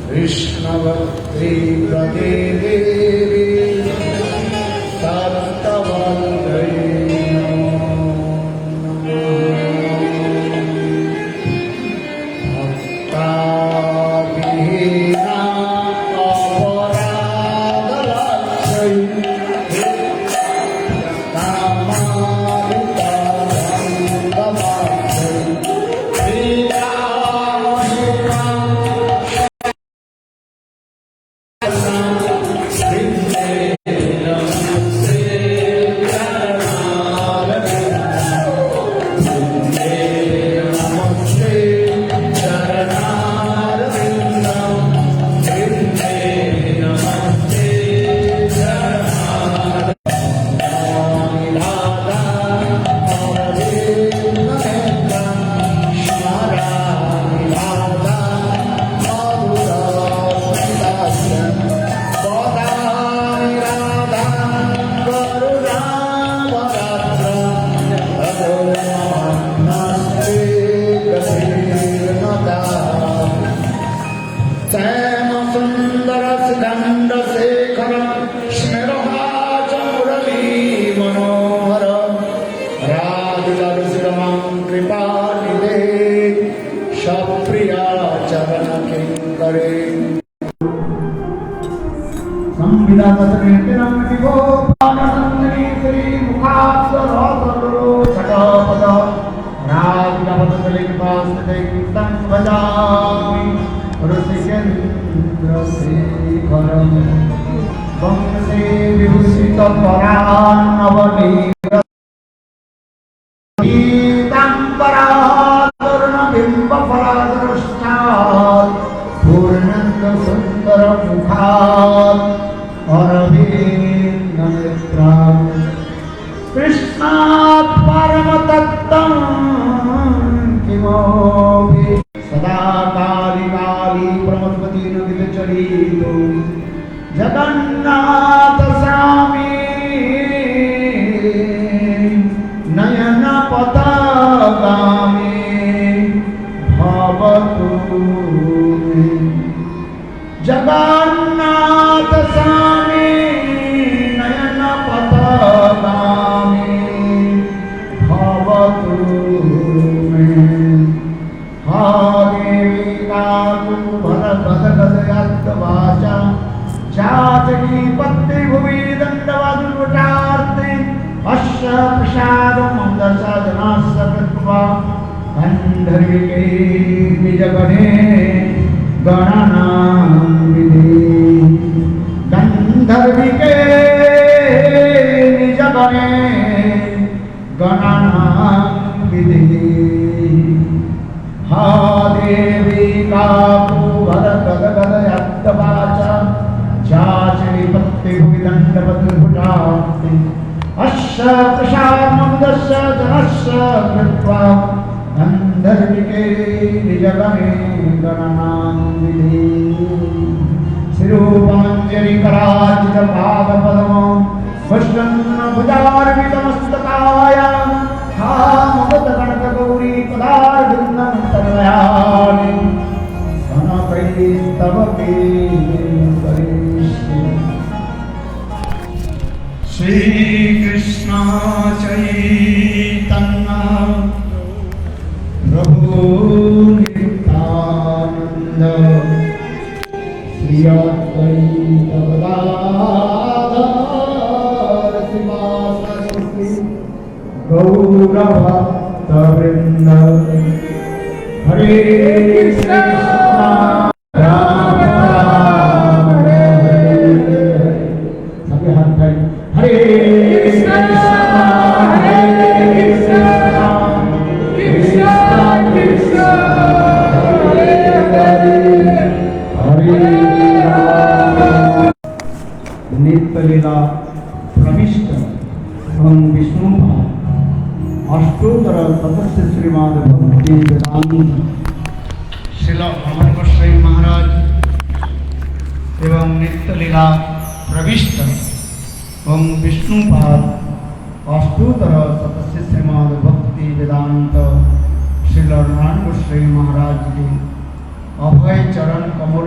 Krishna Bhakti Pradevi Saptaha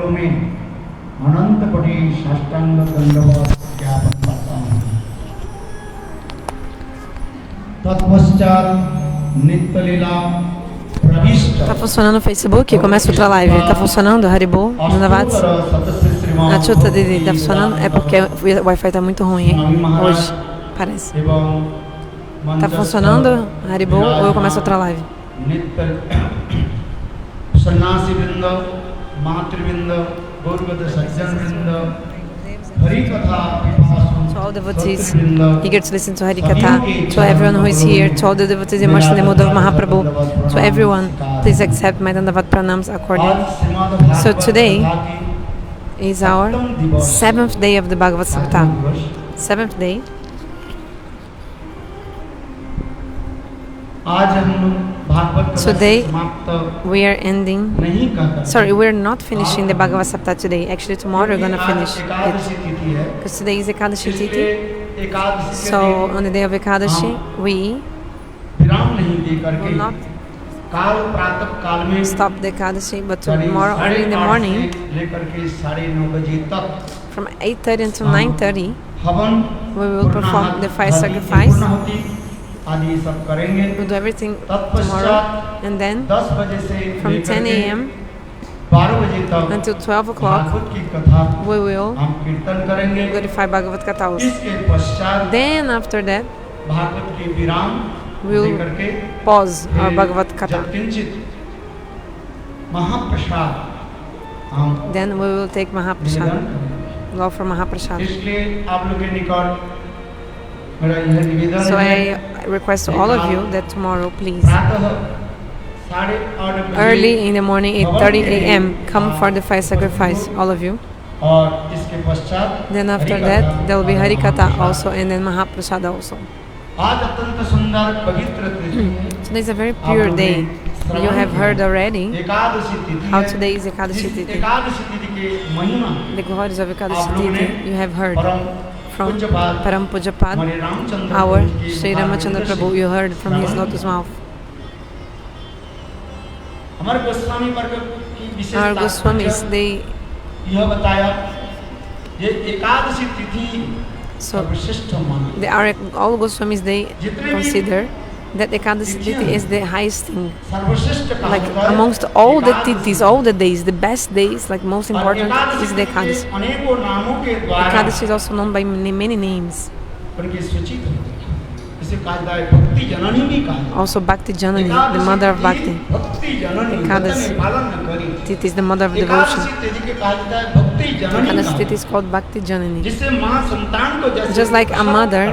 चरणों में अनंत कोटि साष्टांग दंडवत ज्ञापन करता हूँ। तत्पश्चात नित्य लीला प्रविष्ट। Tá funcionando o Facebook? Começa outra live. Tá funcionando, Haribo? Bhagavat? A chuta dele tá funcionando? É porque o Wi-Fi tá muito ruim, hein? Hoje, parece. Tá funcionando, Haribo? Ou eu começo outra live? सन्यासी वृंद, मातृवृंद, गौरवद सज्जन वृंद, हरि कथा To all devotees eager to listen to Hari-katha, to everyone who is here, to all the devotees immersed in the mood of Mahaprabhu, to everyone, please accept my Dandavat Pranams accordingly. So today is our 7th day of the Bhagavat Saptaha. 7th day. Today we are ending. Sorry, we are not finishing the Bhagavat Saptaha today. Actually, tomorrow we're gonna finish it because today is Ekadashi Tithi. So on the day of Ekadashi, we will not stop the Ekadashi, but tomorrow early in the morning, from 8:30 until 9:30, we will perform the fire sacrifice. We'll do everything tomorrow, and then from 10 a.m. until 12 o'clock, we will glorify Bhagavat Katha also. Then after that, we will pause our Bhagavat Katha. Then we will take Mahaprasad, go for Mahaprasad. So I request to all of you that tomorrow, please, early in the morning, 8:30 a.m., come for the fire sacrifice, all of you. Then after that, there will be Hari-katha also, and then Mahaprasad also. Today is a very pure day. You have heard already how today is Ekadashi Tithi. The glories of Ekadashi Tithi you have heard from Param Pujapad, our Sri Ramachandra Prabhu. You heard from his lotus mouth. Our Goswamis, they all Goswamis, they consider that Ekadashi Tithi is the highest thing. Like amongst all the Tithis, all the days, the best days, like most important is the Ekadashi. Ekadashi is also known by many names. Also Bhakti Janani, the mother of Bhakti. Ekadashi Tithi is the mother of devotion. Ekadashi Tithi is called Bhakti Janani. Just like a mother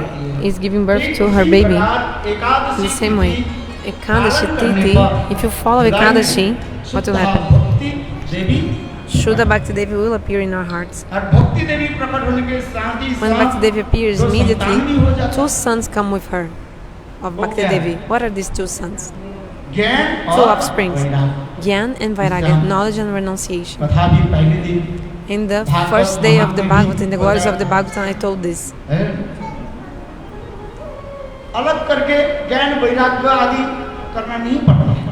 is giving birth to her baby, in the same way, Ekadashi Tithi, if you follow Ekadashi, what will happen? Shuddha Bhakti Devi will appear in our hearts. When Bhakti Devi appears, immediately 2 sons come with her of Bhakti Devi. What are these 2 sons? 2 offsprings, Gyan and Vairagya, knowledge and renunciation. In the first day of the Bhagavatam, in the glories of the Bhagavatam, I told this.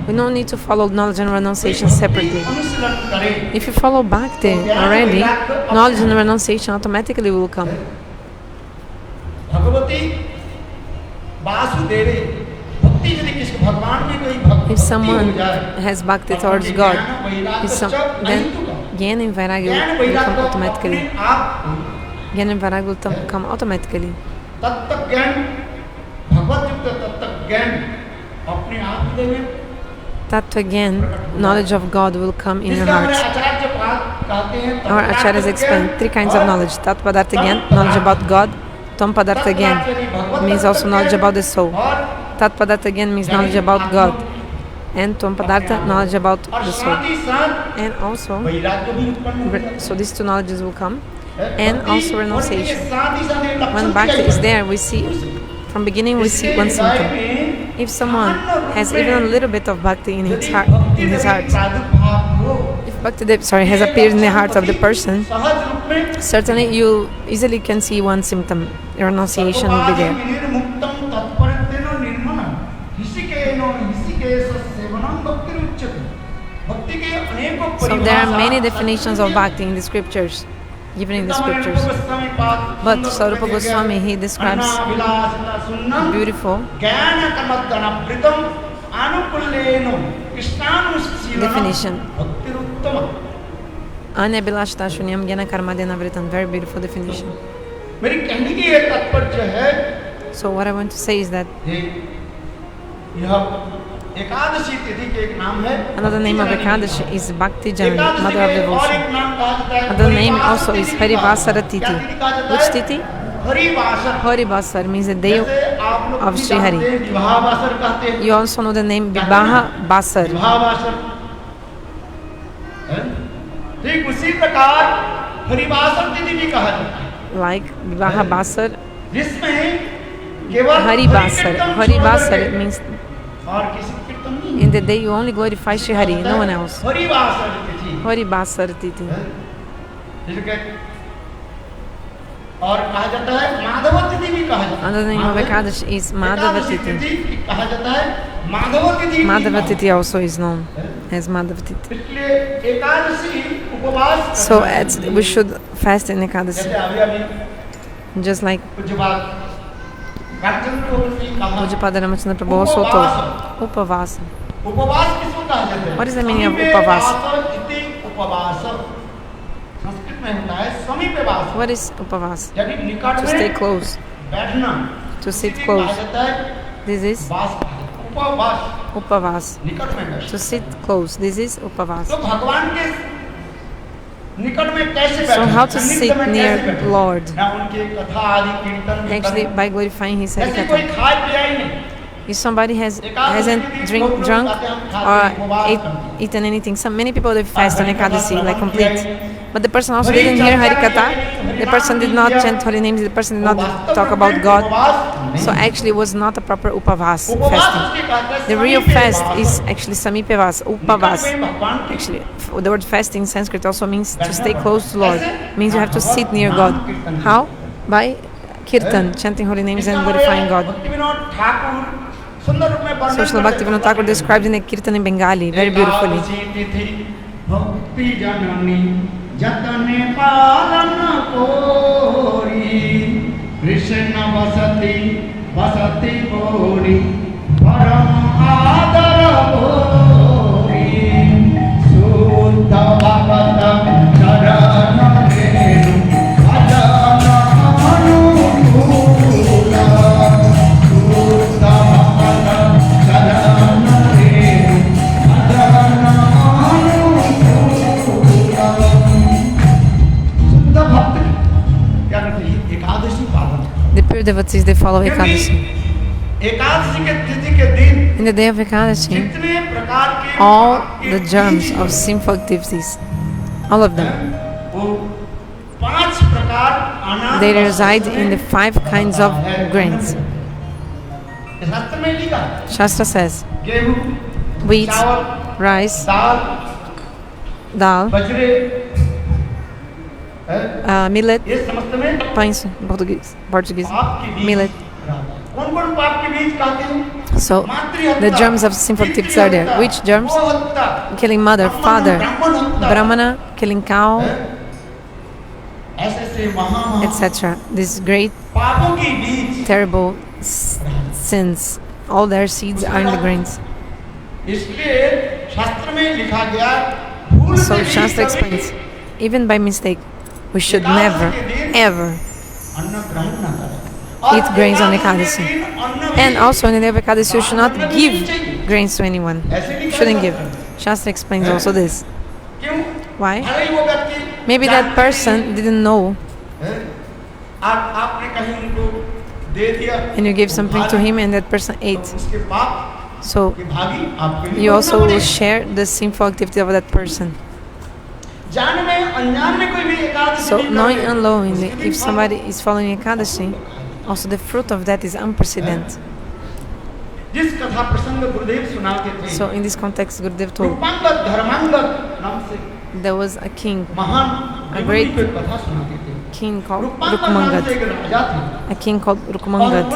We don't need to follow knowledge and renunciation separately. If you follow Bhakti already, knowledge and renunciation automatically will come. If someone has Bhakti towards God, then Gyan and Vairagya will come automatically. Gyan and Vairagya will come automatically. Tattva Gyan, knowledge of God will come in your heart. Our acharyas explain 3 kinds of knowledge. Tattva Padartha Gyan, knowledge about God. Tvam Padartha Gyan means also knowledge about the soul. Tat Padartha Gyan means knowledge about God. And Tvam Padartha, knowledge about the soul. And also, so these 2 knowledges will come. And also renunciation. When Bhakti is there, we see, from beginning we see one symptom. If someone has even a little bit of Bhakti in his heart, if Bhakti has appeared in the heart of the person, certainly you easily can see one symptom. Renunciation will be there. So there are many definitions of bhakti in the scriptures, given in the scriptures. But Sarupa Goswami, he describes beautiful definition. Anyabilashta shunyam gyana karmadena vritam. Very beautiful definition. So what I want to say is that another name of Ekadashi is Bhakti Janani, Mother of Devotion. Another name also is Hari-vasari-tithi. Which tithi? Hari-vasar means the day of Sri Hari. You also know the name Vivaha-vasar. Like Vivaha-vasar, Hari-vasar. Hari-vasar means in the day you only glorify Sri Hari, no one else. Hari-vasari-tithi. Another name of Ekadashi is Madhava-tithi. Madhava-tithi also is known as Madhava-tithi. So we should fast in Ekadashi. Just like Pujyapada Ramachandra Prabhu also told. Upavasa. What is the meaning of Upavasa? What is Upavasa? To stay close. To sit close. This is Upavasa. To sit close. This is Upavasa. So how to sit near Lord? Actually, by glorifying His Harikatha. If somebody hasn't drunk or eaten anything, many people they fast on Ekadashi, like complete. But the person also didn't hear Harikatha, the person did not chant holy names, the person did not talk about God. So actually it was not a proper upavas fasting. The real fast is actually samipavas, upavas. Actually, the word fasting in Sanskrit also means to stay close to Lord. It means you have to sit near God. How? By kirtan, chanting holy names and glorifying God. So Srila Bhaktivinoda Thakur described in a kirtan in Bengali very beautifully. Krishna vasati bori param adara bori Suddha Bhagavatam charana renu ajana anukula Suddha Bhagavatam charana renu ajana anukula Suddha Bhakti क्या करते हैं एकादशी पालन The pure devotees, they follow Ekadashi. In the day of Ekadashi, all the germs of sinful activities, all of them, they reside in the 5 kinds of grains. Shastra says, wheat, rice, dal, millet, pães, Portuguese, millet. So the germs of sinful activities are there. Which germs? Killing mother, father, brahmana, killing cow, etc. These great, terrible sins, all their seeds are in the grains. So Shastra explains, even by mistake, we should never, ever eat grains on Ekadashi. And also on the day of Ekadashi, you should not give grains to anyone. You shouldn't give. Shastra explains also this. Why? Maybe that person didn't know and you gave something to him and that person ate. So you also will share the sinful activity of that person. So knowing unknowingly, if somebody is following Ekadashi, also the fruit of that is unprecedented. So in this context, Gurudeva told, there was a king, a great king called Rukmangad. A king called Rukmangad.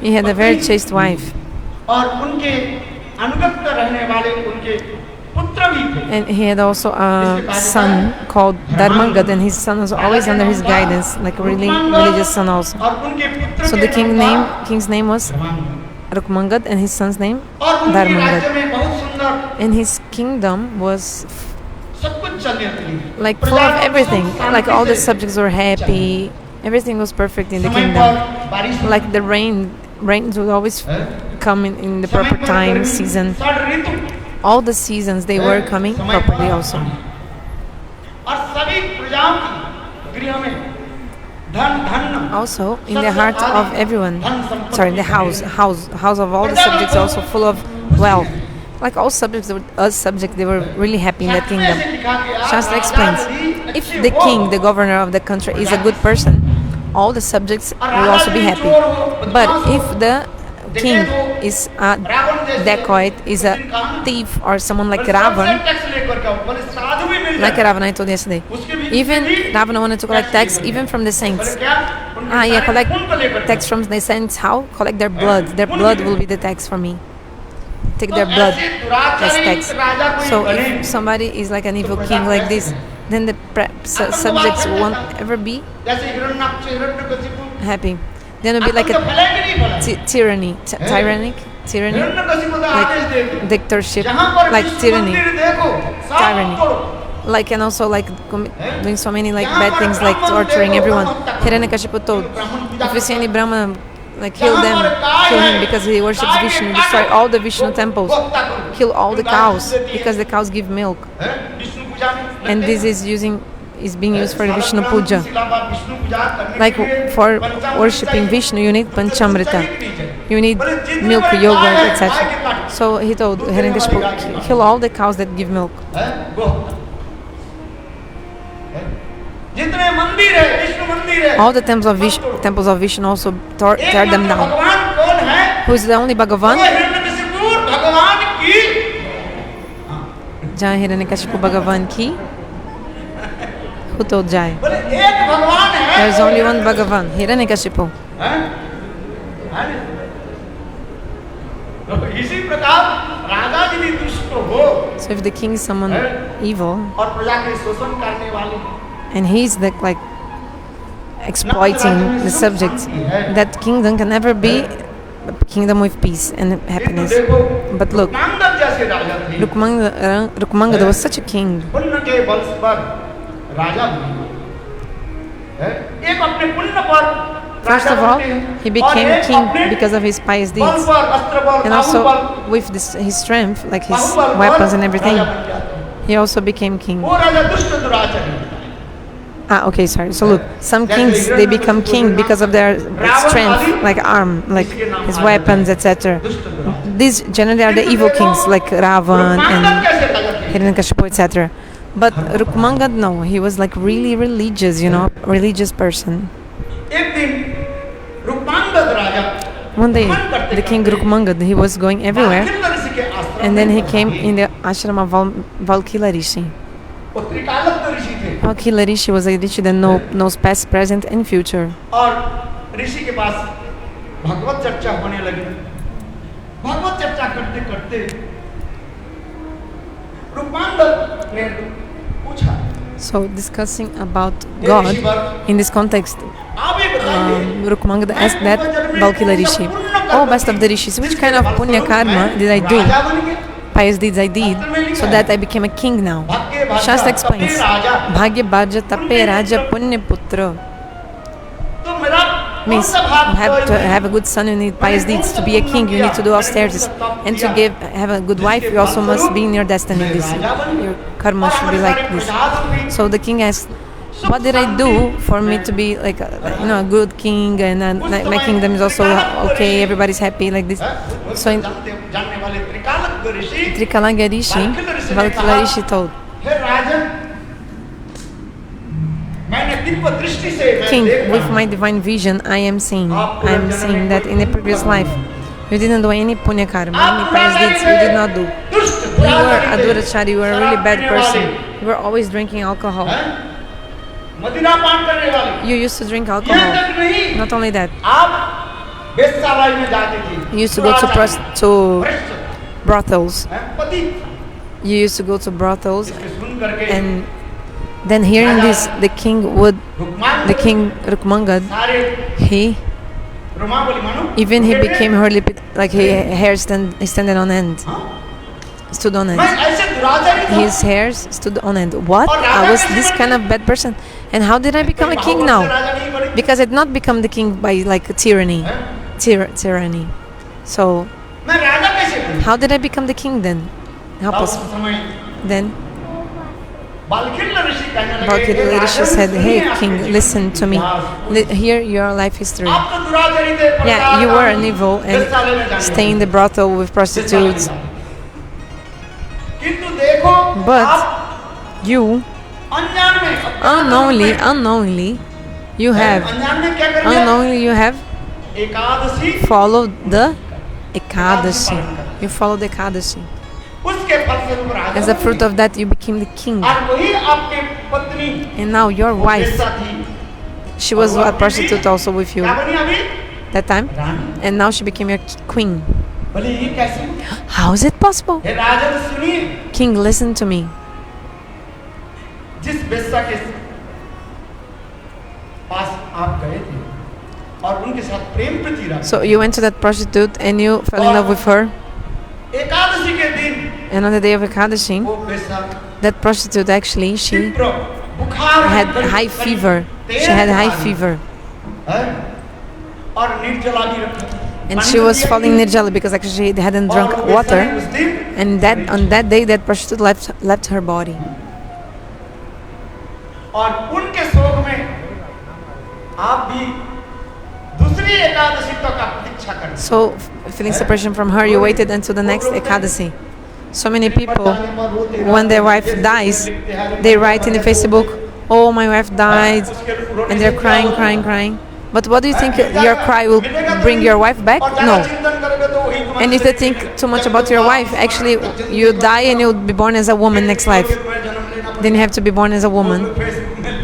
He had a very chaste wife. And he had also a son called Dharmangad, and his son was always under his guidance, like a really religious son also. So the king's name was Rukmangad, and his son's name Dharmangad. And his kingdom was like full of everything. Like all the subjects were happy. Everything was perfect in the kingdom. Like the rains would always come in the proper time, season. All the seasons they were coming properly also. Also, in the heart of everyone, the house of all the subjects also full of wealth. Like all subjects, they were really happy in that kingdom. Shastra explains, if the king, the governor of the country, is a good person, all the subjects will also be happy. But if the king is a dacoit, is a thief, or someone like Ravan, I told yesterday, even Ravana wanted to collect tax even from the saints. Collect tax from the saints. How? Collect their blood. Their blood will be the tax for me. Take their blood as tax. So if somebody is like an evil king like this, then the subjects won't ever be happy. Then it'll be like a tyranny, like dictatorship, like tyranny. Like, and also like doing so many like bad things, like torturing everyone. Hiranyakashipu told, if you see any Brahmana, like kill him because he worships Vishnu, destroy all the Vishnu temples, kill all the cows because the cows give milk. And this is being used for the Vishnu Puja. Like for worshipping Vishnu, you need Panchamrita, you need milk, yogurt, etc. So he told Hiranyakashipu, kill all the cows that give milk. All the temples of Vishnu also tear them down. Who is the only Bhagavan? Jai Hiranyakashipu Bhagavan ki. Who told Jai? There is only one Bhagavan, Hiranyakashipu. So if the king is someone evil, and he's like exploiting the subjects, that kingdom can never be a kingdom with peace and happiness. But look, Rukmangad was such a king. First of all, he became king because of his pious deeds, and also with his strength, like his weapons and everything, he also became king. Okay, sorry. So look, some kings, they become king because of their strength, like arm, like his weapons, etc. These generally are the evil kings, like Ravan and Hiranyakashipu, etc. But Rukmangad, no, he was like really religious, religious person. One day, the king Rukmangad, he was going everywhere, and then he came in the ashram of Valkila Rishi. Valkila Rishi was a rishi that knows past, present, and future. So discussing about God in this context, Rukmangad asked that Valkila Rishi, "Oh, best of the rishis, which kind of punya karma did I do? Pious deeds I did, so that I became a king now." Shastra explains, "Bhagya bhaja tape raja punya putra." Means you have to have a good son, you need pious deeds. To be a king, you need to do austerities, and to have a good wife, you also must be in your destiny. Your karma should be like this. So the king asked, "What did I do for me to be like a good king, and like my kingdom is also okay, everybody's happy like this?" So in Trikalanga Rishi, Valkila Rishi told, "King, with my divine vision, I am seeing that in a previous life, you didn't do any punya karma, any pious deeds you did not do. You were a durachari, you were a really bad person. You were always drinking alcohol. You used to drink alcohol. Not only that, you used to go to brothels. you used to go to brothels, इसके सुन करके and then hearing this, the king Rukmangad, सारे he रोमावली मानो even he became hardly like his hair standing on end, stood on मैं end. ऐसे दुराचारी था His hairs stood on end. What? I was this kind of bad person, and how did I become a king now? राजा नहीं बने Because I did not become the king by like tyranny, tyranny. So मैं राजा कैसे बना how did I become the king then? How उस possible? समय Then बालखिल ऋषि कहने लगे Bhakti "हे Rishi राजन, said, सुनिए "Hey आपके king, जीवन listen की to me. इतिहास। Hear your life history. आप तो दुराचारी थे Yeah, you were an Pratap evil हिस्सा लेने and जाने stay in the brothel with prostitutes. किंतु देखो But आप you, अनजान में unknowingly, you have अनजान में क्या कर लिया Ekadashi followed the Ekadashi. You followed the Ekadashi. उसके फलस्वरूप राजा As a fruit of that, you became the king. और वही आपके पत्नी And now your wife, हिस्सा थी she was a prostitute also with you क्या बनी अभी that time, Rani and now she became your queen. बोले ये कैसे How is it possible? हे राजन सुनिए King, listen to me. जिस वेश्या के पास आप गए थे और उनके साथ प्रेम प्रीति रखा So you went to that prostitute and you fell in love with her. Ekadashi के दिन And on the day of Ekadashi, वो वेश्या that prostitute actually, she तीव्र बुखार had में high करीब fever. तेरह She had high बुखार fever. है और निर्जला भी रखा And she was falling nirjala because actually she hadn't drunk water. And that on that day, that prostitute left her body. और उनके शोक में आप भी दूसरी एकादशी तक आप प्रतीक्षा करें So, feeling separation from her, you waited until the next Ekadasi. So many people, when their wife dies, they write in the Facebook, "Oh, my wife died," and they're crying. But what do you think your cry will bring your wife back? No. And if they think too much about your wife, actually you die and you'll be born as a woman next life. Then you have to be born as a woman.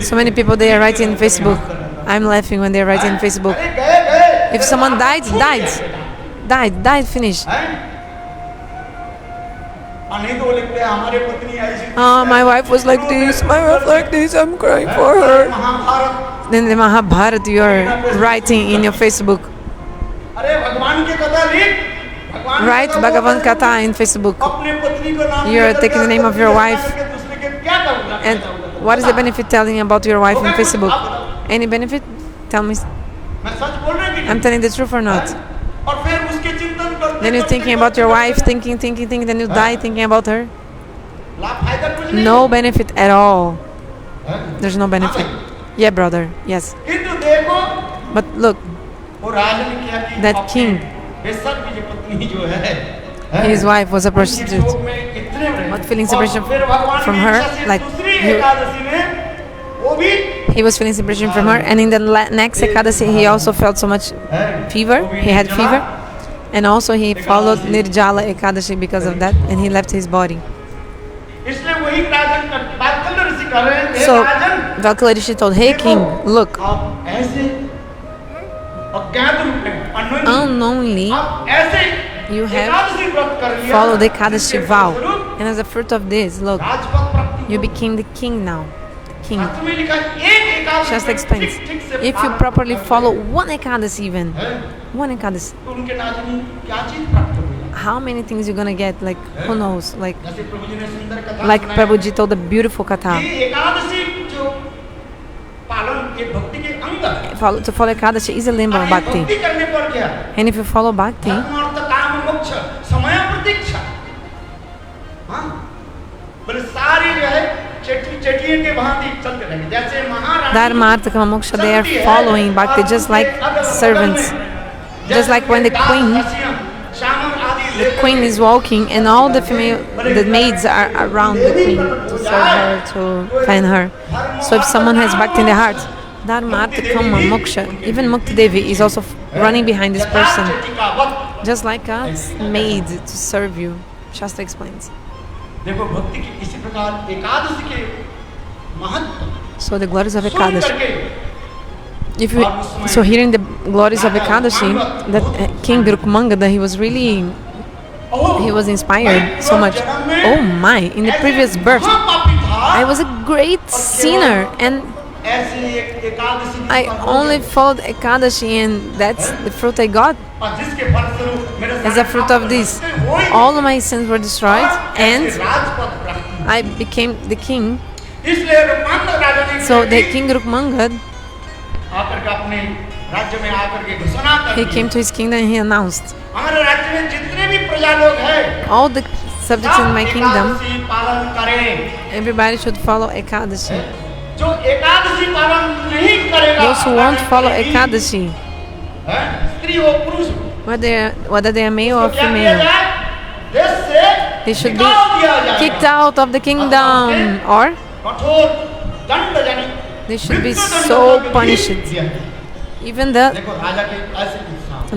So many people, they are writing in Facebook. I'm laughing when they're writing in Facebook. If someone died, finish. My wife was like this, I'm crying for her. Then the Mahabharata you are writing in your Facebook. Write Bhagavan Katha in Facebook. You are taking the name of your wife. And what is the benefit telling about your wife in Facebook? Any benefit? Tell me. I'm telling the truth or not? Then you're thinking about your wife, thinking, then you die thinking about her. No benefit at all. There's no benefit. Yeah, brother. Yes. But look, that king, his wife was a prostitute. But feeling separation from her, like he was feeling separation from her, and in the next Ekadasi he also felt so much fever. He had fever, and also he followed Nirjala Ekadashi because of that, and he left his body. So Valkala Rishi told, "Hey king, look, unknowingly you have followed the Ekadashi vow, and as a fruit of this, look, you became the king now." King. Just explains. If you properly follow one Ekadasi even, how many things you're gonna get? Like, who knows? Like Prabhuji told a beautiful katha. To follow Ekadashi is a limb of bhakti. And if you follow bhakti, Dharma, Artha, Kama, Moksha, they are following bhakti just like servants. Just like when the queen is walking and all the maids are around the queen to serve her, to fan her. So if someone has bhakti in the heart, Dharma, Artha, Kama, Moksha, even Mukti Devi is also running behind this person. Just like a maid to serve you. Shastra explains. So the glories of Ekadashi. So hearing the glories of Ekadashi, that King Rukmangad, he was really he was inspired so much. Oh my, in the previous birth, I was a great sinner and I only followed Ekadashi and that's the fruit I got. As a fruit of this, all of my sins were destroyed and I became the king. So the king Rukmangad, he came to his kingdom and he announced, all the subjects in my kingdom, everybody should follow Ekadashi. Those who won't follow Ekadashi, whether they are male or female, they should be kicked out of the kingdom or they should be so punished. Even the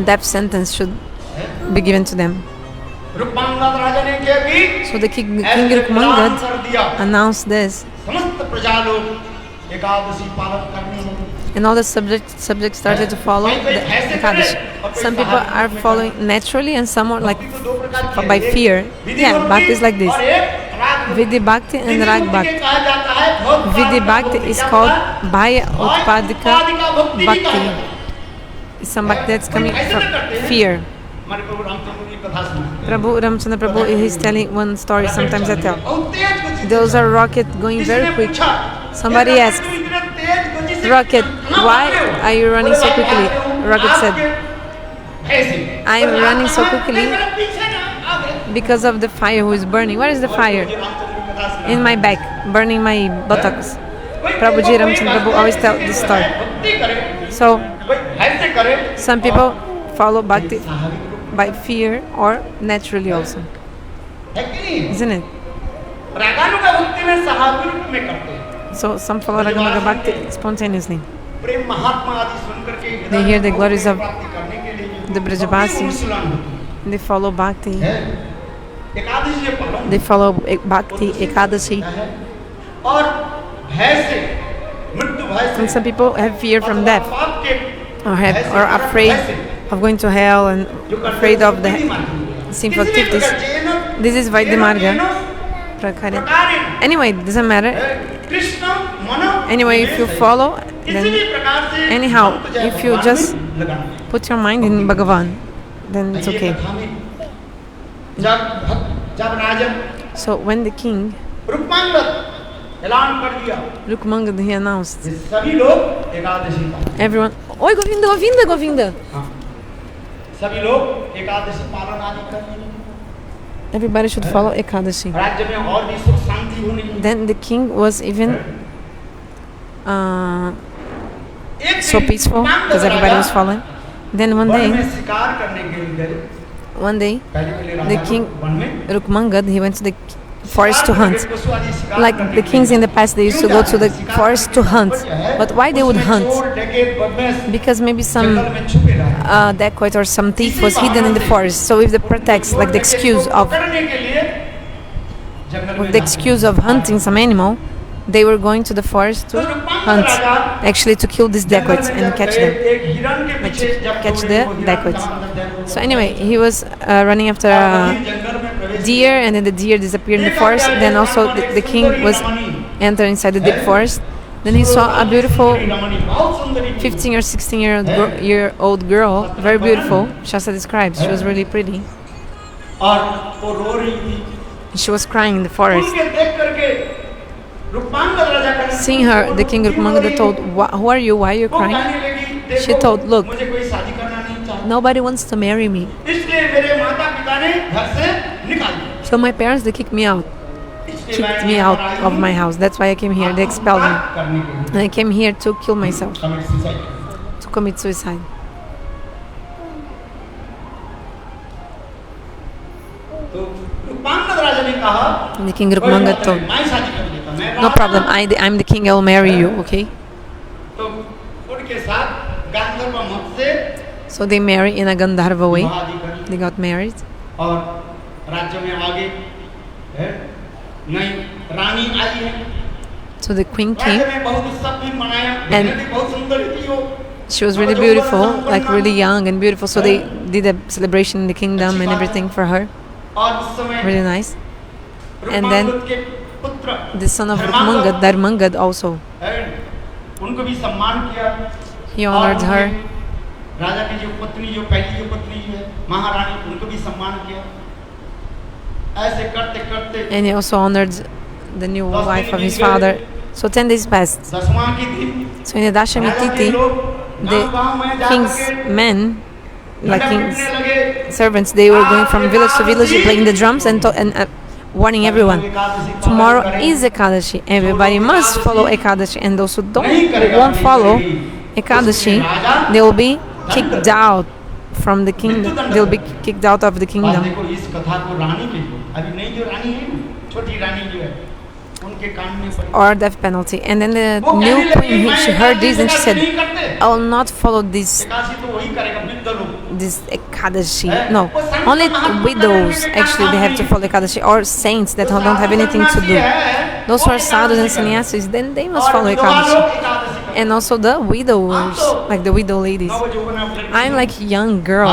death sentence should be given to them. So the king Rukmangad announced this. And all the subjects started to follow the Ekadashi. Some people are following naturally and some are like by fear. Yeah, Bhakti is like this. Vidhi Bhakti and Rag Bhakti. Vidhi Bhakti is called Bhaya Utpadika Bhakti. It's some Bhakti that's coming from fear. Prabhu Ramchandra Prabhu, he's telling one story sometimes I tell. Those are rocket going very quick. Somebody asked, Rocket, why are you running so quickly? Rocket said, I am running so quickly because of the fire who is burning. Where is the fire? In my back, burning my buttocks. Prabhuji Ramchandra Prabhu always tell this story. So, some people follow Bhakti by fear or naturally also. Isn't it? So some follow Raganuga Bhakti spontaneously. They hear the glories of the Brajabasis. They follow Bhakti. They follow Bhakti, Ekadashi. And some people have fear from death or are afraid of going to hell and afraid of the sinful activities. This is Vaidya Marga. Anyway, it doesn't matter. Anyway, if you follow, then anyhow, if you just put your mind in Bhagavan, then it's okay. So when the king Rukmangad, he announced, everyone, Oi Govinda, Govinda, Govinda. Everybody should follow Ekadashi. Then the king was even so peaceful because everybody was following. Then one day, the king Rukmangad, he went to the forest to hunt. Like the kings in the past, they used to go to the forest to hunt. But why they would hunt? Because maybe some dacoit or some thief was hidden in the forest. So with the pretext, like the excuse of hunting some animal, they were going to the forest to hunt, actually to kill these dacoits and catch them, like to catch the dacoits. So anyway, he was running after a deer, and then the deer disappeared in the forest. Then also the king was entered inside the deep forest. Then he saw a beautiful 15 or 16-year-old girl, very beautiful. Shasta describes she was really pretty. She was crying in the forest. Seeing her, the king Rukmangad told, who are you? Why are you crying? She told, look, nobody wants to marry me. So my parents, they kicked me out of my house. That's why I came here. They expelled me. And I came here to kill myself, to commit suicide. And the king Rukmangad told, no problem, I'm the king, I will marry you, okay? So they marry in a Gandharva way. They got married. So the queen came, and she was really beautiful, like really young and beautiful. So they did a celebration in the kingdom and everything for her. really nice. And then the son of Rukmangad, Dharmangad also, he honored her. राजा की जो पत्नी जो पहली जो पत्नी जो है महारानी उनको भी सम्मान किया ऐसे करते करते And he also honored the new wife of his father. So 10 days passed. दसवां की थी So in the Dashamititi, the king's men, like king's servants, they were going from village to village playing the drums and warning everyone, tomorrow is Ekadashi, everybody must follow Ekadashi, and those who won't follow Ekadashi, they will be kicked out from the kingdom, they'll be kicked out of the kingdom. Or death penalty. And then the new queen, she heard this and she said, I will not follow this Ekadashi. No, only widows actually they have to follow Ekadashi, or saints that don't have anything to do. Those who are sadhus and sannyasis, then they must follow Ekadashi. And also the widowers, like the widow ladies. I'm like a young girl.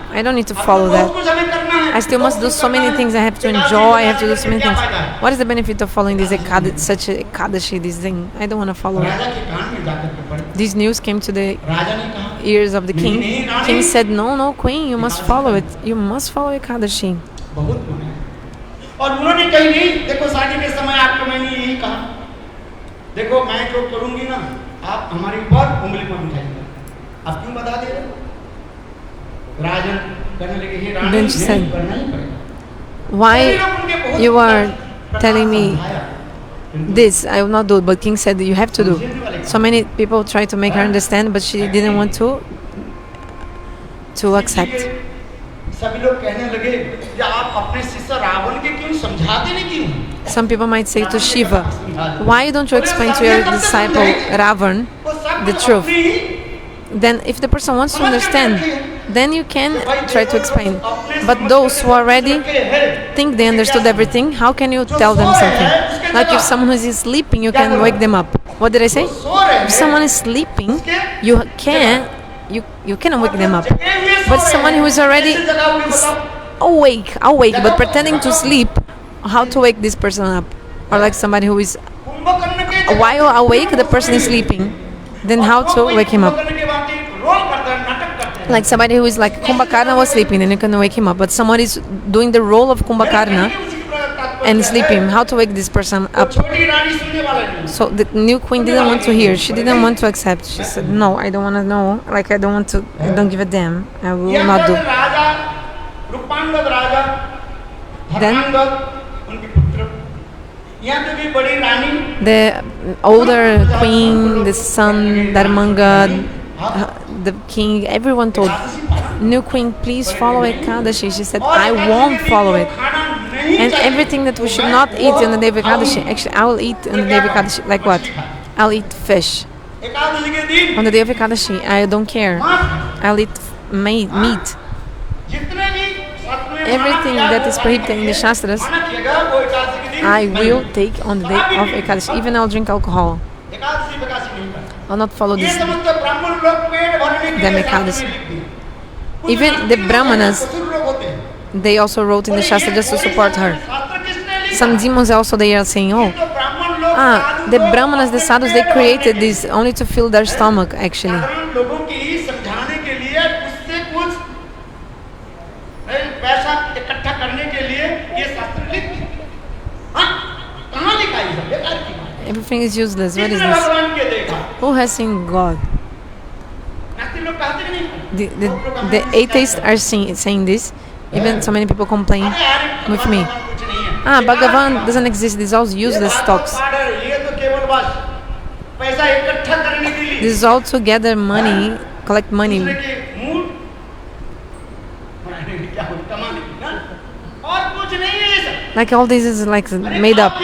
I don't need to follow that. I still must do so many things. I have to enjoy. I have to do so many things. What is the benefit of following this such a Ekadashi, this thing? I don't want to follow it. This news came to the ears of the king. King said, no, queen, you must follow it. You must follow Ekadashi. और उन्होंने कही नहीं, देखो शादी के समय आपको मैंने यही कहा, देखो मैं जो करूंगी ना, आप हमारी ऊपर उंगली पर उठाइएगा, आप क्यों बता दे रहे हो? राजन कहने लगे हे रानी नहीं करना ही पड़ेगा. Why you are telling me this? I will not do it. But king said you have to do. So many people tried to make her understand, but she didn't want to accept. सभी लोग कहने लगे कि आप अपने शिष्य रावण के क्यों समझाते नहीं क्यों? Some people might say to Shiva, why don't you explain to your disciple Ravan the truth? Then if the person wants to understand, then you can try to explain. But those who already think they understood everything, how can you tell them something? Like if someone is sleeping, you can wake them up. What did I say? If someone is sleeping, you cannot wake them up. But someone who is already awake, but pretending to sleep, how to wake this person up? Or like somebody who is while awake, the person is sleeping, then how to wake him up? Like somebody who is like Kumbhakarna was sleeping, then you can wake him up. But someone is doing the role of Kumbhakarna and sleeping, how to wake this person up? So the new queen didn't want to hear. She didn't want to accept. She said, no, I don't want to know. Like I don't give a damn. I will not do. Then the older queen, the son, Dharmangad, the king, everyone told, new queen, please follow Ekadashi. She said, I won't follow it. And everything that we should not eat on the day of Ekadashi, actually I will eat on the day of Ekadashi. Like what? I'll eat fish. On the day of Ekadashi, I don't care. I'll eat meat. Everything that is prohibited in the Shastras, I will take on the day of Ekadashi. Even I'll drink alcohol. I'll not follow this Ekadashi. Even the Brahmanas, they also wrote in the Shastra just to support her. Some demons also, they are saying, the Brahmanas, the sadhus, they created this only to fill their stomach, actually. Everything is useless. What is this? Who has seen God? The atheists are saying this. Even so many people complain with me. Bhagavan doesn't exist. This is all useless talks. This is all to gather money, collect money. Like all this is like made up.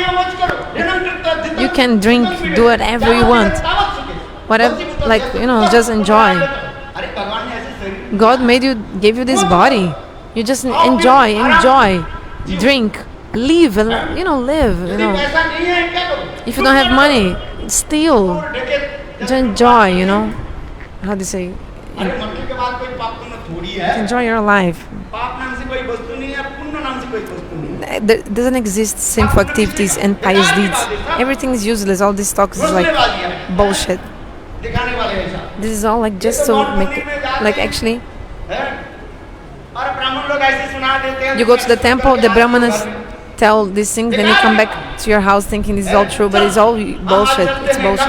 You can drink, do whatever you want. Whatever, just enjoy. God gave you this body. You just enjoy, drink, live, live. If you don't have money, still just enjoy. How do you say? Enjoy your life. There doesn't exist sinful activities and pious deeds. Everything is useless. All this talk is like bullshit. This is all like just to make it, like actually. You go to the temple, the brahmanas tell these things, then you come back to your house thinking this is all true, but it's all bullshit. It's bullshit.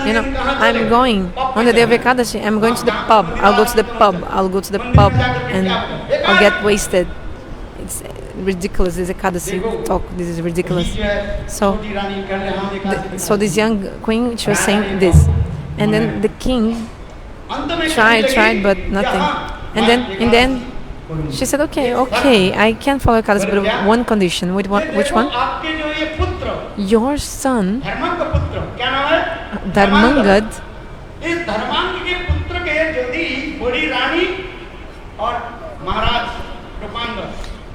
You know, I'm going on the day of Ekadashi. I'm going to the pub. I'll go to the pub. I'll go to the pub and I'll get wasted. It's ridiculous. This Ekadashi talk. This is ridiculous. So this young queen, she was saying this, and then the king tried, but nothing. And then in the end, she said, okay, I can follow Ekadashi, but with one condition. Which one? Your son, Dharmangad,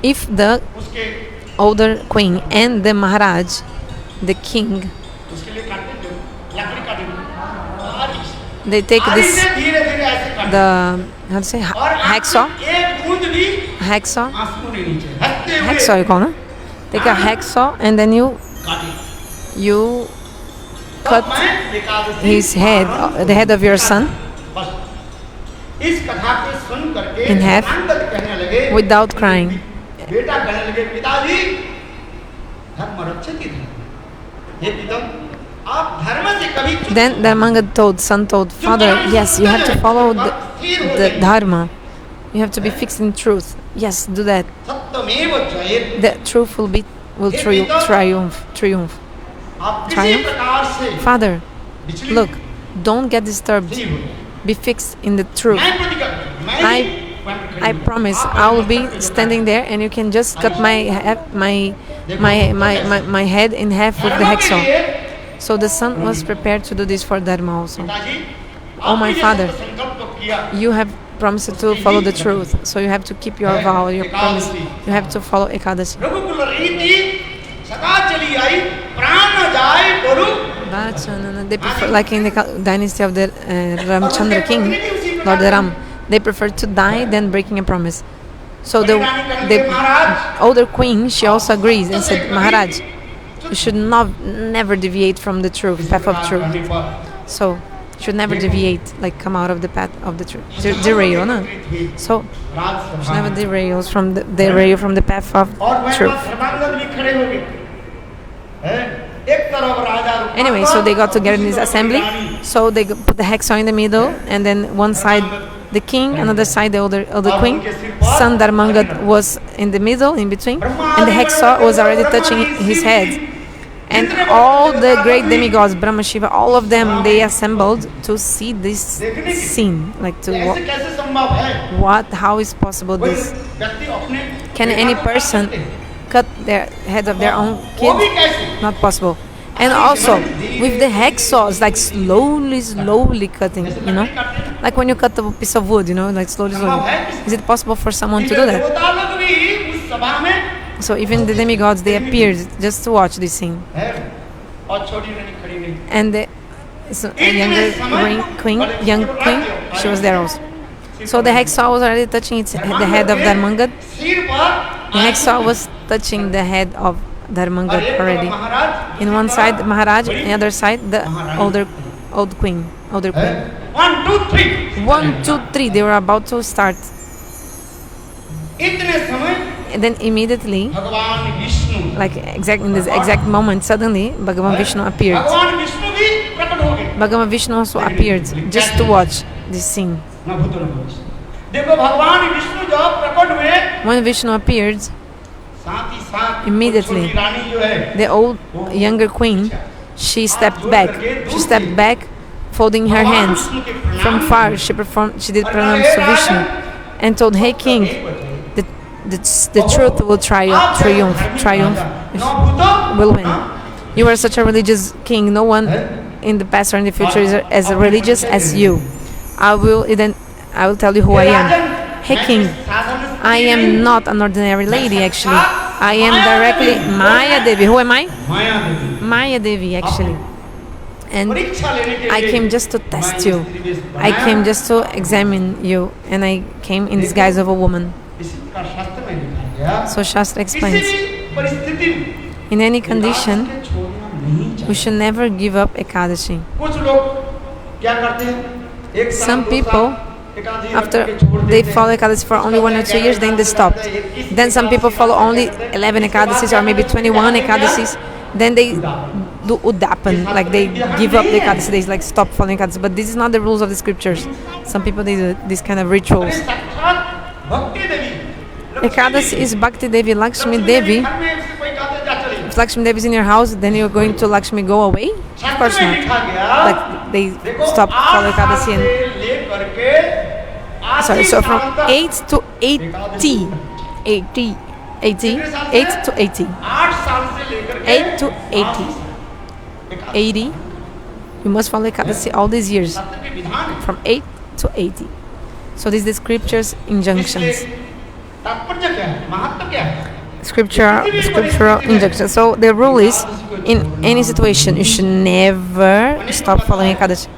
if the older queen and the Maharaj, the king, they take this, the, how to say, hacksaw you call it? Take a hacksaw and then you cut his head, the head of your son, in half without crying. Then the Mangad son told, Father, yes, you have to follow the Dharma. You have to be fixed in truth. Yes, do that. The truth will triumph. Father, look, don't get disturbed. Be fixed in the truth. I promise I will be standing there and you can just cut my head in half with the hacksaw. So the son was prepared to do this for Dharma also. Oh my father, you have promised to follow the truth, so you have to keep your vow, your promise. You have to follow Ekadashi. They prefer, like in the dynasty of the Ramchandra king, Lord Ram, they prefer to die than breaking a promise. So the older queen, she also agrees and said, Maharaj, you should never deviate from the truth, path of truth. So you should never deviate, like come out of the path of the truth, derail, no? So you should never derail from the path of truth. Anyway, so they got together in this assembly. So they put the hacksaw in the middle, and then one side the king, another side the older queen. Son Dharmangad was in the middle, in between, and the hacksaw was already touching his head. And all the great demigods, Brahma, Shiva, all of them, they assembled to see this scene, like to how is possible this? Can any person cut their head of their own kid? Not possible. And also with the hacksaws, like slowly cutting, you know, like when you cut a piece of wood, you know, like slowly. Is it possible for someone to do that? So even the demigods, they appeared just to watch this scene. And the young queen, she was there also. So the hacksaw was already touching the head of Dharmangad. The hacksaw was touching the head of Dharmangad already. In one side, the Maharaj, on the other side, the older queen. 1, 2, 3. 1, 2, 3. They were about to start. And then immediately, like in this exact moment, suddenly Bhagavan Vishnu appeared. Bhagavan Vishnu also appeared just to watch this scene. When Vishnu appeared, immedately the younger queen, she stepped back, folding her hands. From far, she did pranams to Vishnu and told, "Hey King, the truth will triumph, will win. You are such a religious king. No one in the past or in the future is as religious as you. I will tell you who I am. Hey King, I am not an ordinary lady actually. I am directly Maya Devi. Who am I? Maya Devi actually. And I came just to test you. I came just to examine you, and I came in disguise of a woman." So Shastra किसी explains, भी परिस्थिति में in any condition, Ekadashi छोड़ना नहीं we चाहिए। should never give up Ekadashi. कुछ लोग क्या करते हैं, एक साल, Some 2 people, साल एकादशी after रख के छोड़ they देते हैं। follow Ekadashi for only 1 or 2 years, then they stop. Then some people follow only 11 Ekadashis or maybe 21 Ekadashis. Then they do uddipan, like they give up the Ekadashi days, like stop following Ekadashi. But this is not the rules of the scriptures. Some people they do these kind of rituals. साक्षात भक्ति देवी Ekadashi is Bhakti Devi, Lakshmi Devi. घर में से कोई कहते जा चले, If Lakshmi Devi is in your house, then you're going to Lakshmi go away? Of course शास्त्र में not. लिखा गया, Like they देखो, stop 8 following साल Ekadashi and से लेकर के sorry, 80 so साल from तक 8 to 80, 8 to 80, 8 साल से लेकर के 8 to 80, 80, you must follow Ekadashi all these years, शास्त्र के विधान है। from 8 to 80. So this is the scriptures injunctions, इसलिए तात्पर्य क्या है, महत्व क्या है? scriptural injunctions. So the rule is, in any situation, you should never stop following Ekadashi.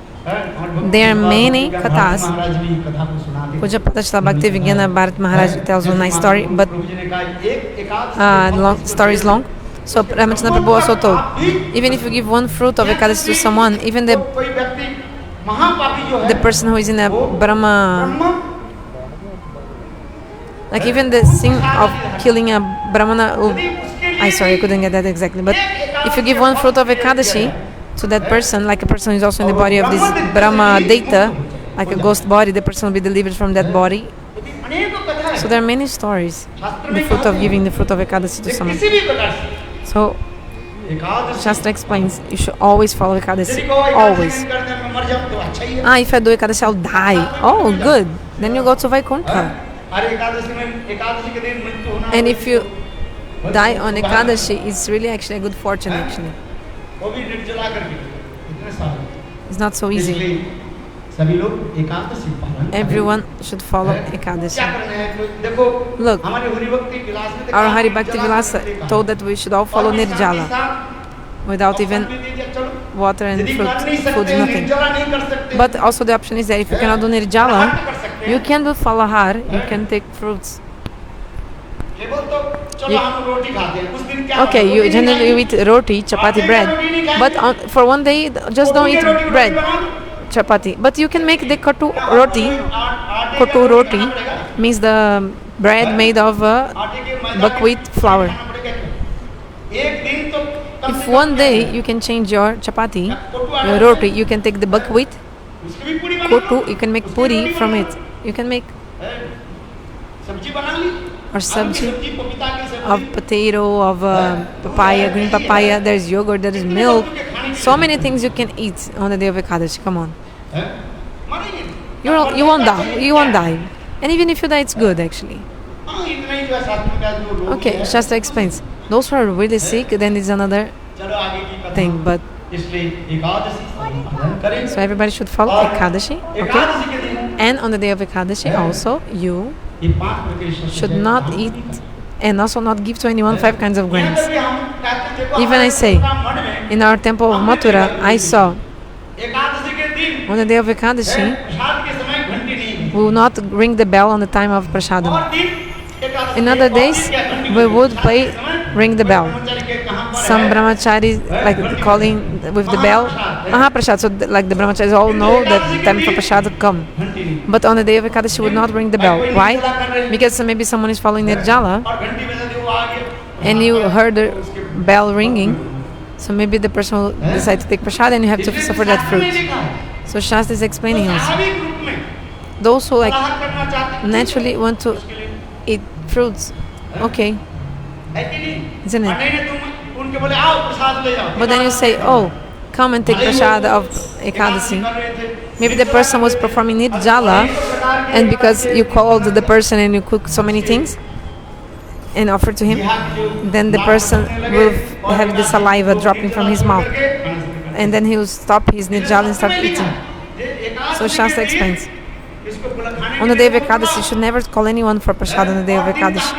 There are many kathas. महाराज भी कथा को सुनाते हैं। Puja Padashla Bhakti Vigyana Bharat Maharaj tells a nice story, but प्रभु जी ने कहा, एक Ekadashi long story is long. So Ramachandra Prabhu also told, even if you give one fruit of Ekadashi to someone, even कोई व्यक्ति महापापी जो है, the person who is in a Brahma, Brahma like even the sin of killing a Brahmana, I couldn't get that exactly, but if you give one fruit of Ekadashi to that person, like a person who is also in the body of this Brahma Data, like a ghost body, the person will be delivered from that body. अनेकों कथा है। So there are many stories, शास्त्र the में fruit कहते of हैं, giving the fruit of Ekadashi to someone. किसी भी प्रकार से So Ekadashi Shastra explains, you should always follow Ekadashi, यदि कोई एकादशी always. नहीं करने में मर जाओ तो अच्छा ही है। If I do Ekadashi, I'll die. Oh, good. Then you go to Vaikuntha. हर एकादशी में एकादशी के दिन मृत्यु होना, And if you die on Ekadashi, it's really actually a good fortune actually. वो भी निर्जला करके इतने साल। It's not so easy. इसलिए सभी लोग एकादशी पालन करें। Everyone should follow क्या Ekadashi. करना है? तो देखो, Look, हमारे हरि भक्ति विलास में our Hari Bhakti Vilasa told that we should all follow Nirjala without even water and fruit, food, nothing. But also the option is that if you cannot do Nirjala, you can do Falahar, you can take fruits. Okay, you generally eat roti, chapati bread, but for one day, just don't eat bread, chapati. But you can make the kotu roti, means the bread made of buckwheat flour. If one day you can change your chapati, your roti, you can take the buckwheat, kotu, you can make puri from it. You can make or sabji of potato, of papaya, green papaya, there's yogurt, there is milk. So many things you can eat on the day of Ekadashi, come on. You won't die. And even if you die, it's good actually. Okay, Shastra explains. Those who are really sick, then it's another thing, but so everybody should follow Ekadashi, okay? And on the day of Ekadashi also, you should not eat and also not give to anyone 5 kinds of grains. Even I say, in our temple of Mathura, I saw on the day of Ekadashi, we will not ring the bell on the time of prasadam. In other days, we would ring the bell. Some brahmacharis like calling with the bell, Mahaprasad, so like the brahmacharis all know that the time for prasad come. But on the day of Ekadashi would not ring the bell. Why? Because maybe someone is following Nirjala and you heard the bell ringing, so maybe the person will decide to take prasad and you have to suffer that fruit. So Shastra is explaining us. Those who like naturally want to eat fruits, okay, isn't it? But then you say, oh, come and take prasad of Ekadasi. Maybe the person was performing Nirjala, and because you called the person and you cooked so many things and offered to him, then the person will have the saliva dropping from his mouth. And then he will stop his Nirjala and start eating. So Shastra explains. On the day of Ekadashi, you should never call anyone for prasad on the day of Ekadashi.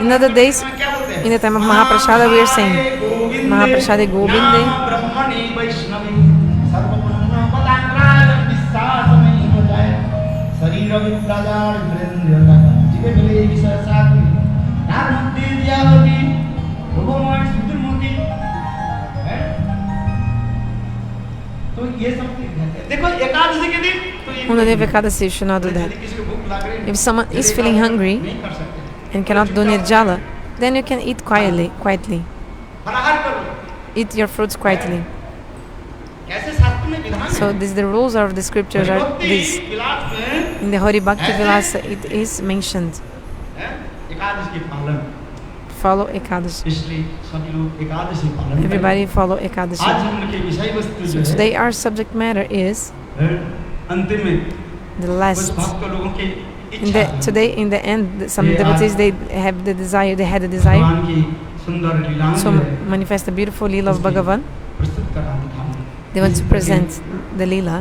In other days, in the time of Mahaprasada, we are saying Mahaprasade Govinde. On the day of Ekadashi, you should not do that. If someone is feeling hungry and cannot do nirjala, then you can eat quietly. Eat your fruits quietly. So the rules of the scriptures are these. In the Hari-bhakti-vilas, it is mentioned. Follow Ekadashi. Everybody follow Ekadashi. So today our subject matter is the last. Today in the end, some devotees, they had the desire to manifest the beautiful lila of Bhagavan. They want to present the lila,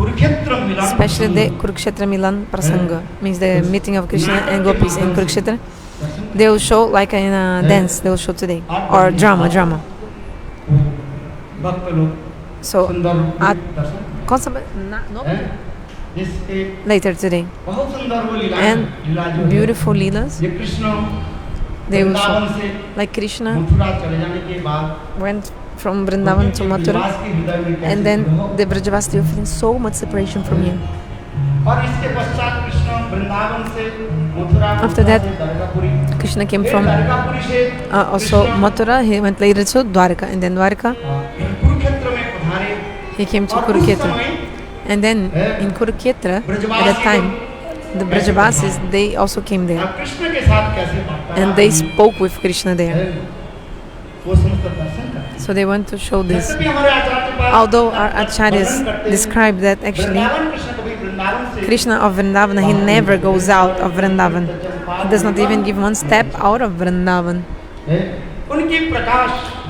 especially the Kurukshetra Milan Prasanga, means the meeting of Krishna and Gopis in Kurukshetra. They will show like in a dance, they will show today, or drama. So later today, and beautiful lilas, they will show, like Krishna went from Vrindavan to Mathura, and then the Vrajavasi were feeling so much separation from him. After that, Krishna came from also Mathura. He went later to Dwarka, and then Dwarka he came to Kurukshetra, and then in Kurukshetra at that time the Vrajavasis, they also came there, and they spoke with Krishna there. So they want to show this. Although our acharyas describe that actually Krishna of Vrindavan, he never goes out of Vrindavan. He does not even give one step out of Vrindavan.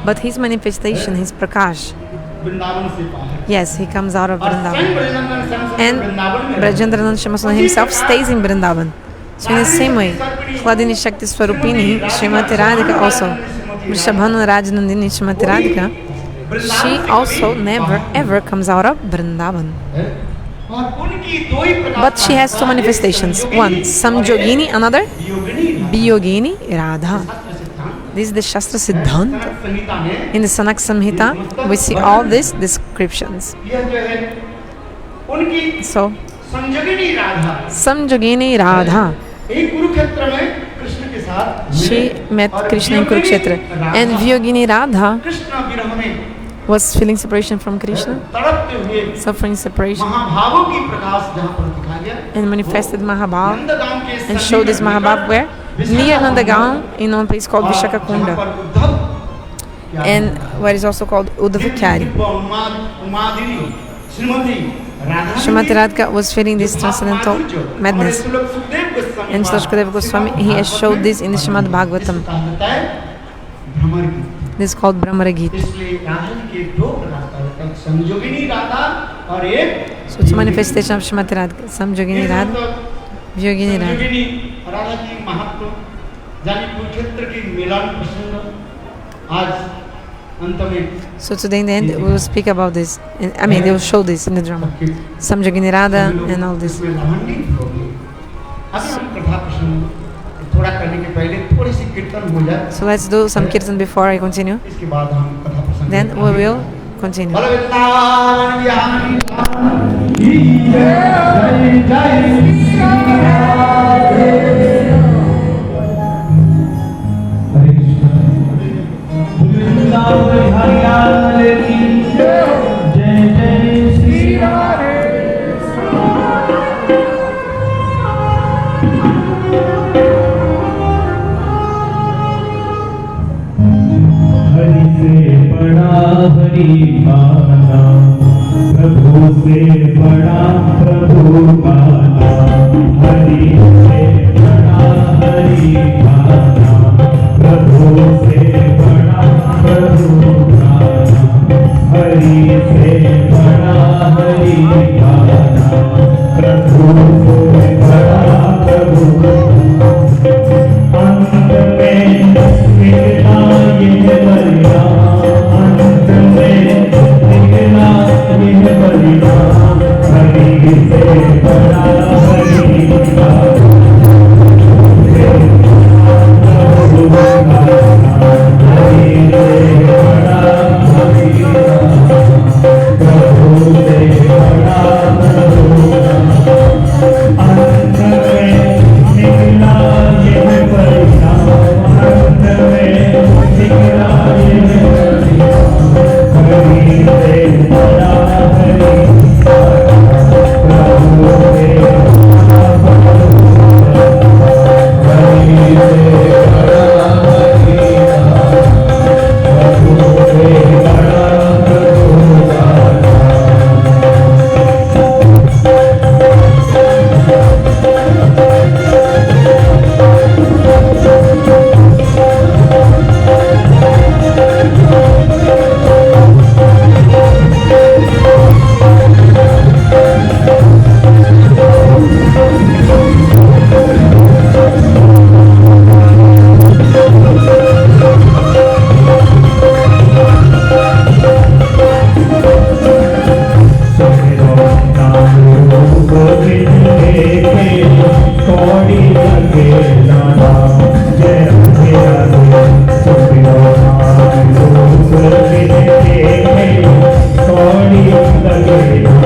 But his manifestation, his prakash, yes, he comes out of Vrindavan. And Vrajendra-nandana Shyamasundara himself stays in Vrindavan. So in the same way, Hladini Shakti Swarupini, Srimati Radhika also, Vrishabhanu Rajanandini Srimati Radhika, she also never ever comes out of Vrindavan. But she has two manifestations. One, Samjogini, another, Biyogini Radha. This is the Shastra Siddhanta. In the Sanak Samhita, we see all these descriptions. So, Samjogini Radha, she met Krishna in Kurukshetra, and Vyogini Radha was feeling separation from Krishna, suffering separation, and manifested Mahabhav, and showed this Mahabhav where? Near Nandagaon, in one place called Vishakakunda, and what is also called Uddhavikari. Srimati Radhika was feeling this transcendental madness, and Srimad Goswami, he has showed this in the Srimad-Bhagavatam. This is called Brahmaragit. So it's a manifestation of Srimati Radhika, Samjogini Radha, Vyogini Radha. So today in the end we will speak about this. I mean, they will show this in the drama. Samjogini Radha and all this. So let's do some kirtan before I continue. Then we will continue. Hari माना प्रभु से बड़ा प्रभु माना हरि से बड़ा हरि माना प्रभु से बड़ा प्रभु माना हरि से बड़ा हरि माना प्रभु से बड़ा प्रभु अंत में मिलना ये बलिदान हरि से बड़ा Hare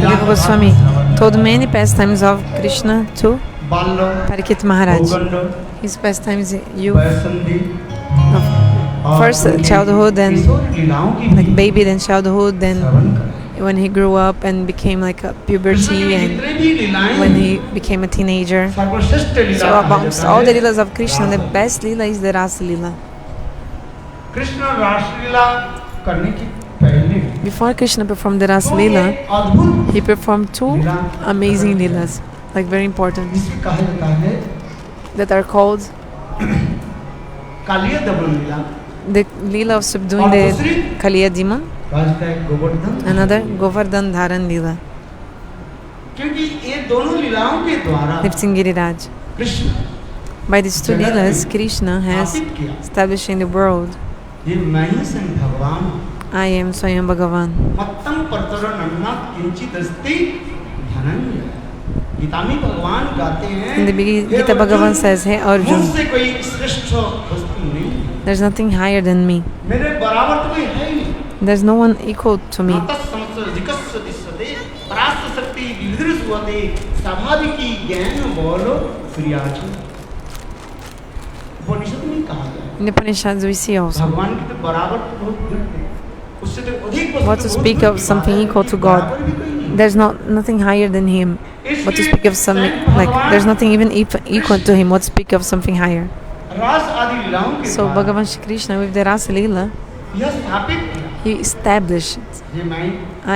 Gurudeva Goswami told many pastimes of Krishna to Parikshit Maharaj. His pastimes, youth, first childhood, and like baby, then childhood, then when he grew up and became like a puberty, and when he became a teenager. So amongst all the lilas of Krishna, the best lila is the rasa-lila. Before Krishna performed the rasa-lila, he performed two amazing lilas, like very important, that are called the lila of subduing the Kaliya demon, another Govardhan Dharan lila, lifting Giriraj. By these two lilas, Krishna has established in the world I am Swayam Bhagavan. मत्तं परतरनन्ना किंचिदस्ति Dhananjay. Gita में भगवान गाते हैं, In the Gita, Bhagavan says, "Hey Arjun, मुझसे कोई श्रेष्ठ वस्तु नहीं, there's nothing higher than me. मेरे बराबर तो कोई है ही। There's no one equal to me. नातः समस्तधिकस्य दिश्यते, परास्त शक्ति विदृश्यते, स्वाभाविकी ज्ञान बोलो प्रियाचु।" उपनिषद में कहा गया है। In the Upanishads we see also. भगवान के तो बराबर तो बहुत दूर है। उससे तो अधिक वस्तु What to speak of something equal to God? बराबर भी कोई नहीं। There's nothing higher than Him. What to speak of something like there's nothing even equal to Him. What to speak of something higher? रास आदि लीलाओं के So द्वारा Bhagavan Shri Krishna with the rasa-lila, यह स्थापित किया, He established, ये मैं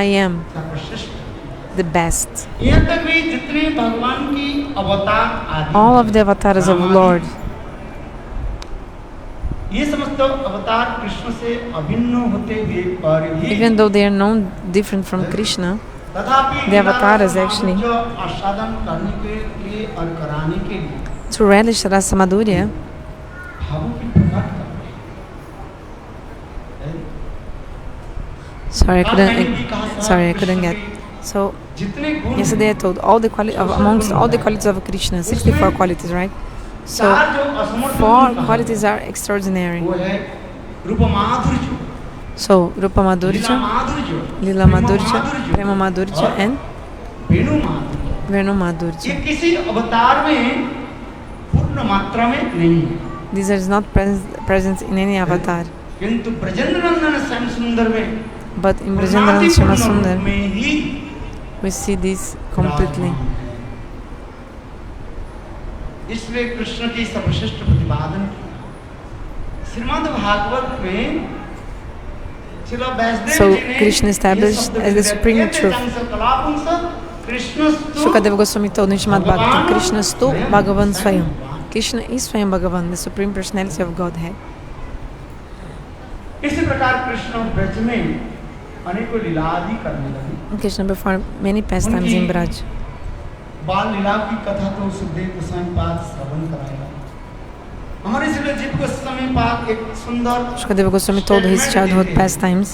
I am सर्वश्रेष्ठ। the best. यहाँ तक भी जितने भगवान की अवतार आदि All of the avatars of Lord, ये समस्त अवतार कृष्ण से अभिन्न होते हुए पर भी even though they are known different from Krishna, तथापि the avatars actually जो आस्वादन करने के लिए और कराने के लिए to relish rasa madhurya, भावों की प्रकट करते हैं। sorry I couldn't get. So जितने गुण yesterday I told all the amongst all the qualities of Krishna, 64 qualities, right? So चार जो असमर्थ 4 गुण qualities are extraordinary. वो है रूप माधुर्य, So Rupa लीला Madhurya, माधुर्य, Lila Madhurya, Prema Madhurya and वेणु माधुर्य। Venu ये Madhurya. किसी अवतार में पूर्ण मात्रा में नहीं है, These are not present in any avatar. किंतु ब्रजेंद्र-नंदन श्यामसुंदर में But in Vrajendra-nandana Shyamasundara, में ही we see this completely. इसलिए कृष्ण की सर्वश्रेष्ठ प्रतिपादन किया। श्रीमद्-भागवत में श्रील वैष्णव So जी ने Krishna established as the supreme truth. Shukadeva Goswami told in Srimad-Bhagavatam, Krishna stu Bhagavan Swayam. Krishna is Swayam Bhagavan, the supreme personality of Godhead. इसी प्रकार कृष्ण ब्रज में अनेकों लीला आदि करने लगे। Krishna performed many pastimes in Vraj. बाल लीला की कथा तो सुखदेव गोस्वामी पाद श्रवण कराया। हमारे श्रील जीव गोस्वामी पाद एक सुंदर Shukadeva Goswami told his childhood pastimes.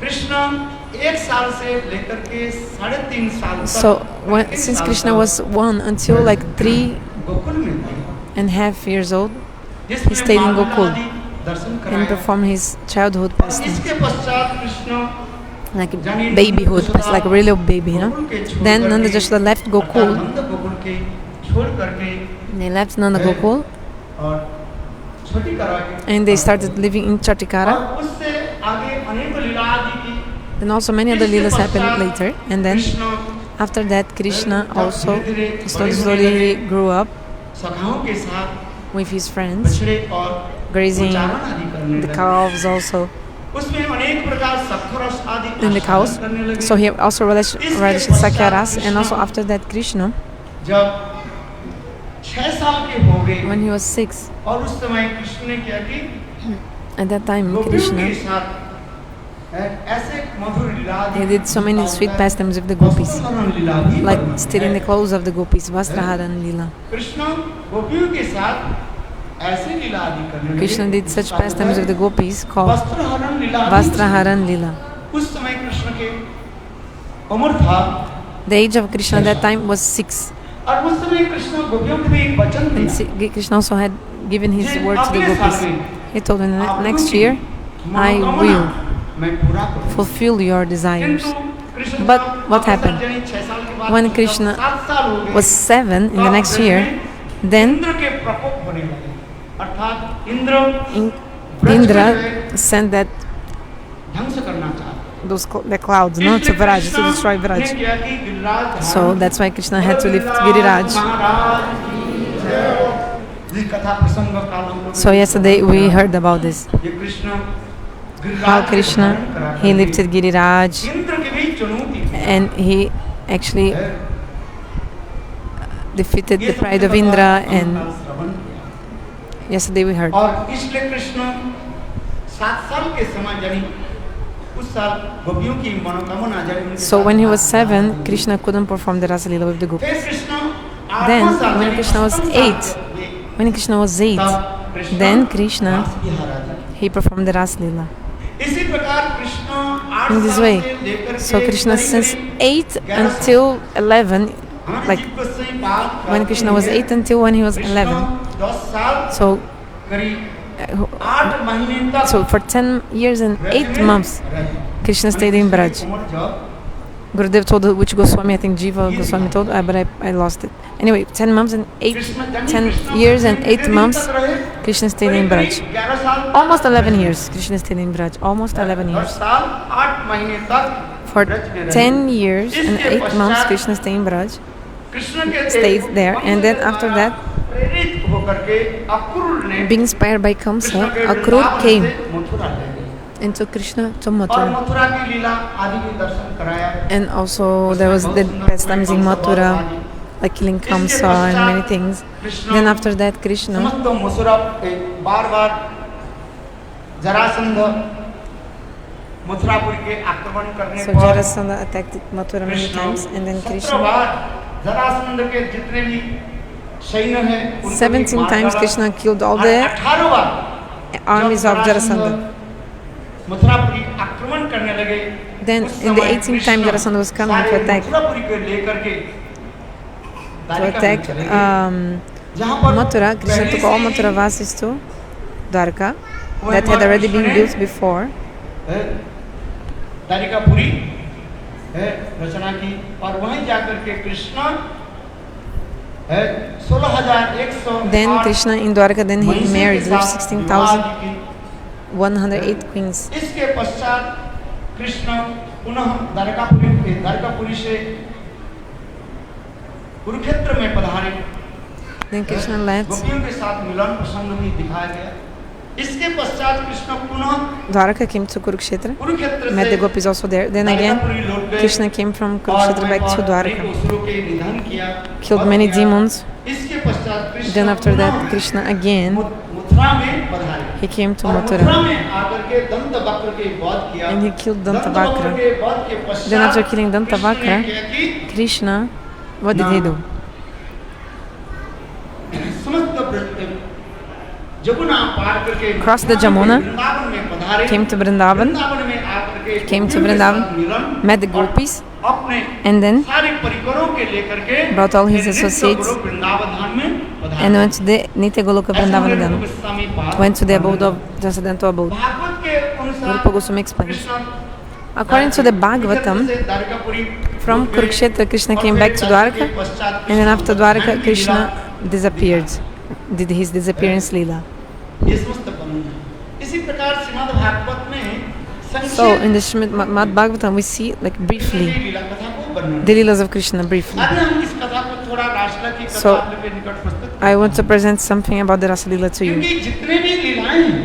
Krishna 1 साल से लेकर के 3.5 साल तक So since Krishna was 1 until like 3 Gokul में थे, and a half years old, जिसमें he stayed in बाल Gokul आदि दर्शन and कराया। performed his childhood pastimes, इसके पश्चात Krishna like babyhood, like a real baby, you know. Then Nanda Jashoda left Gokul. नंद गोकुल के छोड़ करके They left Nanda Gokul और छोटी करा के and they started living in Chatikara. और उससे आगे अनेक लीला आदि की। Then also many other leelas happened later. And then Krishna after that, Krishna also slowly grew up सखाओं के साथ with his friends, बछड़े और grazing उच्चारण आदि करने the लगे। calves also उसमें अनेक प्रकार सखरस आदि in the cows. आस्वादन करने लगे। So he also relished Sakyaras. And also after that, Krishna, जब 6 साल के हो गए when he was 6, और उस समय कृष्ण ने क्या की, at that time, गोपियों के Krishna, साथ ऐसे मधुर लीला आदि he did so many sweet pastimes with the Gopis, vastra-harana-lila भी like वर्णन stealing the है। clothes of the Gopis, vastra-harana-lila. Krishna गोपियों के साथ ऐसे लीला आदि करने लगे। Krishna did such pastimes with the Gopis called vastra-harana-lila आदि। vastra-harana-lila. उस समय कृष्ण के उम्र था The age of Krishna at that time was 6. और उस समय कृष्ण गोपियों को भी एक वचन And दिया। Krishna also had given his J word to the अगले साल Gopis. में He told them, आप next लोगों की year, I मनोकामना will मैं पूरा करूंगा। fulfill your desires. किंतु कृष्ण But जब what अपने happened? जनी 6 साल के बाद When जब Krishna 7 साल हो गए, was 7 in the तब next ब्रज year, में then इंद्र के प्रकोप होने लगे। अर्थात इंद्र ब्रज को Indra जो है sent that ध्वंस करना चाहते। the clouds, no, to इसलिए Vraja, to कृष्ण destroy ने Vraja. किया कि गिरिराज So धारण that's why Krishna had to lift Giriraj Giriraj. महाराज की जय। जिस कथा प्रसंग काल हम लोग So yesterday we heard about this. ये कृष्ण How गिरिराज को Krishna, धारण करा he करके lifted Giriraj इंद्र की भी चुनौती थी। and he actually है। defeated ये the सब pride of कथा Indra, हम and कल श्रवण किया। yesterday we heard. और इसलिए कृष्ण 7 साल के समय यानी उस साल गोपियों की मनोकामना जारी उनके So साथ when he was बात 7, हुई। Krishna couldn't perform the rasa-lila with the फिर Gopis. कृष्ण Then, 8वां साल when यानी Krishna was 8वां साल 8, के when Krishna was 8, तब कृष्ण then Krishna, रास-विहार आदि he performed the rasa-lila. इसी प्रकार कृष्ण 8 In this साल way, से लेकर so के Krishna करीब since करीब 8 until 11, हाँ, like जीव से ही बात when करते Krishna was हैं, 8 until when he was Krishna 11. 10 साल So, करीब 8 महीने तक so for 10 years and 8 months, रहे। Krishna stayed in Vraj. उम्र जब Gurudeva told which Goswami, I think Jiva Goswami told, but I lost it. Anyway, 10 months and 10 years and 8 months, Krishna stayed in Vraj. 11 साल Almost 11 years, Krishna stayed in Vraj. Almost 11 10 years. साल 8 महीने तक For Braj में रहे। 10 years and 8 months, Krishna stayed in Vraj, Krishna के stayed there, and then after that, प्रेरित होकर के अक्रूर ने being inspired by Kamsa, Krishna के Akrura वृंदावन came से मथुरा ले गए and took Krishna to और Mathura. मथुरा की लीला आदि के दर्शन कराया। And also there was the pastimes in Mathura, like killing Kamsa and many things. Then after that, Krishna समस्त मथुरा बार-बार जरासंध मथुरापुरी के आक्रमण करने So पर Jarasandha attacked Mathura many times, and then 17 Krishna, बार जरासंध के जितने भी सैन्य हैं उनको 17 मार times डाला। Krishna killed all और the 18 बार armies जब of Jarasandha. मथुरापुरी आक्रमण करने लगे। Then उस in the समय 18th time Krishna Jarasandha was coming to सारे attack मथुरापुरी को लेकर के द्वारिका में चले गए। जहाँ पर Mathura. Krishna took all Mathura vasis to Dwarka that had already been built before. Dwarikapuri रचना की और वहीं जाकर के Krishna 16,108 Then Krishna in Dwarka, then he Mahishi married के with साथ 16,108 विवाह की। queens. इसके पश्चात कृष्ण पुनः द्वारकापुरी से कुरुक्षेत्र में पधारे। Then Krishna left गोपियों के साथ मिलन प्रसंग भी दिखाया गया। इसके पश्चात कृष्ण पुनः Dwarka, came to Kurukshetra, Kurukshetra met the से Gopis also there. Then again, Dwarkapuri लौट गए Krishna came from और Kurukshetra back to अनेक Dwarka, असुरों के निधन किया, killed वध many किया। demons. इसके पश्चात कृष्ण Then after that, पुनः Krishna again, मथुरा में पधारे। he came to और Mathura, मथुरा में आकर के दंतवक्र के वध किया। and he killed Dantavakra Dantavakra. के वध के पश्चात Then after killing कृष्ण ने Dantavakra, क्या कि Krishna, what did he do? समस्त जमुना पार करके Crossed the Jamuna, वृंदावन में पधारे। came to Vrindavan, वृंदावन में आकर के came to गोपियों के Vrindavan, साथ मिलन met the और Gopis, अपने and then सारे परिकरों के लेकर के brought all his फिर नित्य associates गुरु वृंदावन धाम में पधारे। and went to the Nitya Goloka ऐसा Vrindavan मेरे Dham. गोस्वामी बात Went to the abode of Transcendental abode. Bhagavat के अनुसार Rupa Goswami explains. Krishna According to the Bhagavatam, से द्वारकापुरी from लौट गए Kurukshetra, Krishna और came फिर back to द्वारका Dwarka, के पश्चात and then after Krishna Dwarka, की Krishna Leela disappeared, did his disappearance lila. ये समस्त वर्णन है। इसी प्रकार श्रीमद् भागवत में So in the Srimad-Bhagavatam, we see like briefly लीला कथा को वर्णन। the leelas of Krishna briefly. आज हम इस कथा को थोड़ा रासलीला की कथा So, आपके निकट प्रस्तुत I want to present something about the rasa-lila to you. क्योंकि जितने भी लीलाएं हैं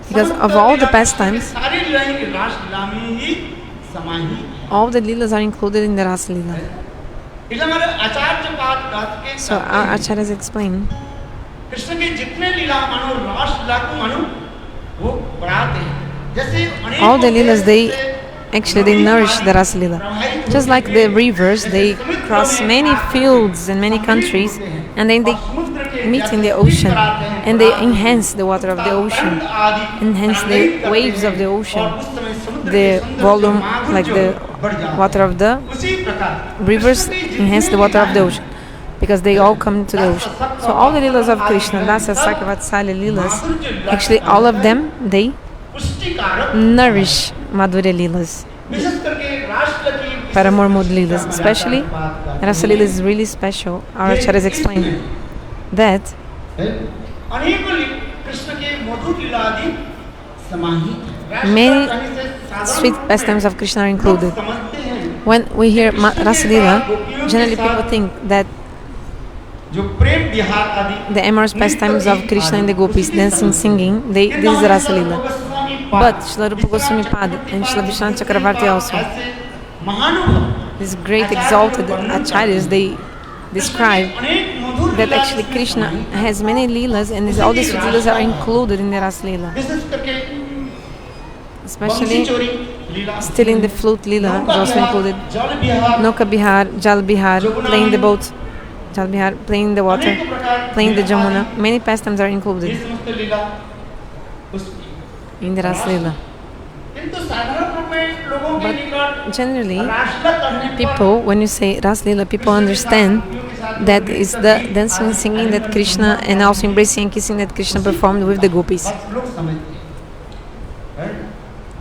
Because of all the pastimes, सारी लीलाएं रासलीला में ही समाहित हैं। all the leelas are included in the rasa-lila. इसलिए हमारे आचार्य पाद कहते हैं So our acharyas explain, Krishna के जितने लीला मानो रासलीला को मानो वो बढ़ाते हैं। जैसे अनेक all the leelas, they nourish the rasa-lila. Just like the rivers, they cross many fields and many countries, and then they meet in the ocean, and they enhance the water of the ocean, enhance the waves of the ocean, the volume, like the water of the rivers enhance the water of the ocean, because they all come to the ocean. So all the leelas of Krishna, rasa, vastra-harana-lilas, actually all of them, they nourish madhurya-lilas, paramore mood lilas. Especially rasa-lila is really special. Our acharyas explain that many sweet pastimes of Krishna are included. When we hear rasa-lila, generally people think that the amorous pastimes of Krishna and the Gopis, dancing, singing, this is rasa-lila. But Srila Rupa Goswami Pad and Srila Vishnu Chakravarti also, these great exalted acharyas, they describe that actually Krishna has many leelas, and all these leelas are included in the rasa-lila. Especially stealing the flute lila is also included. Nauka Bihar, Jal Bihar, playing the boat, Jal Bihar, playing the water, playing the Jamuna. Many pastimes are included. in the rasa-lila. किंतु साधारण रूप में लोगों के निकट Generally, रासलीला करने पर people, when you say rasa-lila, people understand that is the dancing and singing that Krishna, and also embracing and kissing that Krishna performed with the Gopis. बस लोग समझते हैं।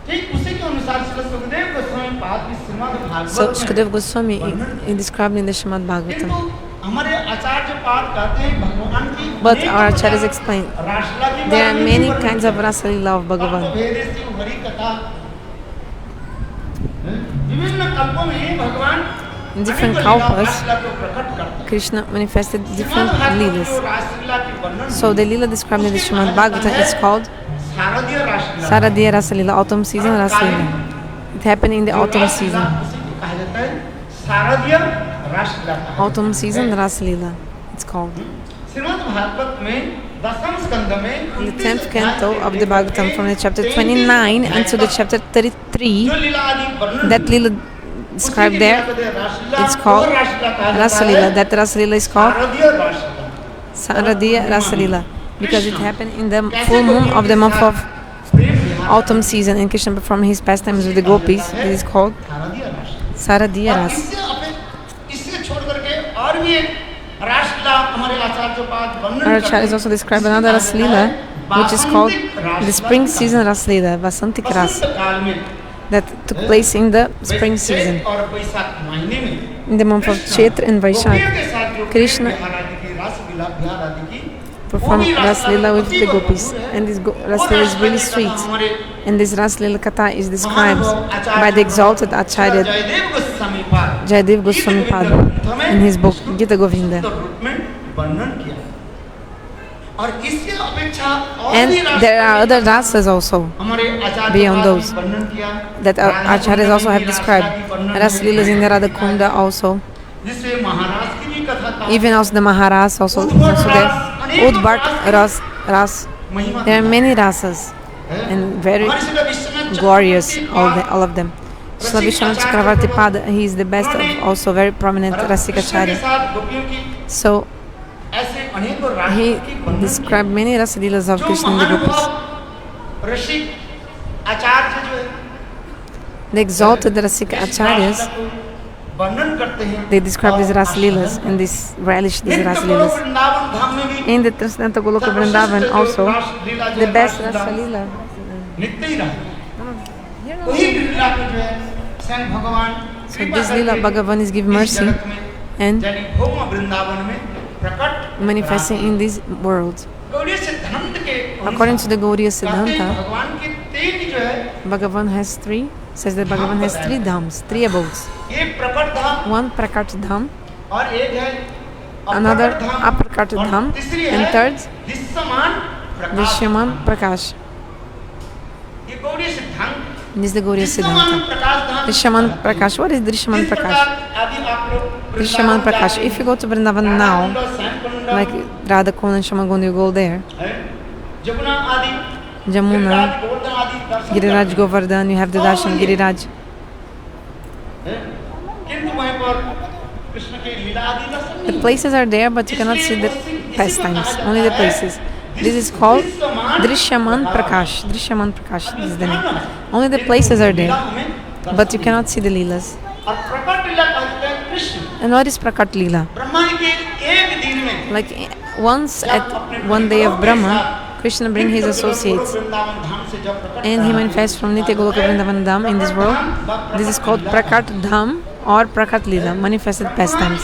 ठीक उसी के अनुसार श्री सुखदेव गोस्वामी पाद की Shrimad So, Bhagavat Sukadeva Goswami described in the Srimad-Bhagavatam. किंतु हमारे आचार्य पाद कहते हैं भगवान की But our acharyas explain, रासलीला की there are बात many नहीं kinds of rasa-lila of Bhagavan. Hari कथा विभिन्न कल्पों में भगवान In different kalpas, Krishna manifested different leelas. So the lila described in the Srimad-Bhagavatam is called Saradiya Rasa-lila, autumn season Rasa-lila. It happened in the autumn season. Autumn season Rasa-lila, it's called. In the 10th canto of the Bhagavatam, from the chapter 29 until the chapter 33, that lila described there, it's called rasa-lila. That rasa-lila is called Saradiya Rasa-lila, because it happened in the full moon of the month of autumn season, and Krishna performed his pastimes with the Gopis. It is called Saradiya Rasa. Our acharyas also describe another rasa-lila, which is called the spring season rasa-lila, Vasantik Rasa, that took place in the spring season, in the month of Chaitra and Vaishakh. Krishna performed rasa-lila with the Gopis, and this rasa-lila is really sweet. And this rasa-lila katha is described by the exalted Acharya Jayadev Goswami Pada in his book Gita Govinda. And there are other rasas also beyond those that our acharyas also have described. Rasa-lilas in the Radha Kunda also. Even also the Maharas also there. Udbart ras. There are many rasas and very glorious, all of them. Srila Vishwanath Chakravarti Pada, he is the best of also very prominent Rasikacharya. So he described many rasa-lilas of Krishna and the Gopis. The exalted Rasika Acharyas, they describe these rasa-lilas and this relish these rasa-lilas. In the Transcendental Goloka Vrindavan also, the best rasa-lila. So this lila Bhagavan is giving mercy and manifesting in this world. According to the Gauriya Siddhanta, Bhagavan has three, says that Bhagavan has three dhams, three abodes. One Prakat Dham, another Aprakat Dham, and third Drishyaman Prakash. This is the Gauriya Siddhanta. Drishyaman Prakash. What is Drishyaman Prakash? Drishyaman Prakash. If you go to Vrindavan now, like Radha Kund and Shamagun, you go there. Jamuna, Giriraj Govardhan, you have the darshan Giriraj. The places are there, but you cannot see the pastimes, only the places. This is called Drishyaman Prakash. Drishyaman Prakash is the name. Only the places are there, but you cannot see the Leelas. And what is Prakat Leela? Like once at one day of Brahma, Krishna brings his associates and he manifests from Nitya Goloka Vrindavan Dham in this world. This is called Prakat Dham or Prakat Leela, manifested pastimes.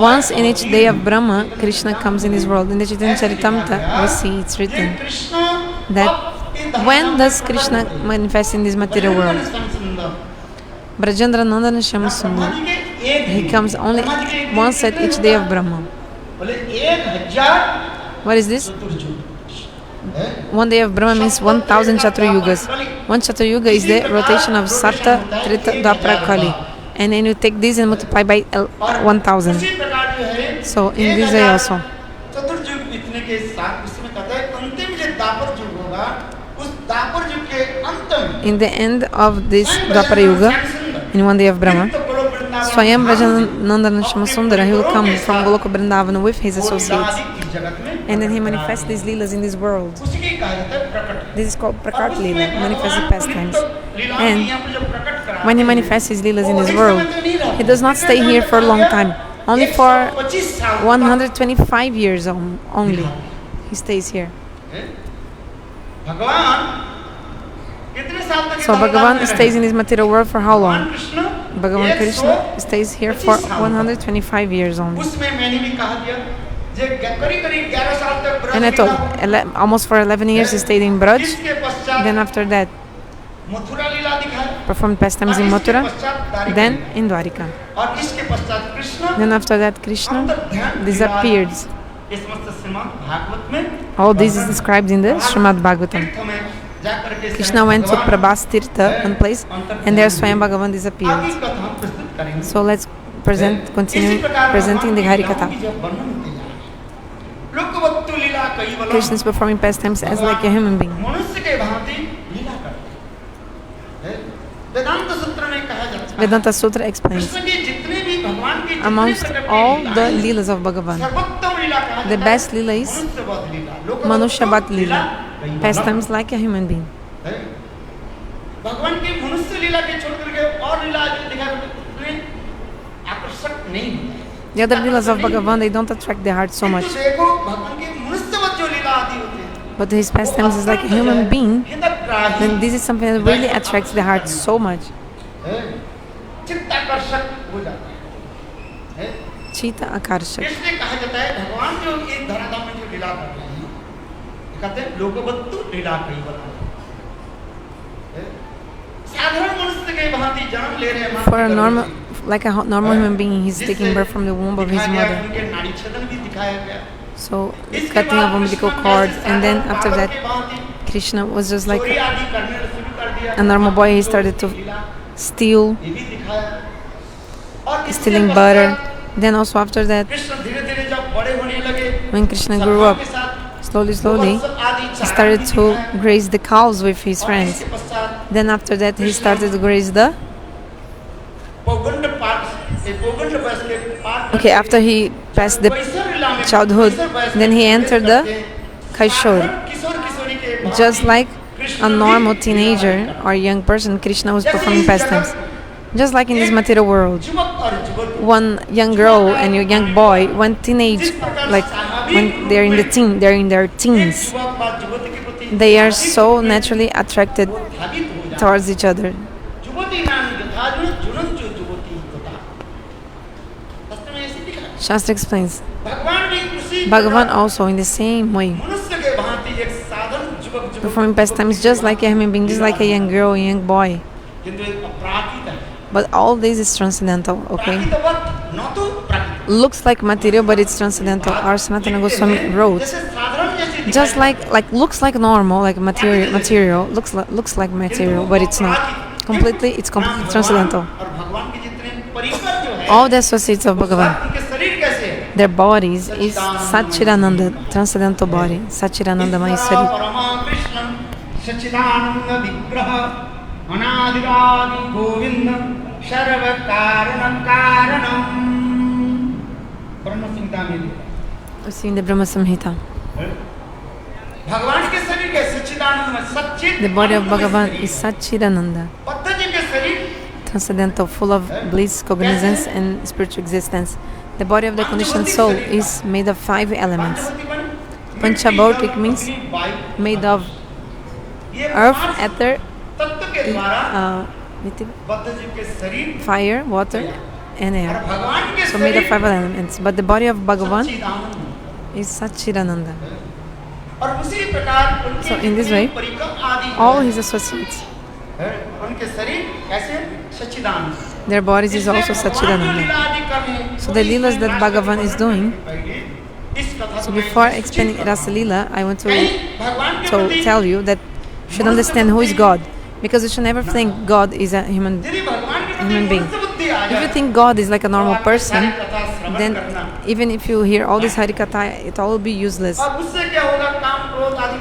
Once in each day of Brahma, Krishna comes in this world. In the Chaitanya Charitamrita, we see it's written that when does Krishna manifest in this material world? Vrajendra-nandana Shyamasundara. He comes only once at each day of Brahma. What is this? One day of Brahma means 1000 Chaturayugas. One Chaturayuga is the rotation of Saptaha, Trita, Dwapara, Kali. And then you take this and multiply by 1000. So in this way also. In the end of this Dwapara Yuga, in one day of Brahma, Swayam Vrajendra-nandana Shyamasundara, he will come from Goloka Vrindavan with his associates. And then he manifests these leelas in this world. This is called prakart-lila, manifested pastimes. And when he manifests his leelas in this world, he does not stay here for a long time. Only for 125 years only. He stays here. So Bhagavan stays in this material world for how long? Bhagavan Krishna stays here for 125 years only. And I told, almost for 11 years he stayed in Vraj. Then after that, performed pastimes in Mathura. Then in Dwarika. Then after that, Krishna disappeared. All this is described in the Srimad-Bhagavatam. Krishna went to Prabhas-tirtha, one place, and there Swayam Bhagavan disappeared. So let's continue presenting the Hari-katha. Krishna is performing pastimes as like a human being. Vedanta Sutra explains, amongst all the leelas of Bhagavan, the best lila is Manusya-bhat-lila, pastimes like a human being. The other leelas of Bhagavan, they don't attract the heart so much. But his pastimes is like a human being, then this is something that really attracts the heart so much. Chita Akarshak. For a normal, like a normal human being, he's taking birth from the womb of his mother. So cutting of umbilical cords, and then after that, Krishna was just like a normal boy. He started to stealing butter. Then also after that, when Krishna grew up, slowly, he started to graze the cows with his friends. Then after that, he started to graze the... Okay, after he passed the childhood, then he entered the Kaishor. Just like a normal teenager or young person, Krishna was performing pastimes. Just like in this material world, one young girl and a young boy, one teenage, like when they're in their teens, they are so naturally attracted towards each other. Shastra explains, Bhagavan also in the same way, performing pastimes just like a human being, just like a young girl, a young boy. But all this is transcendental, okay? Looks like material, but it's transcendental. Our Sanatana Goswami wrote, just like looks like normal, like material looks like material, but it's not. It's completely transcendental. All the associates of Bhagavan, their bodies is Satchidananda, transcendental body, Satchidananda Maheshwari. Anadivadi Govinda Sarva Karana Karanam. Brahma Samhita में we see in the Brahma Samhita. भगवान के शरीर के सच्चिदानंद में सच्चिद. The body of Bhagavan is Satchidananda, transcendental, full of bliss, cognizance, and spiritual existence. The body of the conditioned soul is made of 5 elements. Panchabhautik means made of earth, ether, fire, water, and air. So made of 5 elements. But the body of Bhagavan is Satchidananda. So in this way, all his associates, their bodies is also Satchidananda. So the leelas that Bhagavan is doing. So before explaining rasa-lila, I want to tell you that you should understand who is God. Because you should never think God is a human being. If you think God is like a normal person, then even if you hear all this Hari-katha, it all will be useless.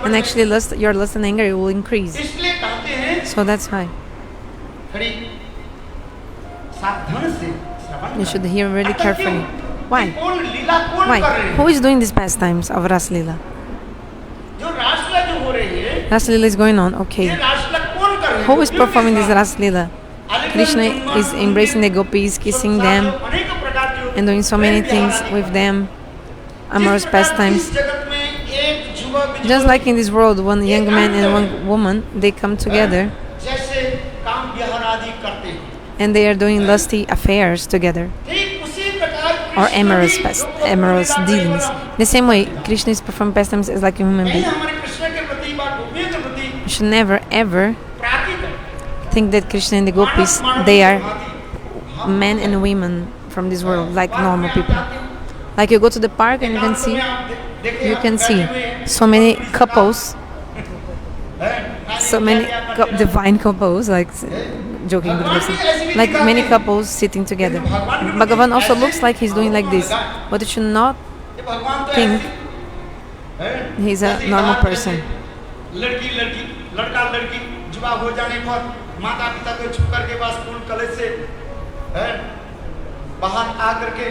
And actually your lust and anger will increase. So that's why. You should hear really carefully. Why? कौन लीला कौन Why? कर रहे हैं? Who is doing these pastimes of rasa-lila? जो रासलीला जो हो रही है, Rasa-lila is going on, ये okay. रासलीला कौन कर रहे हैं? Who is क्यों performing this किस rasa-lila? बात? Krishna is embracing the gopis, kissing them, अनेक प्रकार के and doing so many things with them, amorous pastimes. इस जगत में एक युवक Just like in this world, one young man and one woman, they come together जैसे काम विहार आदि करते हैं, and they are doing lusty affairs together, ठीक उसी प्रकार or कृष्ण भी amorous dealings. The same way, Krishna is performing pastimes as like a human नहीं being. हमारे कृष्ण के प्रति बात गोपियों के प्रति You should never ever प्राकृत है। think that Krishna and the gopis, they are men and women from this world, like normal people. Like you go to the park and you can see so many couples, so many divine couples, like joking with this, like many couples sitting together. Bhagavan also looks like he's doing like this, but you should not think he's a normal person. लड़की लड़की लड़का लड़की जुआ हो जाने पर माता पिता को छुप करके बस स्कूल कॉलेज से बाहर आ करके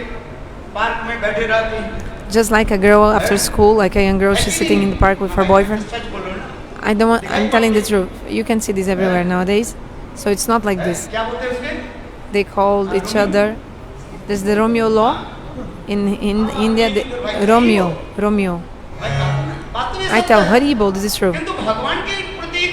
पार्क में बैठे रहते हैं। Just like a girl after school, like a young girl, she's sitting in the park with her boyfriend. सच बोलो ना, I don't want, I'm telling the truth. You can see this everywhere nowadays. So it's not like this. क्या बोलते हैं उसके? They called each other. There's the Romeo law. In India, the Romeo. बात तो ये I such tell है। Haribol, this is true. किंतु भगवान के प्रति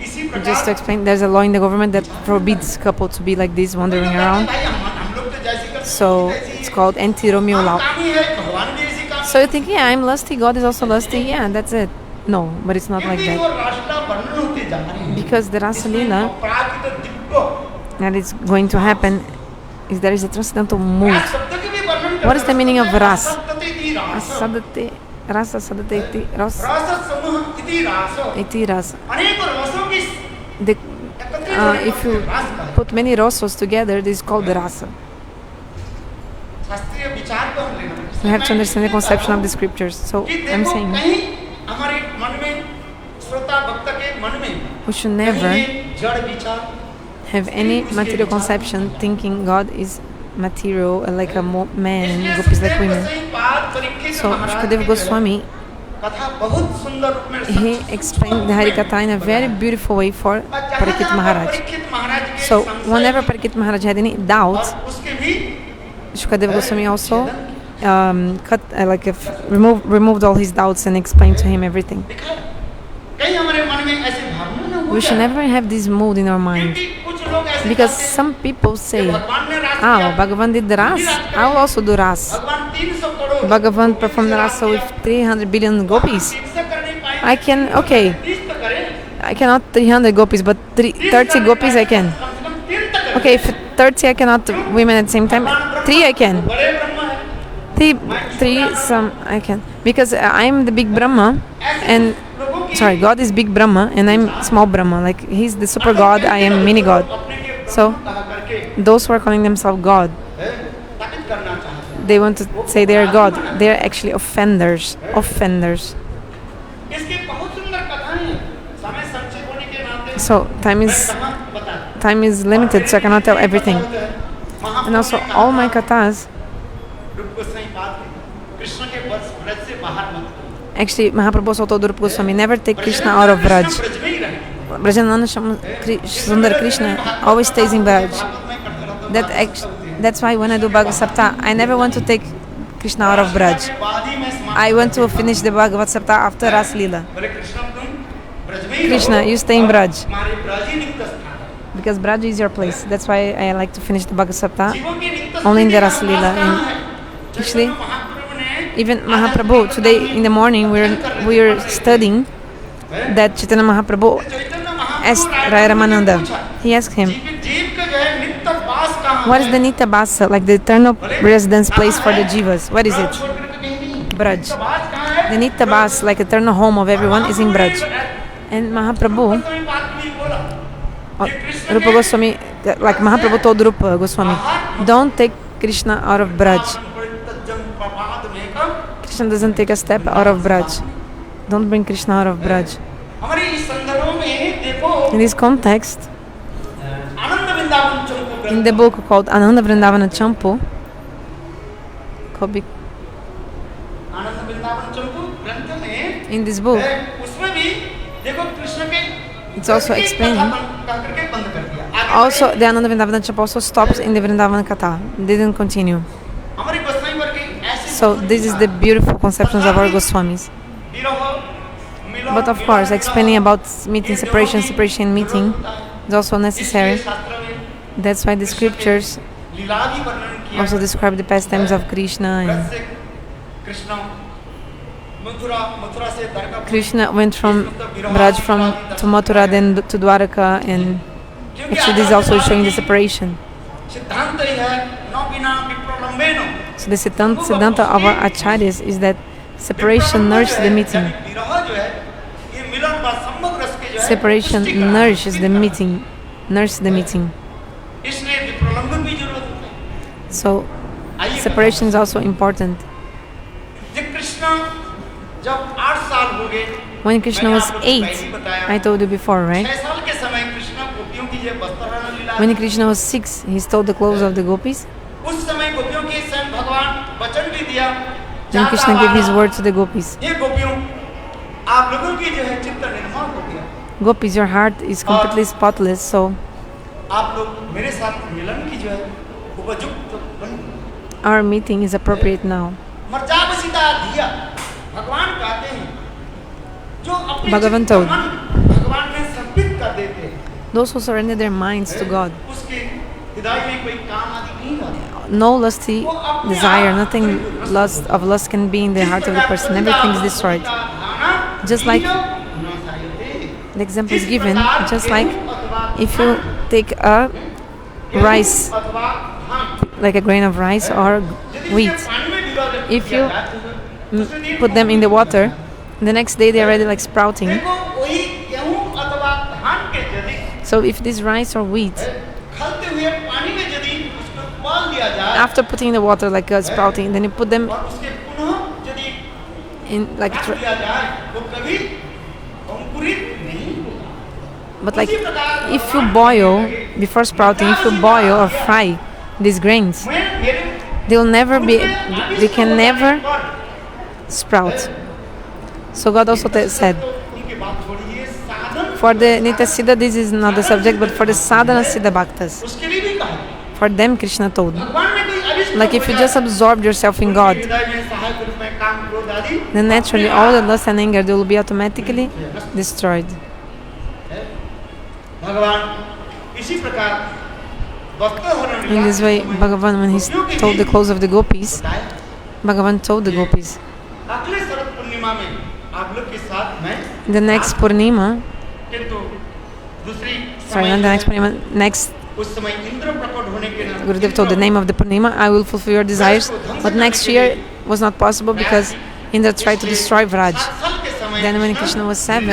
इसी प्रकार Just to explain, there's a law in the government that forbids couple to be like this, wandering around. भाई हम लोग तो जैसी करते हैं, So वैसी it's called anti-Romeo law. काम ही है, भगवान भी ऐसी काम So you think, yeah, I'm lusty, God is also lusty. Yeah, that's it. No, but it's not like क्योंकि that. वो रास्ता वर्णन होते जा रहे हैं। Because the rasa-lila Prakrit Divya that is going to happen is there is a transcendental mood. शब्द के भी वर्णन What is the meaning of ras? इति रास Asadate, rasa sadate iti ras. रस समूह इति रास Iti ras. अनेक रसों की The, एकत्रित होने if को you रास कहा है। put many rasos together, this is called the rasa. शास्त्रीय विचार को हम लेना है। We have to understand the conception of the scriptures. So कि I'm देखो saying कहीं हमारे मन में श्रोता भक्त के मन में we should कहीं never ये जड़ विचार have any material conception thinking God is material, like a man and gopis like women. So Shukadeva Goswami, कथा बहुत सुंदर रूप में he explained the Hari-katha in a very beautiful way for Parikshit Maharaj. So whenever Parikshit Maharaj had any doubts, उसके भी Shukadeva Goswami also removed all his doubts and explained to him everything. कहीं हमारे मन में ऐसी भावना ना हो We should never have this mood in our mind. क्योंकि कुछ लोग ऐसे Because कहते हैं, some people say, भगवान ने रास oh, किया, Bhagavan did the ras, I will also do ras. भगवान 300 crore Bhagavan performed the rasa with 300 billion gopis. 300 कर नहीं पाए, I can, okay, 30 तो करे, I cannot 300 gopis, but 30 gopis I can. कम से कम 3 तक करे। Okay, if 30 I cannot women at the same time, 3 I can. बड़े ब्रह्म है, 3 some I can. Because I am the big Brahma and लोगों की sorry, God is big Brahma and I'm small Brahma. Like he's the super God, I am mini God. अपने के So कहा करके those who are calling themselves God, ताकत करना चाहते हैं। they want to say they are God. They are actually offenders. इसकी बहुत सुंदर कथाएं हैं, समय संक्षेप होने के नाते So मैं कहाँ बता time is limited, so I cannot tell everything. And also all my kathas, रूप गोस्वामी बात है, कृष्ण के ब्रज से बाहर मत करो। actually Mahaprabhu also told Rupa Goswami, never take Krishna out of Vraj. Braj में ही रहे। Vrajendra-nandana Shyamasundara Krishna always stays in Vraj. That's why when I do Bhagavad Saptaha, I never want to take Krishna out of Vraj. I want to finish the Bhagavat Saptaha after rasa-lila. बोले कृष्ण तुम ब्रज में ही Krishna, रहो, you stay in Vraj. हमारे ब्रज ही नित्य स्थान है। Because Vraj is your place. That's why I like to finish the Bhagavat Saptaha जीवों की नित्य only in the स्थिति का rasa-lila. आवास कहाँ है? And actually, महाप्रभु ने even Mahaprabhu, today in the morning we are studying that Chaitanya Mahaprabhu Chaitanya Mahaprabhu asked Raja Rai ने Ramananda. पूछा, He asked him, जीव का जो है नित्य वास कहाँ what is है? the Nitya Basa, like the eternal residence place for the jivas? What is Braj it? छोड़ करके कहीं नहीं। Braj. नित्य वास कहाँ है? The Nitya Bas, like eternal home of everyone, is in Braj. And Mahaprabhu, Goswami बात नहीं बोला। uh, ये कृष्ण Rupa के Goswami, like Mahaprabhu told Rupa Goswami, don't take Krishna out of Braj. Krishna doesn't take a step out of Braj. Don't bring Krishna out of Braj. हमारे इस संदर्भ में देखो In this context, Anand Vrindavan Chowk In the book called Ananda Vrindavana Champu, आनंद वृंदावन चंपू ग्रंथ में in this book, उसमें भी देखो कृष्ण के it's also explaining. कह करके बंद कर दिया आगे Also, the Ananda Vrindavana Champu also stops in the Vrindavana Katha, didn't continue. हमारी गोस्वामी वर्ग की ऐसी So, this is the beautiful conceptions of our Goswamis. विरह मिलन But of course, explaining about meeting, separation, meeting is also necessary. शास्त्र में That's why the scriptures लीला भी वर्णन किया also describe the pastimes of Krishna. And Krishna Mathura से Dwarka Krishna went from Vraj to Mathura, then to Dwaraka, and actually this is also showing the separation. सिद्धांत ही है न बिना विप्रलंबेन So the Siddhanta of our acharyas is that separation nourishes the meeting. विरह जो है ये मिलन का समग्र रस के जो है Separation पुष्टि का nourishes the meeting, nurses the meeting. इसलिए विप्रलंबन भी जरूरत है So separation is also important. जब कृष्ण जब 8 साल हो गए When Krishna was 8, I told you before, right? 6 साल के समय कृष्ण गोपियों की जो vastra-harana-lila When Krishna was 6, he stole the clothes of the gopis. उस समय गोपियों के स्वयं भगवान वचन भी दिया Then Krishna gave his word to the gopis. ये गोपियों आप लोगों की जो है चित्त निर्मल हो गया Gopis, your heart is completely spotless, so आप लोग मेरे साथ मिलन की जो है उपयुक्त बन our meeting is appropriate now. मर्जावसिता दिया भगवान कहते हैं जो अपने Bhagavan चित्त told. मन भगवान में समर्पित कर देते हैं Those who surrender their minds to God, उसके हृदय में कोई काम आदि नहीं रहता no lusty desire, nothing of lust can be in the heart of the person. Everything is destroyed. Just like the example is given, just like if you take a rice, like a grain of rice or wheat, if you put them in the water, the next day they are already like sprouting. So if this rice or wheat, after putting in the water like sprouting, then you put them in like but like if you boil before sprouting, if you boil or fry these grains, they can never sprout. So God also said, for the Nitya Siddha, this is not the subject, but for the Sadhana Siddha Bhaktas, for them Krishna told, like if you just absorb yourself in God, then naturally all the lust and anger, they will be automatically destroyed. In this way, Bhagavan, when he told the clothes of the gopis, Bhagavan told the gopis, the next Purnima, sorry, not the next Purnima, next Gurudeva told the name of the Purnima, I will fulfill your desires, but next year was not possible because Indra tried to destroy Vraj. Then when Krishna was 7,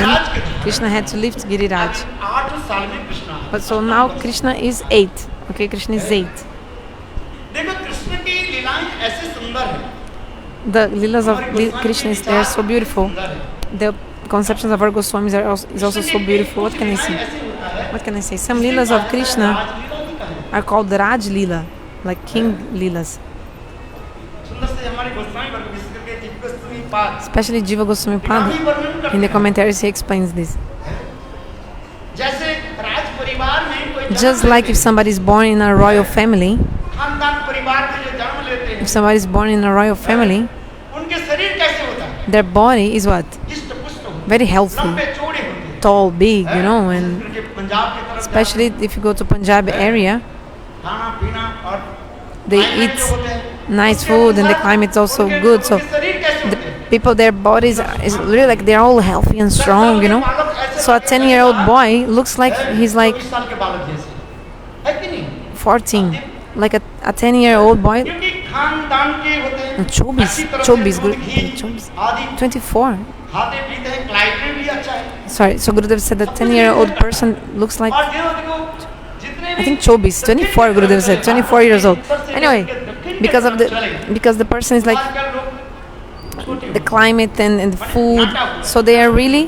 Krishna had to lift Giriraj. But so now Krishna is 8. Okay, Krishna is 8. The Lilas of Krishna they are so beautiful. The conceptions of our Goswamis is also so beautiful. What can I say? What can I say? Some Lilas of Krishna are called the Raj-lila, like King Lilas. Especially Jiva Goswami Pada, in the commentaries he explains this. Just like if somebody is born in a royal family, their body is what? Very healthy, tall, big, and especially if you go to Punjab area, they eat nice food and the climate is also good. So the people, their bodies is really like they're all healthy and strong, So a 10-year-old boy looks like he's like 14. Like a 10-year-old boy. 24. Sorry, so Gurudeva said that 10-year-old person looks like, I think 24, Gurudeva said, 24 years old. Anyway, because the person is like the climate and the food, so they are really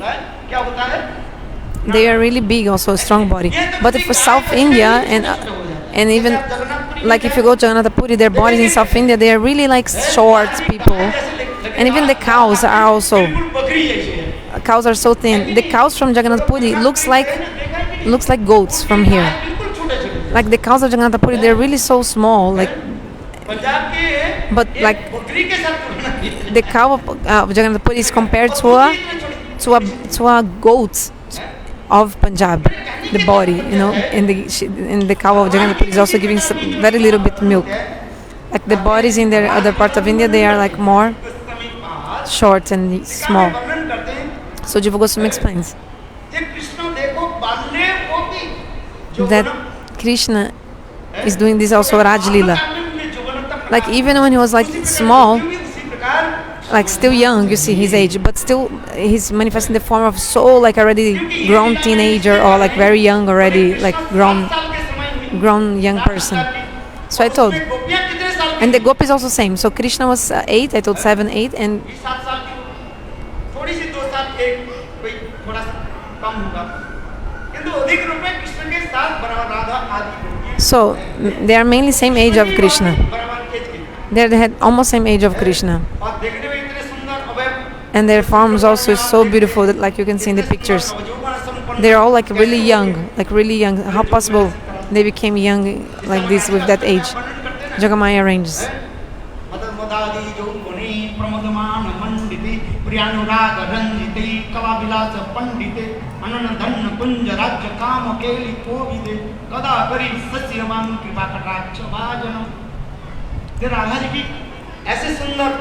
big, also a strong body. But for South India And even like if you go to Jagannath Puri, their bodies in South India, they are really like short people. And even the cows are also, cows are so thin. The cows from Jagannath Puri looks like goats from here. Like the cows of Jagannath Puri, they're really so small. Like, but like the cow of Jagannath Puri is compared to a goat of Punjab, the body, you know, and the cow of Jagannath Puri is also giving very little bit milk. Like the bodies in the other part of India, they are like more short and small. So Jiva Goswami explains that Krishna is doing this also Rasa-lila. Like even when he was like small, like still young, you see his age, but still he's manifesting the form of so like already grown teenager or like very young already, like grown young person. So I told, and the Gopis also same. So Krishna was 8, I told 7, 8, and so they are mainly same age of Krishna. They had almost same age of Krishna. And their forms also is so beautiful that like you can see in the pictures. They're all like really young. How possible they became young like this with that age? Jogamaya arranges.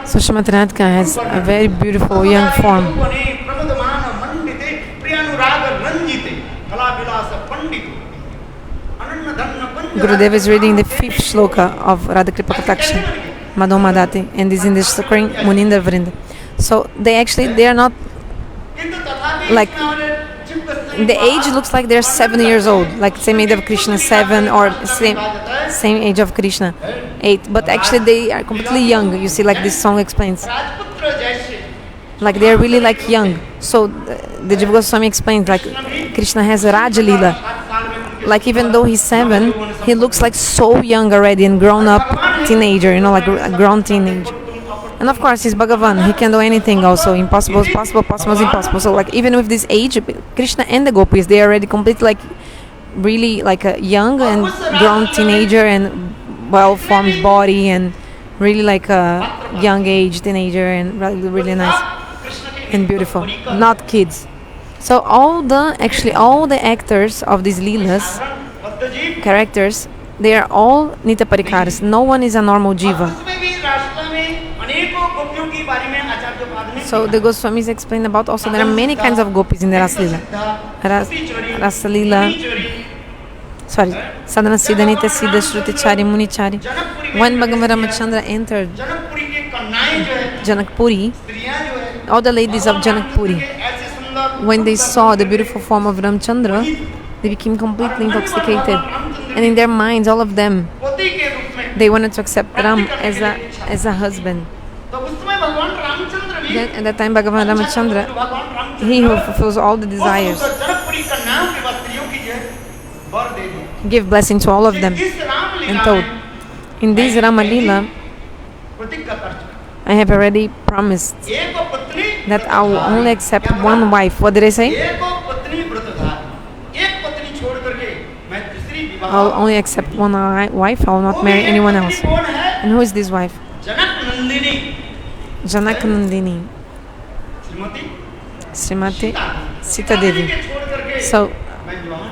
So Srimati Radhika has a very beautiful young form. Gurudeva is reading the 5th shloka of Radhakripa Kataksha, Madhu Madati, and is in the screen Munindra Vrinda. So they are not like, the age looks like they're 7 years old, like same age of Krishna, 7, or same age of Krishna, 8, but actually they are completely young. You see, like this song explains, like they are really like young. So the Jiva Goswami explains like Krishna has a Raja-lila, like even though he's 7, he looks like so young already and grown up teenager, you know, like a grown teenager. And of course he's Bhagavan, he can do anything also. Impossible is possible, possible is impossible. So like even with this age, Krishna and the Gopis, they are already completely like really like a young and grown teenager and well-formed body and really like a young age teenager and really nice and beautiful, not kids. So all the actors of these Leelas, characters, they are all Nitya Parikaras. No one is a normal jiva. So the Goswamis explain about also there are many kinds of gopis in the Rasa-lila. Rasa-lila, Sadhana Siddha, Nitya Siddha, Shruti Chari, Muni Chari. When Bhagavan Ramachandra entered Janakpuri, all the ladies of Janakpuri, when they saw the beautiful form of Ramchandra, they became completely intoxicated. And in their minds, all of them, they wanted to accept Ram as a husband. Then at that time, Bhagavan Ramachandra, he who fulfills all the desires, give blessing to all of them, and told, in this Rama-lila, I have already promised that I will only accept one wife. What did I say? I'll only accept one wife, I will not marry anyone else. And who is this wife? Janak-Nandini, Srimati Sita Devi. So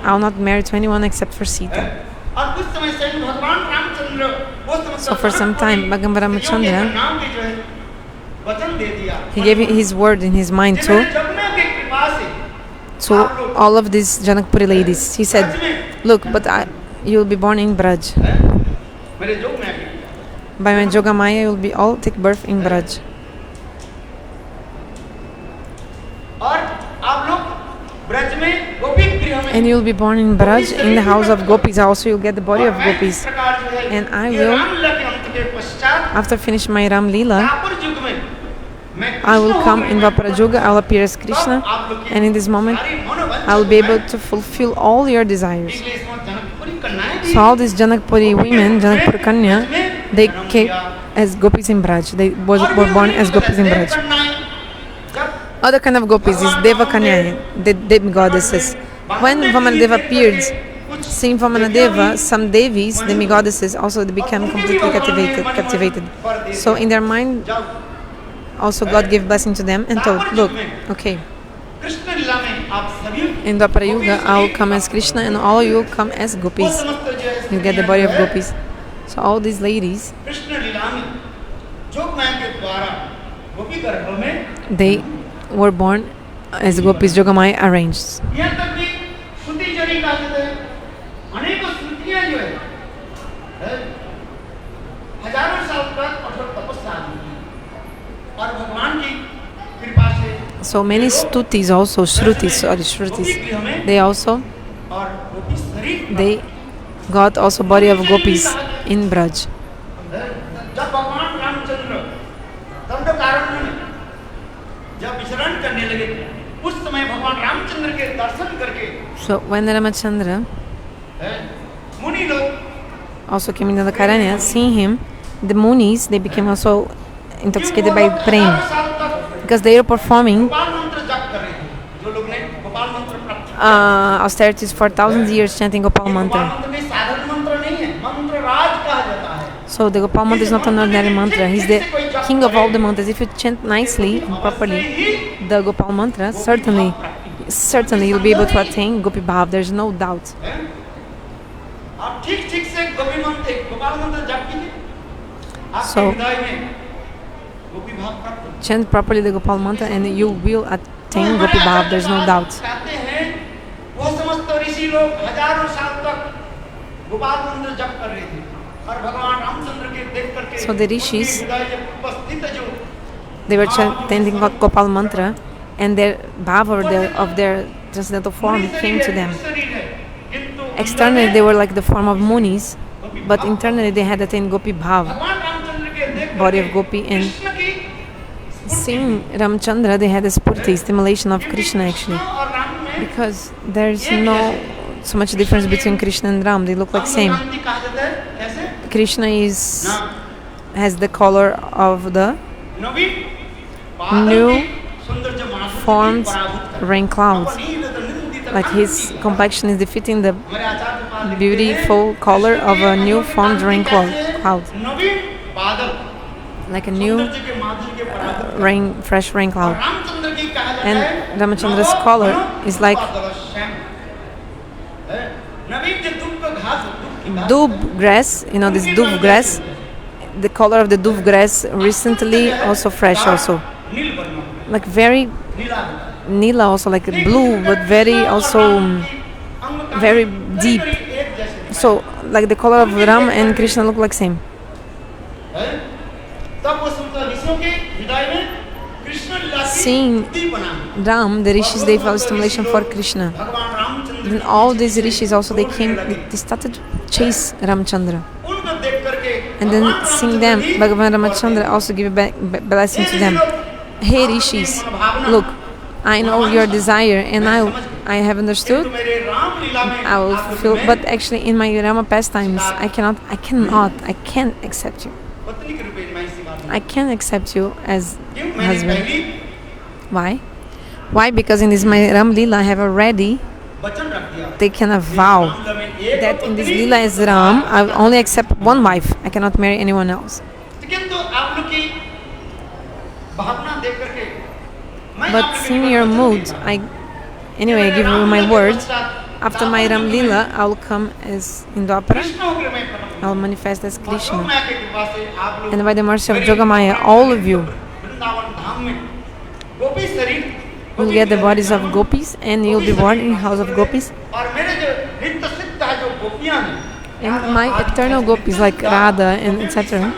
I will not marry to anyone except for Sita. So for some time, Bhagavan Ramachandra, he gave his word in his mind to all of these Janakpuri ladies. He said, look, but you will be born in Vraj. By my Jogamaya, you will be all take birth in Vraj. And you will be born in Vraj, in the house of Gopis. Also, you will get the body of Gopis. And I will, after finishing my Ram Lila, I will come in Dwapara Yuga, I will appear as Krishna, and in this moment I will be able to fulfill all your desires. इसलिए इसमें जनकपुरी कन्याएं भी So all these Janakpuri women, Janakpuri Kanya, they came as Gopis in Vraj. They were born as Gopis in Vraj. Other kind of Gopis is Deva Kanya, the demigoddesses. When Vamanadeva appeared, seeing Vamanadeva, some devis, demigoddesses, also they became completely captivated. So in their mind, also God gave blessing to them and told, look, okay, Krishna लीला में आप सभी in Dwapara Yuga, I will come as Krishna and all you will come as Gopis. समस्त जो है You get the body of Gopis. So all these ladies, Krishna लीला में जोग माया के द्वारा गोपी गर्भ में they were born as Gopis Jogamaya arranged. यहाँ तक भी श्रुति जरी का अनेकों श्रुतियां जो है हजारों साल तक कठोर तपस्या की और भगवान की कृपा से So many stutis also, shrutis, they also, और गोपी शरीर they got also body of Gopis in Vraj. जब भगवान रामचंद्र दंडकारण्य में जब विचरण करने लगे उस समय भगवान रामचंद्र के दर्शन करके So when Ramachandra मुनि लोग also came into the Karanya, seeing him, the Munis, they became also intoxicated by prem. Because they were performing Gopal मंत्र जप कर रहे थे जो लोग ने गोपाल मंत्र प्राप्त austerities for thousands of years chanting Gopal Gopal mantra. मंत्र में साधारण मंत्र नहीं है मंत्र राज कहा जाता है So the Gopal mantra is not an ordinary mantra. He's the king of all the mantras. If you chant nicely and properly the Gopal mantra, certainly you'll be able to attain Gopi Bhav. There's no doubt. आप ठीक ठीक से गोपी मंत्र गोपाल मंत्र जप कीजिए आपके So- हृदय में गोपी भाव प्राप्त होगा। Chant properly the Gopal mantra and you will attain Gopi Bhav. There's no doubt. कहते हैं वो समस्त ऋषि लोग हजारों साल तक गोपाल मंत्र जप कर रहे थे और भगवान रामचंद्र के देख करके So the rishis, उनके हृदय में उपस्थित जो they were chanting Gopal mantra and their bhav of their transcendental form came to them. Externally they were like the form of munis, but internally they had attained Gopi Bhav, भगवान रामचंद्र के देख body of Gopi, and Krishna की seeing Ramchandra they had a spurti, stimulation of Krishna actually, और राम में because there's no so much difference between Krishna and Ram. They look like same. क्रांति कहा जाता है कैसे Krishna has the color of the Naveen new बादल की सुंदर जो माधुर्य की formed पराभूत कर rain clouds. Like his complexion is defeating the हमारे आचार्य पाद लिखते हैं, beautiful color of a new formed rain cloud. नवीन बादल Like a new सुंदर जी के माधुर्य के पराभूत fresh rain cloud. रामचंद्र की कहा जाता And है Ramachandra's नव color घन is like बादल-श्याम। नवीन जो दूब का घास दूब की घास doob grass, you know this doob grass, the color of the doob grass recently also fresh also. नील वर्ण Like very नीला होता है। Nila also like blue but very also very deep. एक जैसे So like the color of Ram and Krishna look like same. है। तब वो सुंदर ऋषियों के हृदय में कृष्ण लीला की Seeing बुद्धि बना Ram, the rishis they found stimulation for Krishna. भगवान Ramchandra Then all these rishis also they came, they started to chase Ramchandra. उनको देख करके And then seeing them, Bhagavan Ramachandra also give a blessing to them. Hey rishis, look, I know your desire and I have understood. मेरे राम लीला में I will fulfill, but actually in my Rama pastimes, I can't accept you. पत्नी के रूप में मैं इसी बात में I can't accept you as क्यों मैंने husband. पहली Why? Why? Because in this my Ram Leela, I have already वचन रख दिया taken a vow राम लीला में एक that in this पत्नी, Leela as Ram, I will only accept one wife. I cannot marry anyone else. किंतु आप लोग की भावना देख करके मैं But आपके seeing लिए your वचन mood, देता हूं। I give you my Ram लीला के word. पश्चात After my Ram Leela, I will come as in Dwapara. Krishna होकर मैं प्रकट I will manifest as और Krishna. मैं की कृपा से आप लोग And by the mercy of Jogamaya, all of you Vrindavan धाम में गोपी शरीर will get the bodies of Gopis and you will be born in house of Gopis. और मेरे जो नित्य सिद्ध है जो गोपियां हैं And my eternal Gopis like Radha and etc.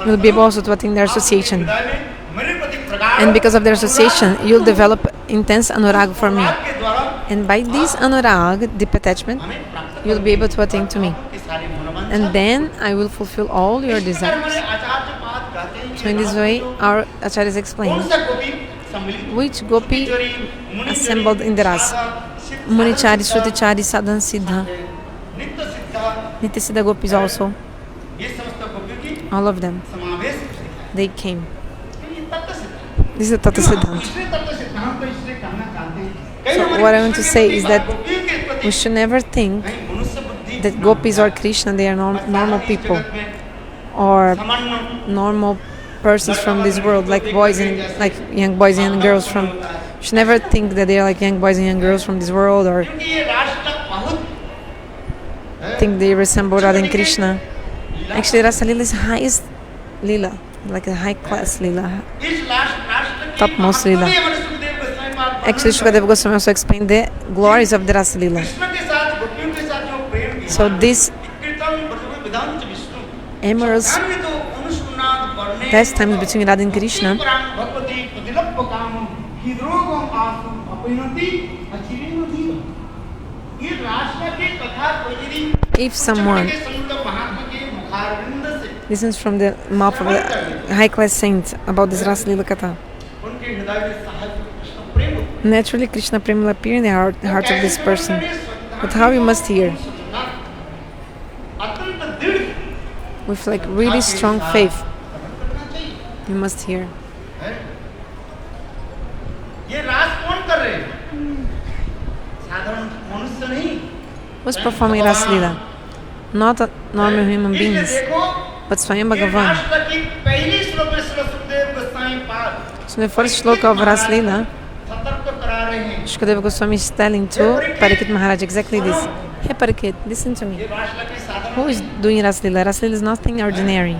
will be able also to attain their association. मेरे प्रति प्रगाढ़ And because of their association, you'll develop intense anurag for me. के द्वारा And by this anurag, deep attachment, हमें प्राप्त you'll be able to attain to me. के सारे मनोवांछा And then I will fulfill all your desires. हमारे आचार्य पाद कहते हैं So in this way, our acharyas कौन explain सा गोपी सम्मिलित which Gopi जोरी मुनि assembled in the rasa. सिद्ध Munichari, Shrutichari, Sadhan Siddha, नित्य सिद्धा Nitya Siddha Gopis also, ये समस्त गोपियों की all of them, समावेश है। they came. ये तत्व सिद्धांत। This is the Tata Siddhanta. इसलिए तत्व सिद्धांत तो इसलिए कहना चाहते हैं। कई So हमारे what I want to Krishna say के is प्रति that गोपियों के प्रति we should never think कहीं मनुष्य बुद्धि that Gopis or Krishna, they are normal people or normal persons from this world, like boys and like young boys and girls from. You should never think that they are like young boys and young girls from this world or क्योंकि ये राष्ट्र बहुत think they resemble Radha and Krishna. Actually, rasa-lila is highest lila, like a high class lila, इस राष्ट्र की topmost lila. हमारे सुखदेव गोस्वामी महाराज Actually, Shukadeva Goswami also explained the glories of the rasa-lila. Krishna के साथ गोपियों के साथ जो प्रेम So this कीर्तन विधान विष्णु amorous तो अनुष्णात वर्णे pastimes between Radha and Krishna, Bhagwati प्रतिलप्प काम हृदयोगम आसु अपैनति अचिरेणुधि ये राष्ट्र की कथा कोई if someone संत महात्मा के मुखारविंद से listens from the mouth of a high class saint about this rasa-lila katha, उनके हृदय में सहज कृष्ण प्रेम होता naturally Krishna Prem will appear in the heart of this person. But how you must hear? अत्यंत दृढ़ With like really strong faith, करना चाहिए you must hear. है? ये रास कौन कर रहे हैं साधारण मनुष्य नहीं Who's performing rasa-lila? Not normal human इसलिए beings, देखो but Swayam ये Bhagavan. राष्ट्र की पहली श्लोक में श्री सुखदेव गोस्वामी पाद So the first shloka of rasa-lila, सतर्क करा रहे हैं Shukadeva Goswami is telling to Parikit Maharaj exactly this. Hey Parikit, listen to ये me. राष्ट्र की साधना Who is doing rasa-lila? Rasa-lila is nothing ordinary.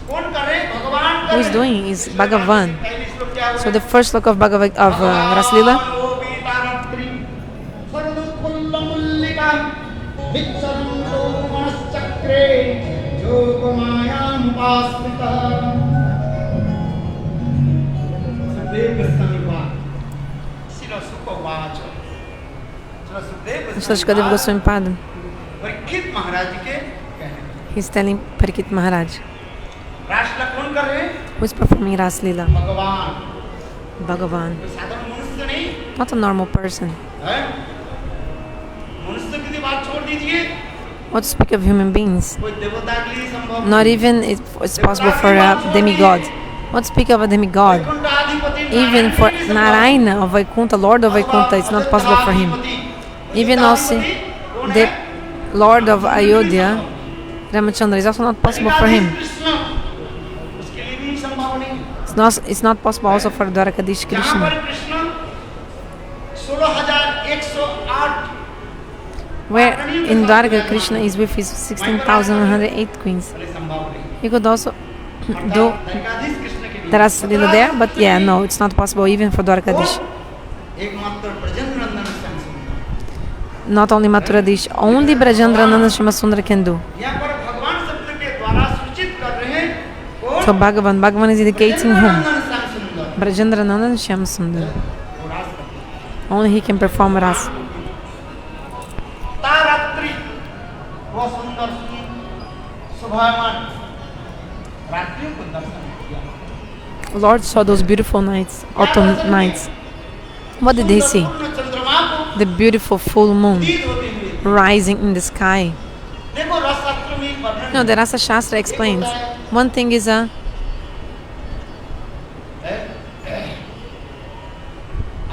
कौन कर रहे हैं भगवान Who is doing is Bhagavan. पहली श्लोक क्या So the first shloka of Bhagavat of rasa-lila, so Shukadeva Goswami Pada, Parikshit महाराज के कहने he's telling Parikit Maharaj, राष्ट्र कौन कर रहे हैं who is performing rasa-lila? भगवान Bhagavan. कोई साधारण मनुष्य नहीं Not a normal person. है मनुष्य की बात छोड़ दीजिए What to speak of human beings? कोई देवता के लिए संभव Not even it's possible for a demigod. What to speak of a demigod? वैकुंठाधिपति Even for Narayana of Vaikuntha, Lord of Vaikuntha, it's not possible for him. Even also the Lord of Ayodhya, Ramachandra, is also not possible for him. Krishna उसके लिए भी संभव नहीं It's not possible also for Dwarakadish यहाँ Krishna. पर Krishna 16,108 Where in Dwaraka, Krishna is with his 16,108 queens. पहले संभव नहीं He could also do Dwarkadhish Krishna के लिए the rasa-lila there, but yeah, no, it's not possible even for Dwarakadish. एकमात्र ब्रजेंद्र-नंदन Shyamsundar Not only Mathura dish, only Vrajendra-nandana Shyamasundara can do. यहाँ पर भगवान शब्द के द्वारा सूचित कर रहे हैं और So Bhagavan is indicating whom? ब्रजेंद्र-नंदन Shyamsundar Vrajendra-nandana Shyamasundara. वो रास करते हैं Only he can perform ras. तारात्रि वो सुंदर शोभायमान रात्रियों को दर्शन किया Lord saw those beautiful nights, autumn nights. What did he see? चंद्रमा को The beautiful full moon दीद होते हुए rising in the sky. देखो रसशास्त्र में वर्णन No, the Rasa Shastra explains. One thing is a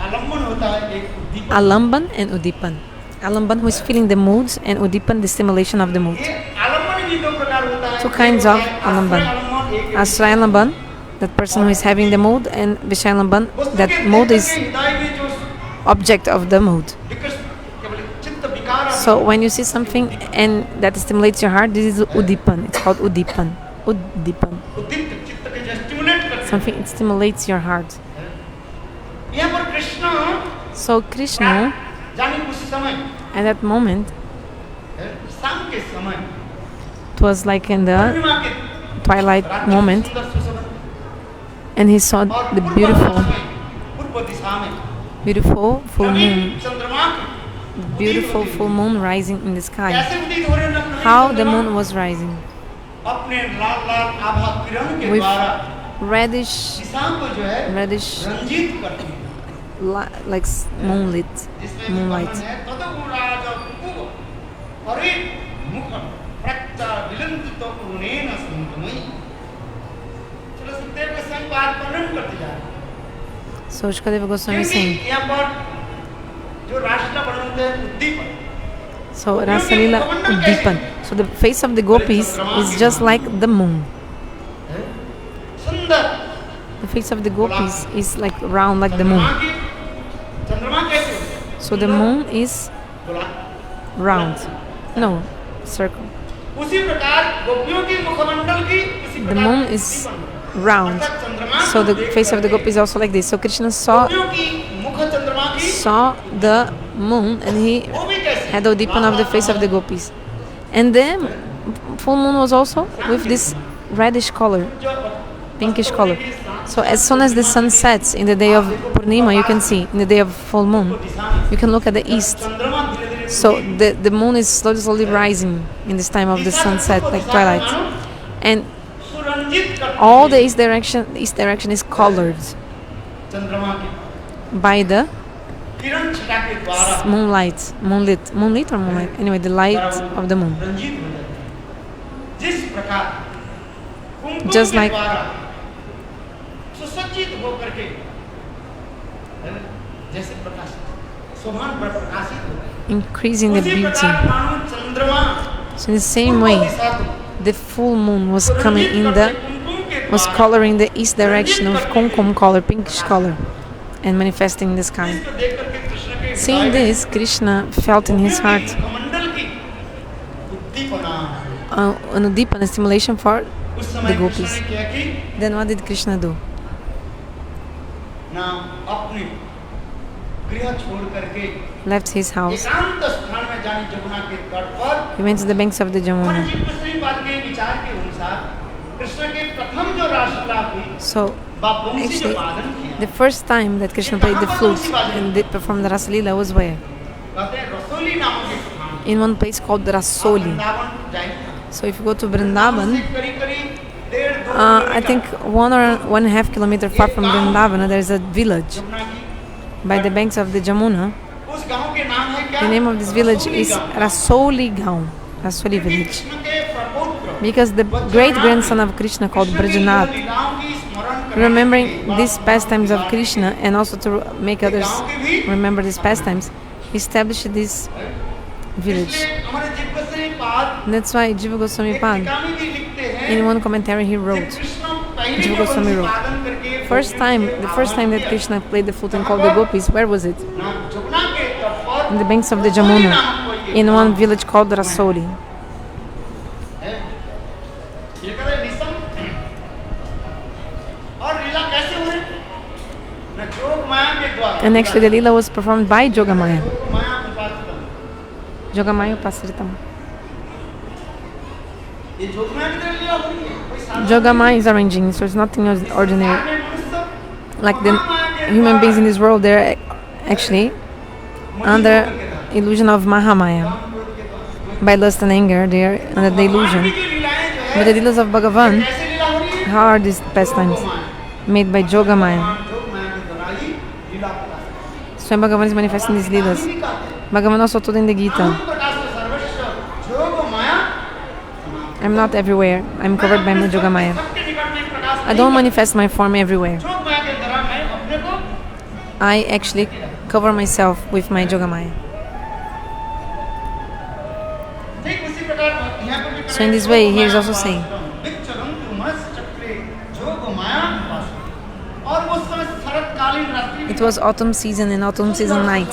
आलम्बन होता है एक उद्दीपन Alambhan and uddipan. Alambhan, who is feeling the moods, and uddipan, the stimulation of the mood. ये आलम्बन भी दो प्रकार होता है Two kinds of Alambhan. एक Ashraya Alambhan, that person who is having the mood, and Vishaya Alambhan, that mood is हृदय में जो object of the mood. विकसित केवल चित्त विकार So when you see something and that stimulates your heart, this is uddipan. It's called uddipan. Uddipan. उद्दीप्त चित्त के जो स्टिमुलेट करते हैं Something, it stimulates your heart. यहाँ पर कृष्ण So Krishna, जानी उस समय at that moment, शाम के समय it was like in the पूर्णिमा के twilight रात में moment, सुंदर सुशोभन and he saw और the पूर्व beautiful, दिशा में, पूर्व दिशा में beautiful full नवीन moon, चंद्रमा के the beautiful full moon rising in the sky. कैसे उदित हो रहे हैं नवीन How the चंद्रमा? moon was rising, अपने लाल लाल आभा किरण के With द्वारा reddish, दिशा को जो है reddish रंजित करती है like moonlight. Moonlight. So Shukadeva Goswami is saying. So rasa-lila, uddipan. So the face of the gopis is just like the moon. The face of the gopis is like round like the moon. So the moon is round. No, circle. The moon is round. So the face of the gopis is also like this. So Krishna saw the moon and he had the uddipan of the face of the gopis. And the full moon was also with this reddish color, pinkish color. So as soon as the sun sets in the day of Purnima, you can see, in the day of full moon, you can look at the east. So the moon is slowly rising in this time of the sunset, like twilight. And all the east direction is colored by the moonlight. Anyway, the light of the moon. Just like increasing the beauty. So in the same way, the full moon was coloring the east direction with kumkum color, pinkish color, and manifesting in the sky. Seeing this, Krishna felt in his heart an uddipan, a stimulation for the gopis. Then what did Krishna do? Left his house. He went to the banks of the Jamuna. So, actually, the first time that Krishna played the flute and did perform the rasa-lila was where? In one place called Rasoli. So if you go to Vrindavan, I think 1 or 1.5 kilometers far from Vrindavan, there is a village by the banks of the Jamuna. The name of this village is Rasoli Gaon, Rasoli village. Because the great-grandson of Krishna called Vrajendra, remembering these pastimes of Krishna and also to make others remember these pastimes, he established this village. That's why Jiva Goswami Pad, in one commentary he wrote, Jiva Goswami wrote, the first time that Krishna played the flute and called the gopis, where was it? In the banks of the Jamuna, in one village called Rasoli. And actually the lila was performed by Jogamaya. Jogamaya Pasritam. Jogamaya is arranging, so it's nothing ordinary. Like the human beings in this world, they're actually under illusion of Mahamaya. By lust and anger, they are under the illusion. But the lilas of Bhagavan, how are these pastimes? Made by Jogamaya. So Bhagavan is manifesting these lilas. Bhagavan also told in the Gita, I'm not everywhere, I'm covered by my Jogamaya. I don't manifest my form everywhere. I actually cover myself with my Jogamaya. So in this way, he is also saying, it was autumn season and autumn season night.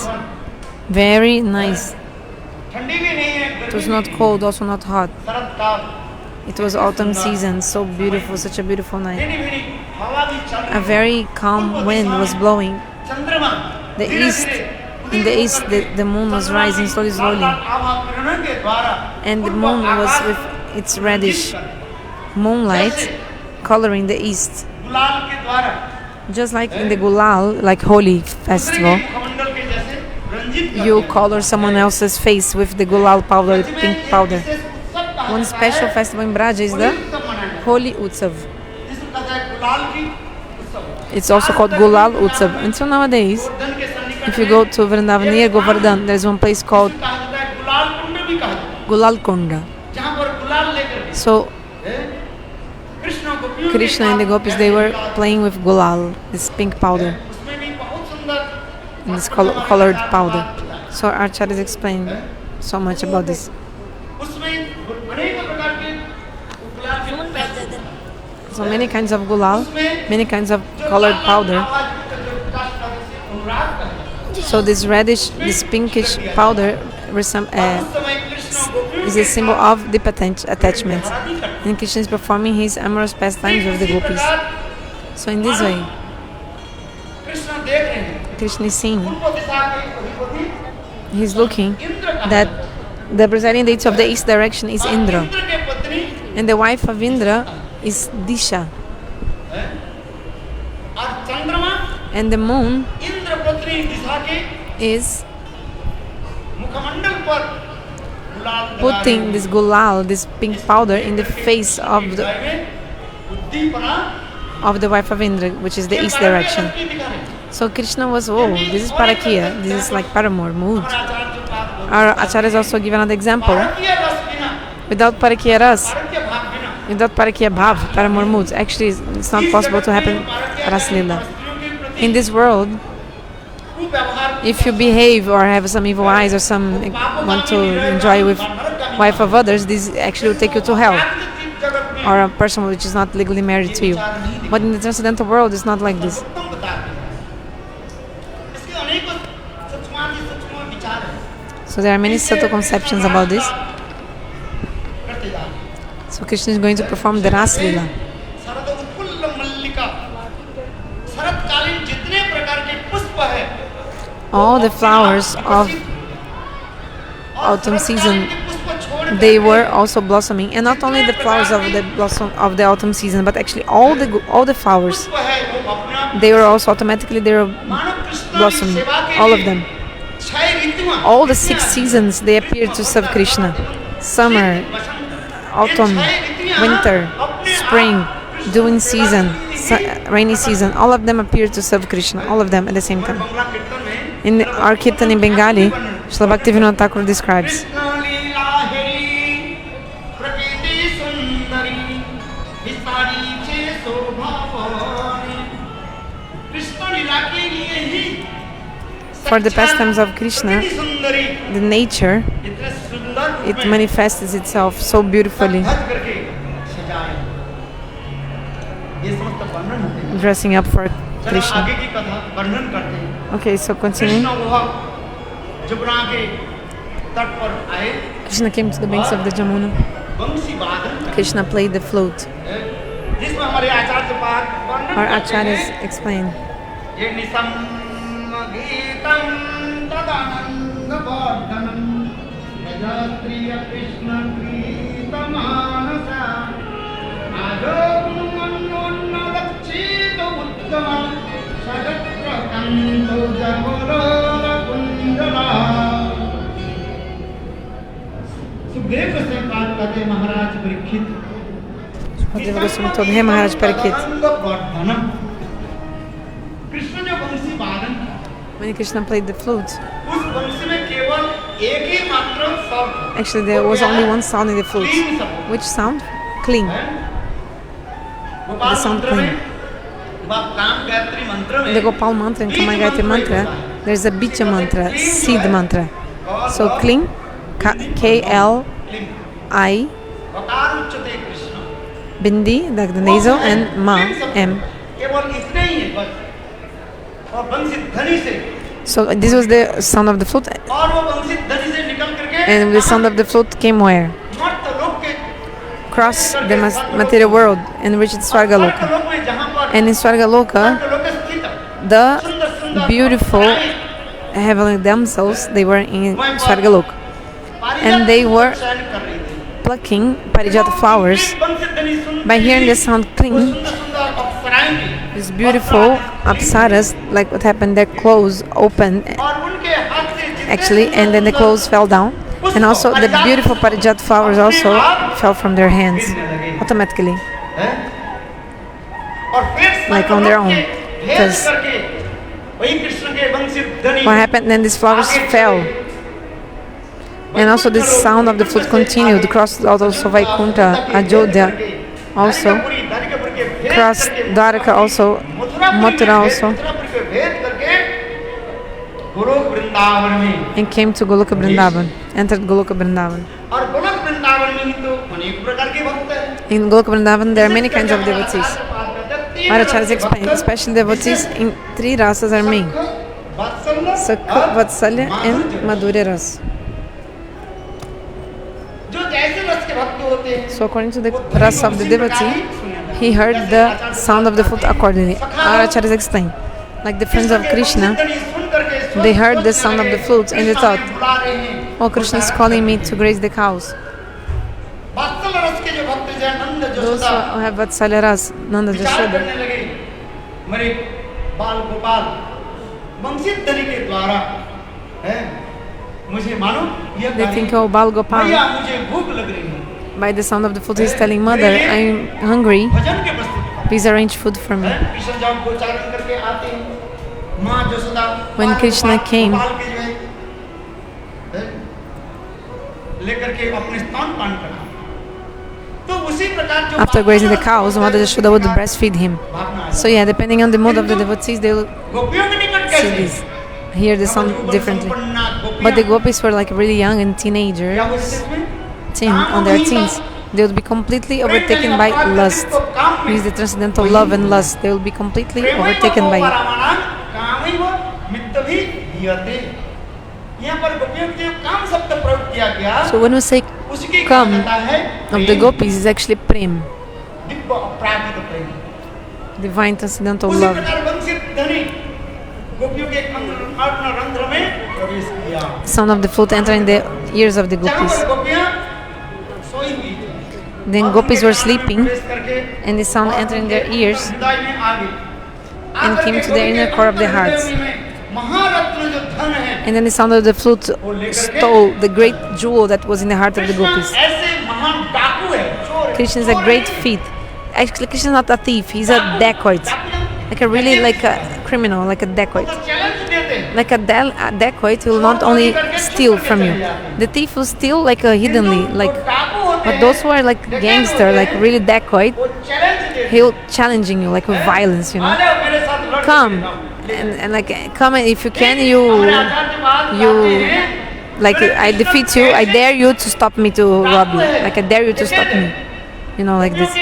Very nice. It was not cold, also not hot. It was autumn season, so beautiful, such a beautiful night. A very calm wind was blowing. In the east, the moon was rising slowly. And the moon was with its reddish moonlight coloring the east. Just like in the Gulal, like Holi festival, you color someone else's face with the Gulal powder, pink powder. One special festival in Vraja is the Holi Utsav. It's also called Gulal Utsav. Until nowadays, If you go to Vrindavan near Govardhan, there's one place called Gulal Konda. So Krishna and the Gopis, they were playing with gulal, this pink powder, this colored powder. So Acharyas explained so much about this. So many kinds of gulal, many kinds of colored powder. So this reddish, this pinkish powder is a symbol of deep attachment. And Krishna is performing his amorous pastimes with the Gopis. So in this way, Krishna is seeing, he's looking that the presiding deity of the east direction is Indra, and the wife of Indra is Disha, and the moon is putting this gulal, this pink powder, in the face of the wife of Indra, which is the east direction. So Krishna was, oh, this is parakya, this is like paramour mood. Our acharyas also give another example. Without parakya ras, without parakya bhav, paramour moods, actually it's not possible to happen rasa-lila. In this world, if you behave or have some evil eyes or some want to enjoy with wife of others, this actually will take you to hell, or a person which is not legally married to you. But in the transcendental world, it's not like this. So there are many subtle conceptions about this. So Krishna is going to perform the rasa-lila. All the flowers of autumn season, they were also blossoming, and not only the flowers of the blossom of the autumn season, but actually all the flowers, they were also automatically blossoming, all of them. All the 6 seasons, they appeared to serve Krishna: summer, autumn, winter, spring, dewing season, rainy season. All of them appeared to serve Krishna, all of them at the same time. In our Kirtan in Bengali, Srila Bhaktivinoda Thakur describes, for the pastimes of Krishna, the nature, it manifests itself so beautifully, dressing up for Krishna. Okay, so continuing. Krishna came to the banks of the Jamuna. Krishna played the flute. Our acharyas explain. Sukadeva Goswami told him, Maharaj Parikshit, when Krishna played the flute, actually there was only one sound in the flute. Which sound? Cling. The sound cling. In the Gopal mantra and Kamagayatri mantra, there's a bija mantra, seed mantra. So cling, K-L-I, bindi, like the nasal, and ma, M. So this was the sound of the flute, and the sound of the flute came where? Across the material world and reached Swargaloka. And in Swargaloka, the beautiful heavenly damsels, they were in Swargaloka, and they were plucking parijata flowers. By hearing the sound cling, these beautiful apsaras, like what happened, their clothes opened actually, and then the clothes fell down, and also the beautiful parijat flowers also fell from their hands automatically, like on their own, because What happened? Then these flowers fell. And also the sound of the flute continued, crossed also Vaikunta, Ajodhya, also crossed Dwarka, also Mathura, also, and came to Goloka Vrindavan, entered Goloka Vrindavan. In Goloka Vrindavan there are many kinds of devotees. Acharya explained, especially devotees in three rasas are main: Sakha, Vatsalya and Madhurya Ras. So according to the rasa of the devotee, he heard the sound of the flute accordingly. Our Acharyas explained, like the friends of Krishna, they heard the sound of the flute and they thought, oh, Krishna is calling me to graze the cows. Those who have Vatsalya Ras, Nanda Jashoda, they think, oh, Bal Gopal, by the sound of the flute, he is telling mother, I am hungry, please arrange food for me. When Krishna came, after grazing the cows, Mother Yashoda would breastfeed him. So yeah, depending on the mood of the devotees, they will see this, hear the sound differently. But the gopis were like really young and teenagers, on their teens. They would be completely overtaken by lust. Means the transcendental love and lust. They will be completely overtaken by it. So when we say come of the gopis, is actually prem, divine transcendental love. Sound of the flute entering the ears of the gopis. Then gopis were sleeping, and the sound entered in their ears and came to the inner core of their hearts. And then the sound of the flute stole the great jewel that was in the heart of the gopis. Krishna is a great thief. Actually, Krishna is not a thief, he's a dacoit. Like a criminal, like a dacoit. Like a dacoit will not only steal from you. The thief will steal like hiddenly, but those who are like gangster, like really dacoit, he'll challenging you like with violence, Come and come, and if you can, you like, I defeat you, I dare you to stop me to rob you, like I dare you to stop me, like this.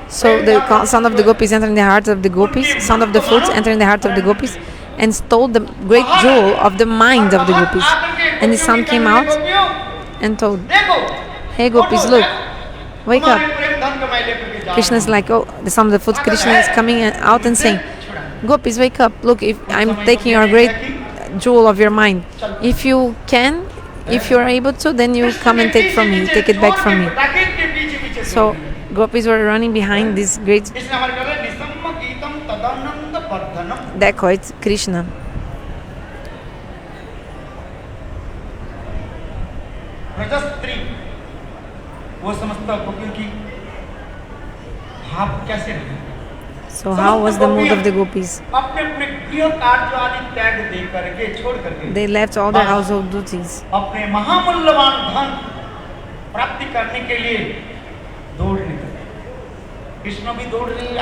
So the sound of the gopis entered in the heart of the gopis, sound of the flutes entered in the heart of the gopis, and stole the great jewel of the mind of the gopis. And the sound came out and told, hey gopis, look, wake up. Krishna is like, oh, the sound of the flute, Krishna is coming out and saying, gopis, wake up, look, if I'm taking your great jewel of your mind. If you can, if you're able to, then you come and take from me, take it back from me. So gopis were running behind this great dacoit, Krishna. So how was the mood of the gopis? They left all their household duties.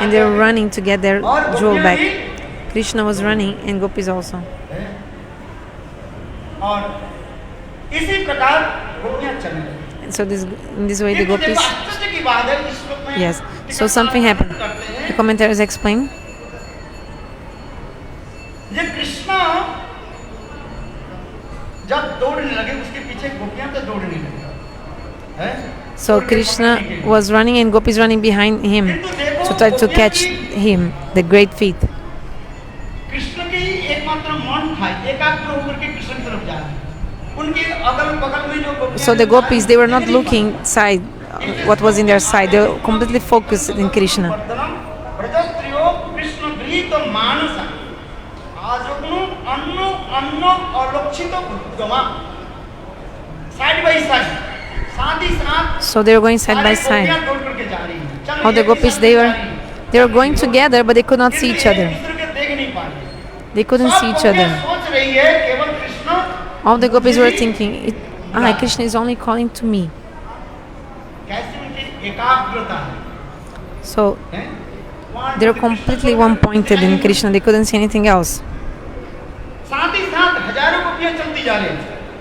And they were running to get their jewel back. Krishna was running and gopis also. And so in this way the gopis... Yes. So something happened. The commentators explain. So Krishna was running and gopis running behind him to try to catch him, the great feet. So the gopis, they were not looking side, what was in their side, they were completely focused in Krishna. So they were going side by side. All the gopis, they were They were going together, but they could not see each other. They couldn't see each other. All the gopis were thinking, Krishna is only calling to me. So they were completely one-pointed in Krishna. They couldn't see anything else.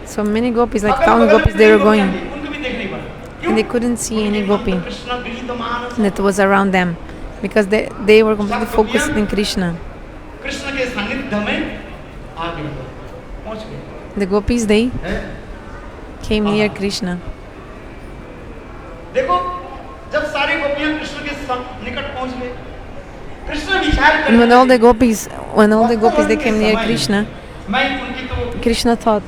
So many gopis, like 1,000 gopis, they were going. And they couldn't see any gopi that was around them. Because they were completely focused in Krishna. The gopis, they came near Krishna. And when all the gopis they came near Krishna, Krishna thought,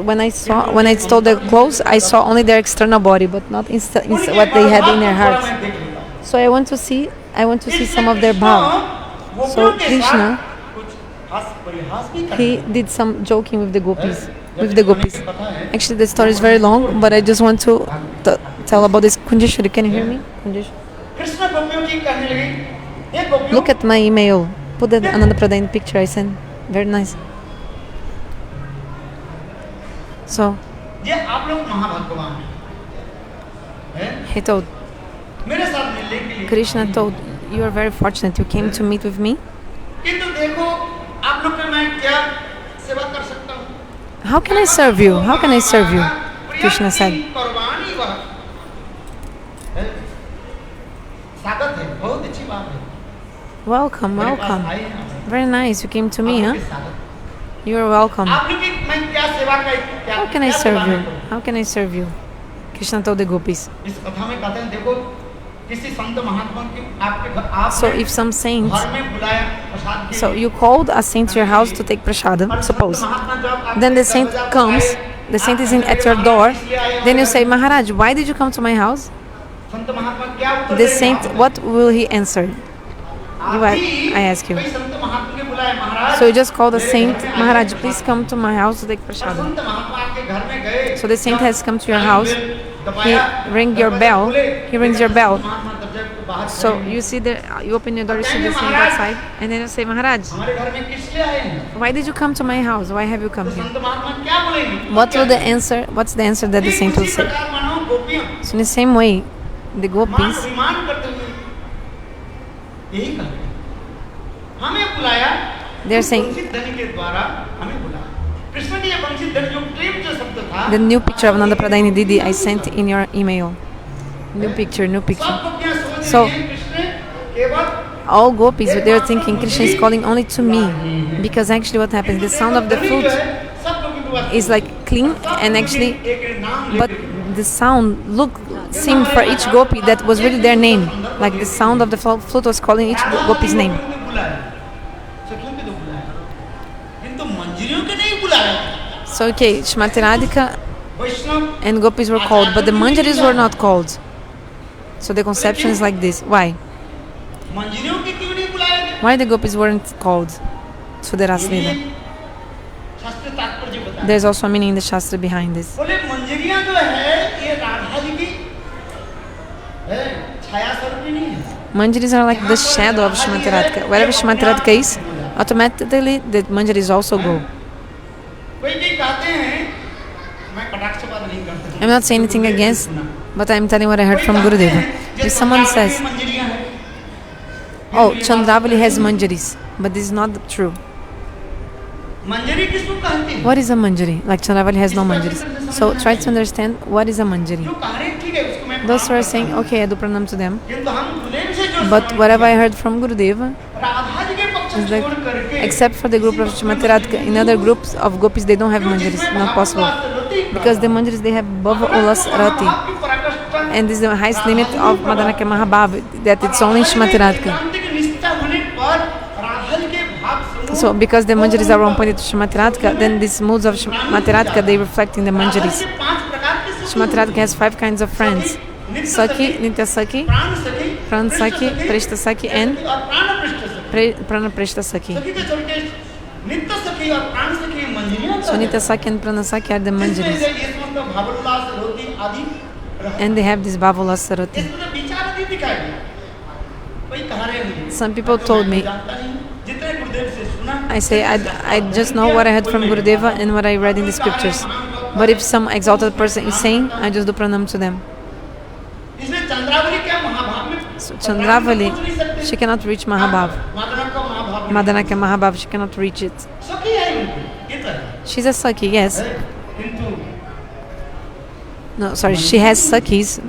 when I stole their clothes, I saw only their external body, but not what they had in their hearts. So I want to see some of their bhav. So Krishna, he did some joking with the gopis. Actually, the story is very long, but I just want to tell about this. Kunjeshwari, can you hear me? Look at my email. Put that Ananda Pradhan picture I sent. Very nice. So he told, Krishna told, you are very fortunate. You came to meet with me. How can I serve you? How can I serve you? Krishna said. Welcome, welcome. Very nice. You came to me, huh? You are welcome. How can I serve you? How can I serve you? Krishna told the gopis. So if some saint, so you called a saint to your house to take prasadam, suppose. Then the saint comes, the saint is at your door, then you say, Maharaj, why did you come to my house? The saint, what will he answer? I ask you. So you just call the saint, Maharaj, please come to my house to take prasadam. So the saint has come to your house, he rings your bell. So you see you open your door, you see the saint outside, and then you say, Maharaj, why did you come to my house? Why have you come here? What's the answer that the saint will say? So in the same way, the gopis, they're saying, the new picture of Nanda Pradhani Didi I sent in your email. New picture. So all gopis, they were thinking Krishna is calling only to me, because actually what happens, the sound of the flute is like clean, and actually, but the sound seemed for each gopi that was really their name, like the sound of the flute was calling each gopi's name. So okay, Srimati Radhika and gopis were called, but the manjaris were not called. So the conception is like this. Why? Why the gopis weren't called to the rasa-lila? There's also a meaning in the Shastra behind this. Manjaris are like the shadow of Srimati Radhika. Wherever Srimati Radhika is, automatically the manjaris also go. I'm not saying anything against, but I'm telling what I heard from Gurudeva. If someone says, oh, Chandravali has manjaris, but this is not true. What is a manjari? Like Chandravali has no manjaris. So try to understand what is a manjari. Those who are saying, okay, I do pranam to them. But whatever I heard from Gurudeva is like, except for the group of Srimati Radhika, in other groups of gopis they don't have manjaris, not possible. Because the manjaris they have bhava-ulas rati. And this is the highest limit of Madhanaka Mahabhava, that it's only Srimati Radhika. So because the manjaris are one-pointed to Srimati Radhika, then these moods of Srimati Radhika, they reflect in the manjaris. Srimati Radhika has 5 kinds of friends: Sakhi, Nitya Sakhi, Pran Sakhi, Prishta Sakhi, and Prana Prishta Sakhi. So Nitya Sakhi and Prana Sakhi are the manjaris. And they have this bhava-ulas rati. Some people told me, I say, I just know what I heard from Gurudeva and what I read in the scriptures. But if some exalted person is saying, I just do pranam to them. So Chandravali, she cannot reach Mahabhav. Madanaka Mahabhav, she cannot reach it. She's a Sakhi, yes. No, sorry, she has Sakhis.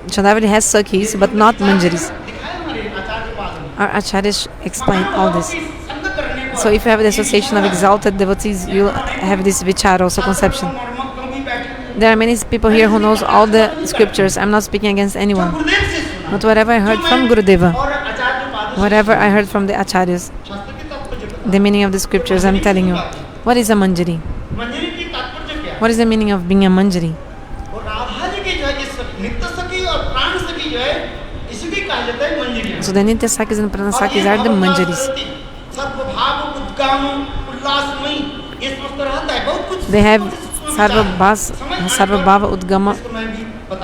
Chandravali has Sakhis, but not manjaris. Our acharyas explain all this. So if you have the association of exalted devotees, you have this vichar, also conception. There are many people here who knows all the scriptures. I'm not speaking against anyone. But whatever I heard from Gurudeva, whatever I heard from the acharyas, the meaning of the scriptures, I'm telling you. What is a manjari? What is the meaning of being a manjari? So the Nitya Sakhis and Prana Sakhis are the manjaris. They have Sarva Bhava Udgama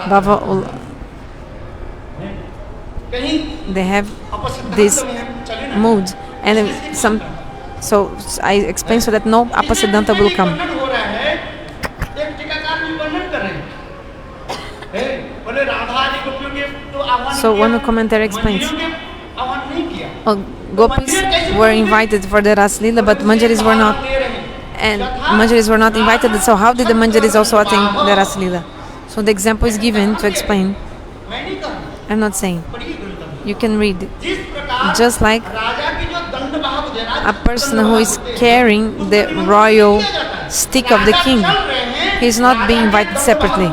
Bhava. They have this mood, and some. So I explain so that no apasiddhanta will come. So one commentary explains. Gopis were invited for the rasa-lila, but manjaris were not. And manjaris were not invited, so how did the manjaris also attain the rasa-lila? So the example is given to explain. I'm not saying. You can read it. Just like a person who is carrying the royal stick of the king, he is not being invited separately.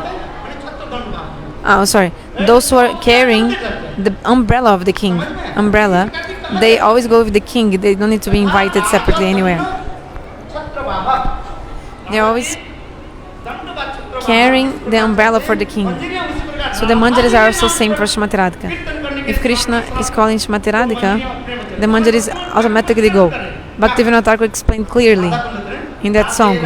Oh, sorry. Those who are carrying the umbrella of the king, they always go with the king. They don't need to be invited separately anywhere. They're always carrying the umbrella for the king. So the manjaris are also same for Srimati Radhika. If Krishna is calling Srimati Radhika, the manjaris automatically go. Bhaktivinoda Thakur explained clearly in that song.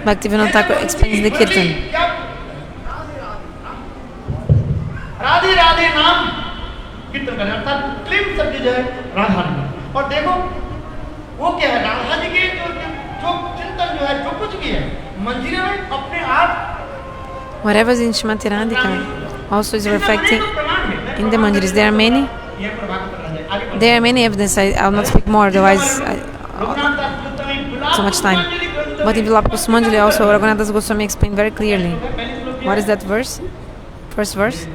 Bhaktivinoda Thakur explains the kirtan. Radhe Radhe नाम कीर्तन करें, अर्थात क्लीम शब्द जो है राधा जी। और देखो वो क्या है, राधा जी के जो चिंतन जो है, जो कुछ भी है मंजिरे में अपने आप whatever is in Srimati Radhika also is reflecting in the manjaris. There are many evidence. I'll not speak more, otherwise too much time. But in Vilapa Manjali also, Raghunath Goswami explained very clearly. What is that verse? First verse.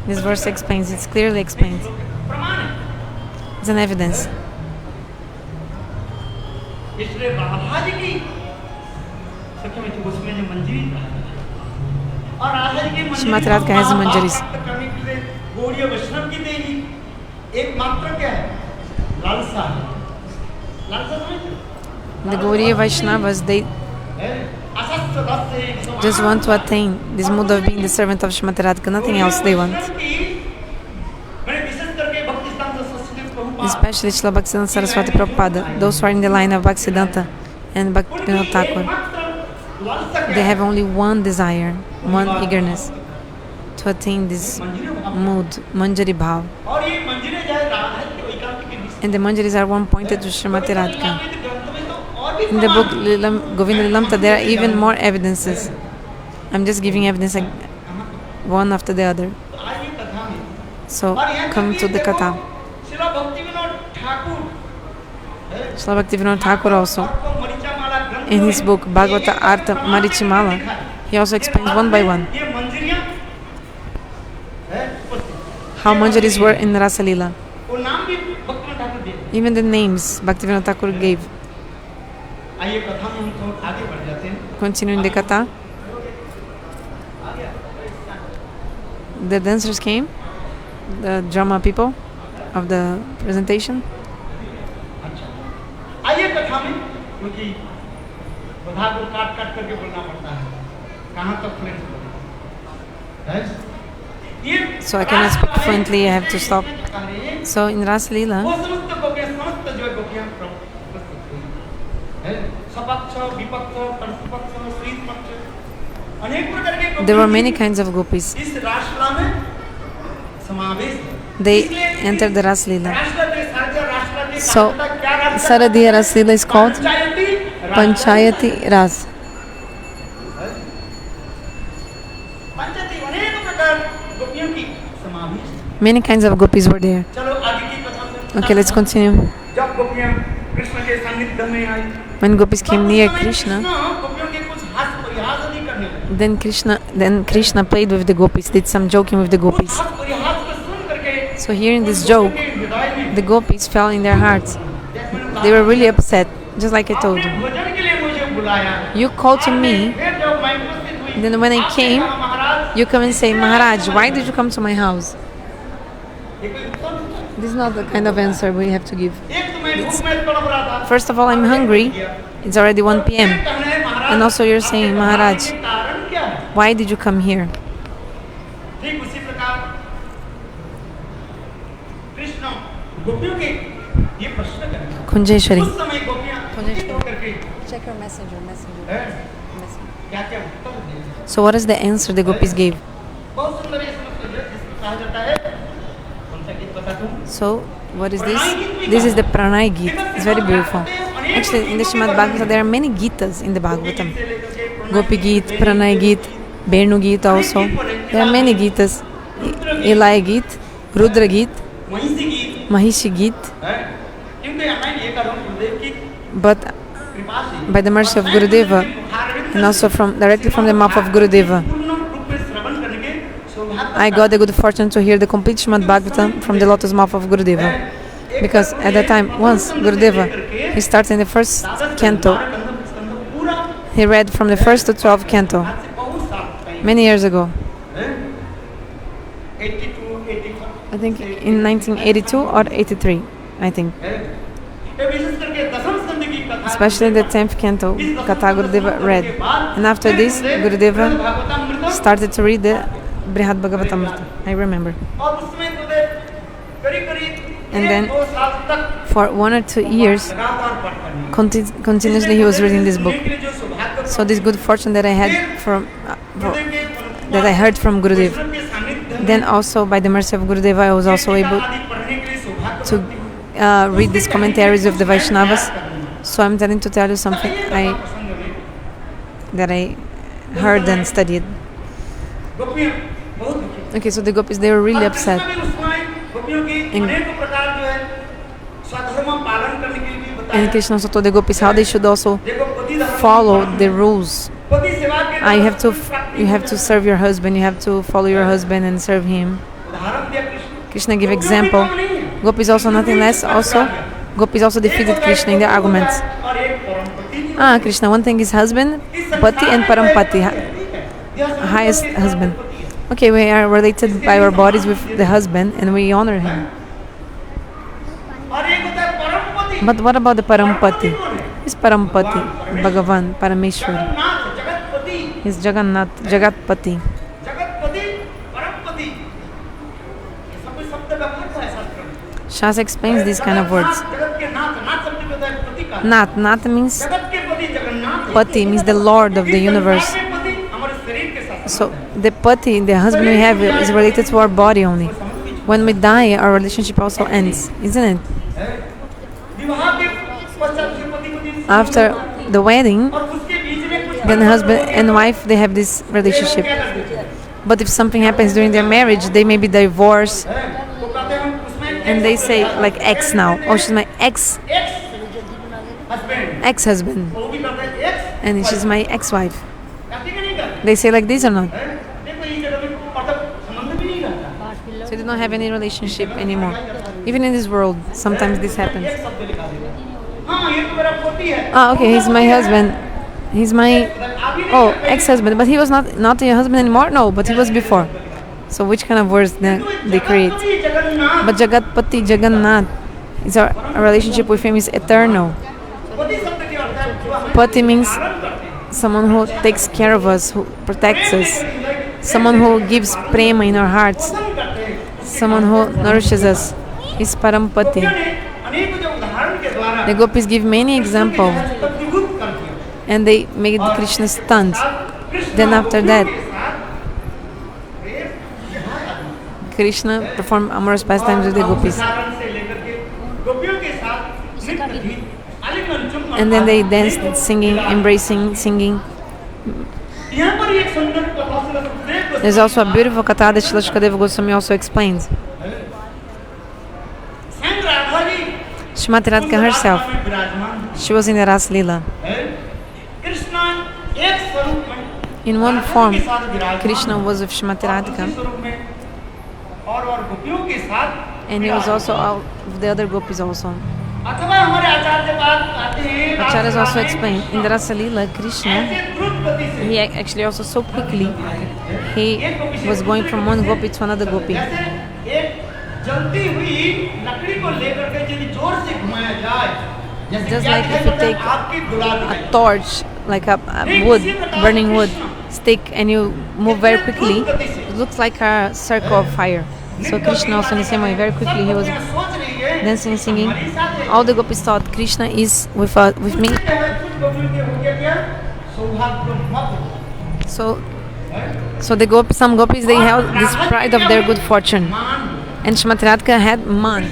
This verse explains. It's clearly explained. It's an evidence. Srimati Radhika has manjaris. The Gaudiya Vaishnavas, they just want to attain this mood of being the servant of Srimati Radhika, nothing else they want. Especially Srila Bhaktisiddhanta Saraswati Prabhupada, those who are in the line of Bhaktisiddhanta and Bhaktivinoda Thakur, they have only one desire, one eagerness to attain this mood, manjari bhav. And the manjaris are one pointed to Srimati Radhika. In the book Govinda Lilamrita, there are even more evidences. I'm just giving evidence one after the other. So, come to the Katha. Srila Bhaktivinoda Thakur also, in his book Bhagavata Artha Marichimala, he also explains one by one how manjaris were in rasa-lila. Even the names Bhaktivinoda Thakur gave. Continuing the Katha, the dancers came the drama people of the presentation. अच्छा आइए कथा में, क्योंकि बधा को काट काट करके बोलना पड़ता है, कहाँ तक फ्रेंड्स बोले, So I cannot speak fluently, I have to stop. So in Rasa-lila, वो समस्त गोपियाँ, समस्त जो गोपियाँ प्रस्तुत हुई है, सपक्ष, विपक्ष, प्रतिपक्ष, श्रीत पक्ष, अनेक प्रकार के there were many kinds of gopis. इस रासलीला में समावेश है। They entered the Rasa-lila. So Saradhiya Rasa-lila is called Panchayati Ras. Many kinds of gopis were there. Okay, let's continue. When gopis came near Krishna, then Krishna played with the gopis, did some joking with the gopis. So hearing this joke, the gopis fell in their hearts. They were really upset, just like I told you. You called to me, then when I came, you come and say, Maharaj, why did you come to my house? This is not the kind of answer we have to give. First of all, I'm hungry. It's already 1 p.m. And also you're saying, Maharaj, why did you come here? Kunjeshwari. Check your messenger. So what is the answer the gopis gave? So what is this? This is the Pranay Gita. It's very beautiful. Actually, in the Srimad-Bhagavatam there are many Gitas in the Bhagavatam. Gopi Gita, Pranay Gita, Venu Gita also. There are many Gitas. Eli Gita, Rudra Gita, Mahishi Gita. But by the mercy of Gurudeva, and also directly from the mouth of Gurudeva, I got the good fortune to hear the complete Srimad-Bhagavatam from the lotus mouth of Gurudeva. Because at that time, once Gurudeva, he started in the first canto. He read from the first to 12th canto, many years ago. I think in 1982 or 83, I think. Especially the 10th canto, Katha Gurudeva read. And after this, Gurudeva started to read the Srimad-Bhagavatam. I remember. And then for 1 or 2 years, continuously he was reading this book. So this good fortune that I had that I heard from Gurudeva. Then also by the mercy of Gurudeva, I was also able to read these commentaries of the Vaishnavas. So I'm trying to tell you something that I heard and studied. Okay, so the gopis, they were really upset. And Krishna also told the gopis how they should also follow the rules. You have to serve your husband, you have to follow your husband and serve him. Krishna gave example. Gopis also nothing less. Gopis also defeated Krishna in their arguments. Krishna, one thing is husband, pati and parampati, highest husband. Okay, we are related by our bodies with the husband and we honor him. But what about the parampati? He's parampati, Bhagavan, Parameshwar. He's Jagannath, Jagatpati. Shastra explains these kind of words. Nath means Pati, means the Lord of the universe. So the Pati, the husband we have, is related to our body only. When we die, our relationship also ends, isn't it? After the wedding, then the husband and wife, they have this relationship. But if something happens during their marriage, they may be divorced. And they say like ex now. Oh, she's my ex-husband. And she's my ex-wife. They say like this or not? So they don't have any relationship anymore. Even in this world, sometimes this happens. Okay, he's my husband. He's my ex-husband. But he was not your husband anymore? No, but he was before. So which kind of words they create? Jagatpati Jagannath But Jagatpati Jagannath is our relationship with him is eternal. पति शब्द के अर्थ है जो हमें Pati means पालन करते हैं someone who takes care of us, who protects us, someone who gives prema in our hearts, पसंद करते हैं someone who nourishes us. Is Parampati. अनेक जो उदाहरण के द्वारा The Gopis give many examples तद्भुत कर दिया and they made Krishna stunned. Then after that, Krishna performed amorous pastimes with the Gopis. And then they danced, singing, embracing, singing. There's also a beautiful katha that Srila Shukadeva Goswami also explains. Srimati Radhika herself, she was in the rasa-lila. In one form, Krishna was with Srimati Radhika, and he was also out with the other gopis also. Acharyas also explained, in the rasa-lila, Krishna, he actually also so quickly, he was going from one gopi to another gopi. Just like if you take a torch, like a wood, burning wood, stick, and you move very quickly, it looks like a circle of fire. So Krishna also in the same way, very quickly he was dancing, singing. All the gopis thought Krishna is with me. So the gopis, some gopis, they held this pride of their good fortune, and Srimati Radhika had man.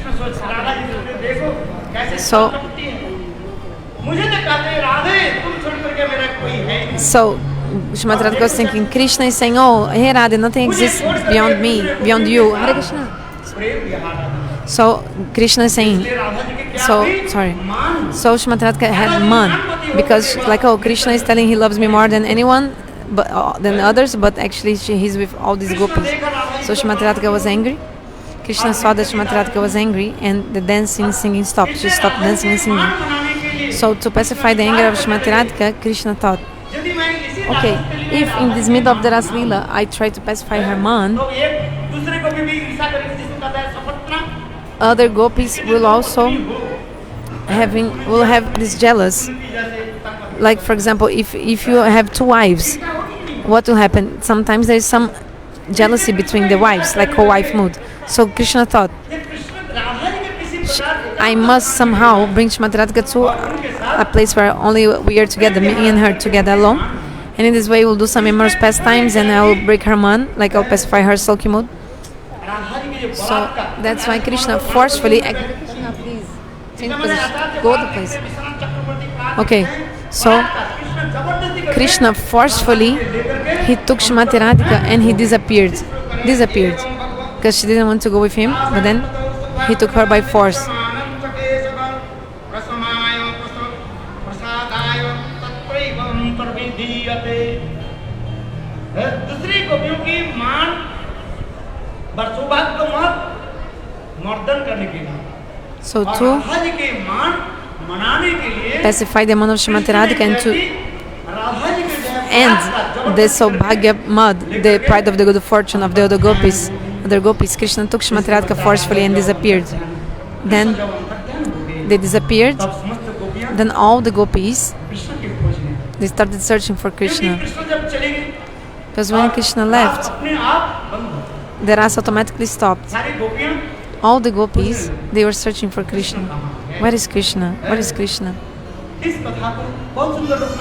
So Srimati Radhika was thinking, Krishna is saying, oh, hey Radha, nothing exists beyond me, beyond you. Hare Krishna. So Krishna is saying, so Srimati Radhika had man, because like, oh, Krishna is telling he loves me more than anyone, but than others, but actually he's with all these gopis. So Srimati Radhika was angry. Krishna saw that Srimati Radhika was angry, and the dancing, singing stopped. She stopped dancing and singing. So to pacify the anger of Srimati Radhika, Krishna thought, okay, if in this middle of the rasa-lila I try to pacify her man, other gopis will also have this jealous. Like for example, if you have two wives, what will happen? Sometimes there is some jealousy between the wives, like co-wife mood. So Krishna thought, I must somehow bring Srimati Radhika to a place where only we are together, me and her together alone. And in this way we'll do some amorous pastimes, and I will break her man, like I'll pacify her sulky mood. So that's why Krishna forcefully... Krishna, please, change position. Go to place. Okay, so Krishna forcefully, he took Srimati Radhika and he disappeared. Because she didn't want to go with him, but then he took her by force. So to pacify the man of Srimati Radhika and to end the Saubhagya mud, the pride of the good fortune of the other gopis, Krishna took Srimati Radhika forcefully and disappeared. Then they disappeared. Then all the gopis, they started searching for Krishna. Because when Krishna left, the rasa automatically stopped. All the gopis, they were searching for Krishna. Where is Krishna? Where is Krishna?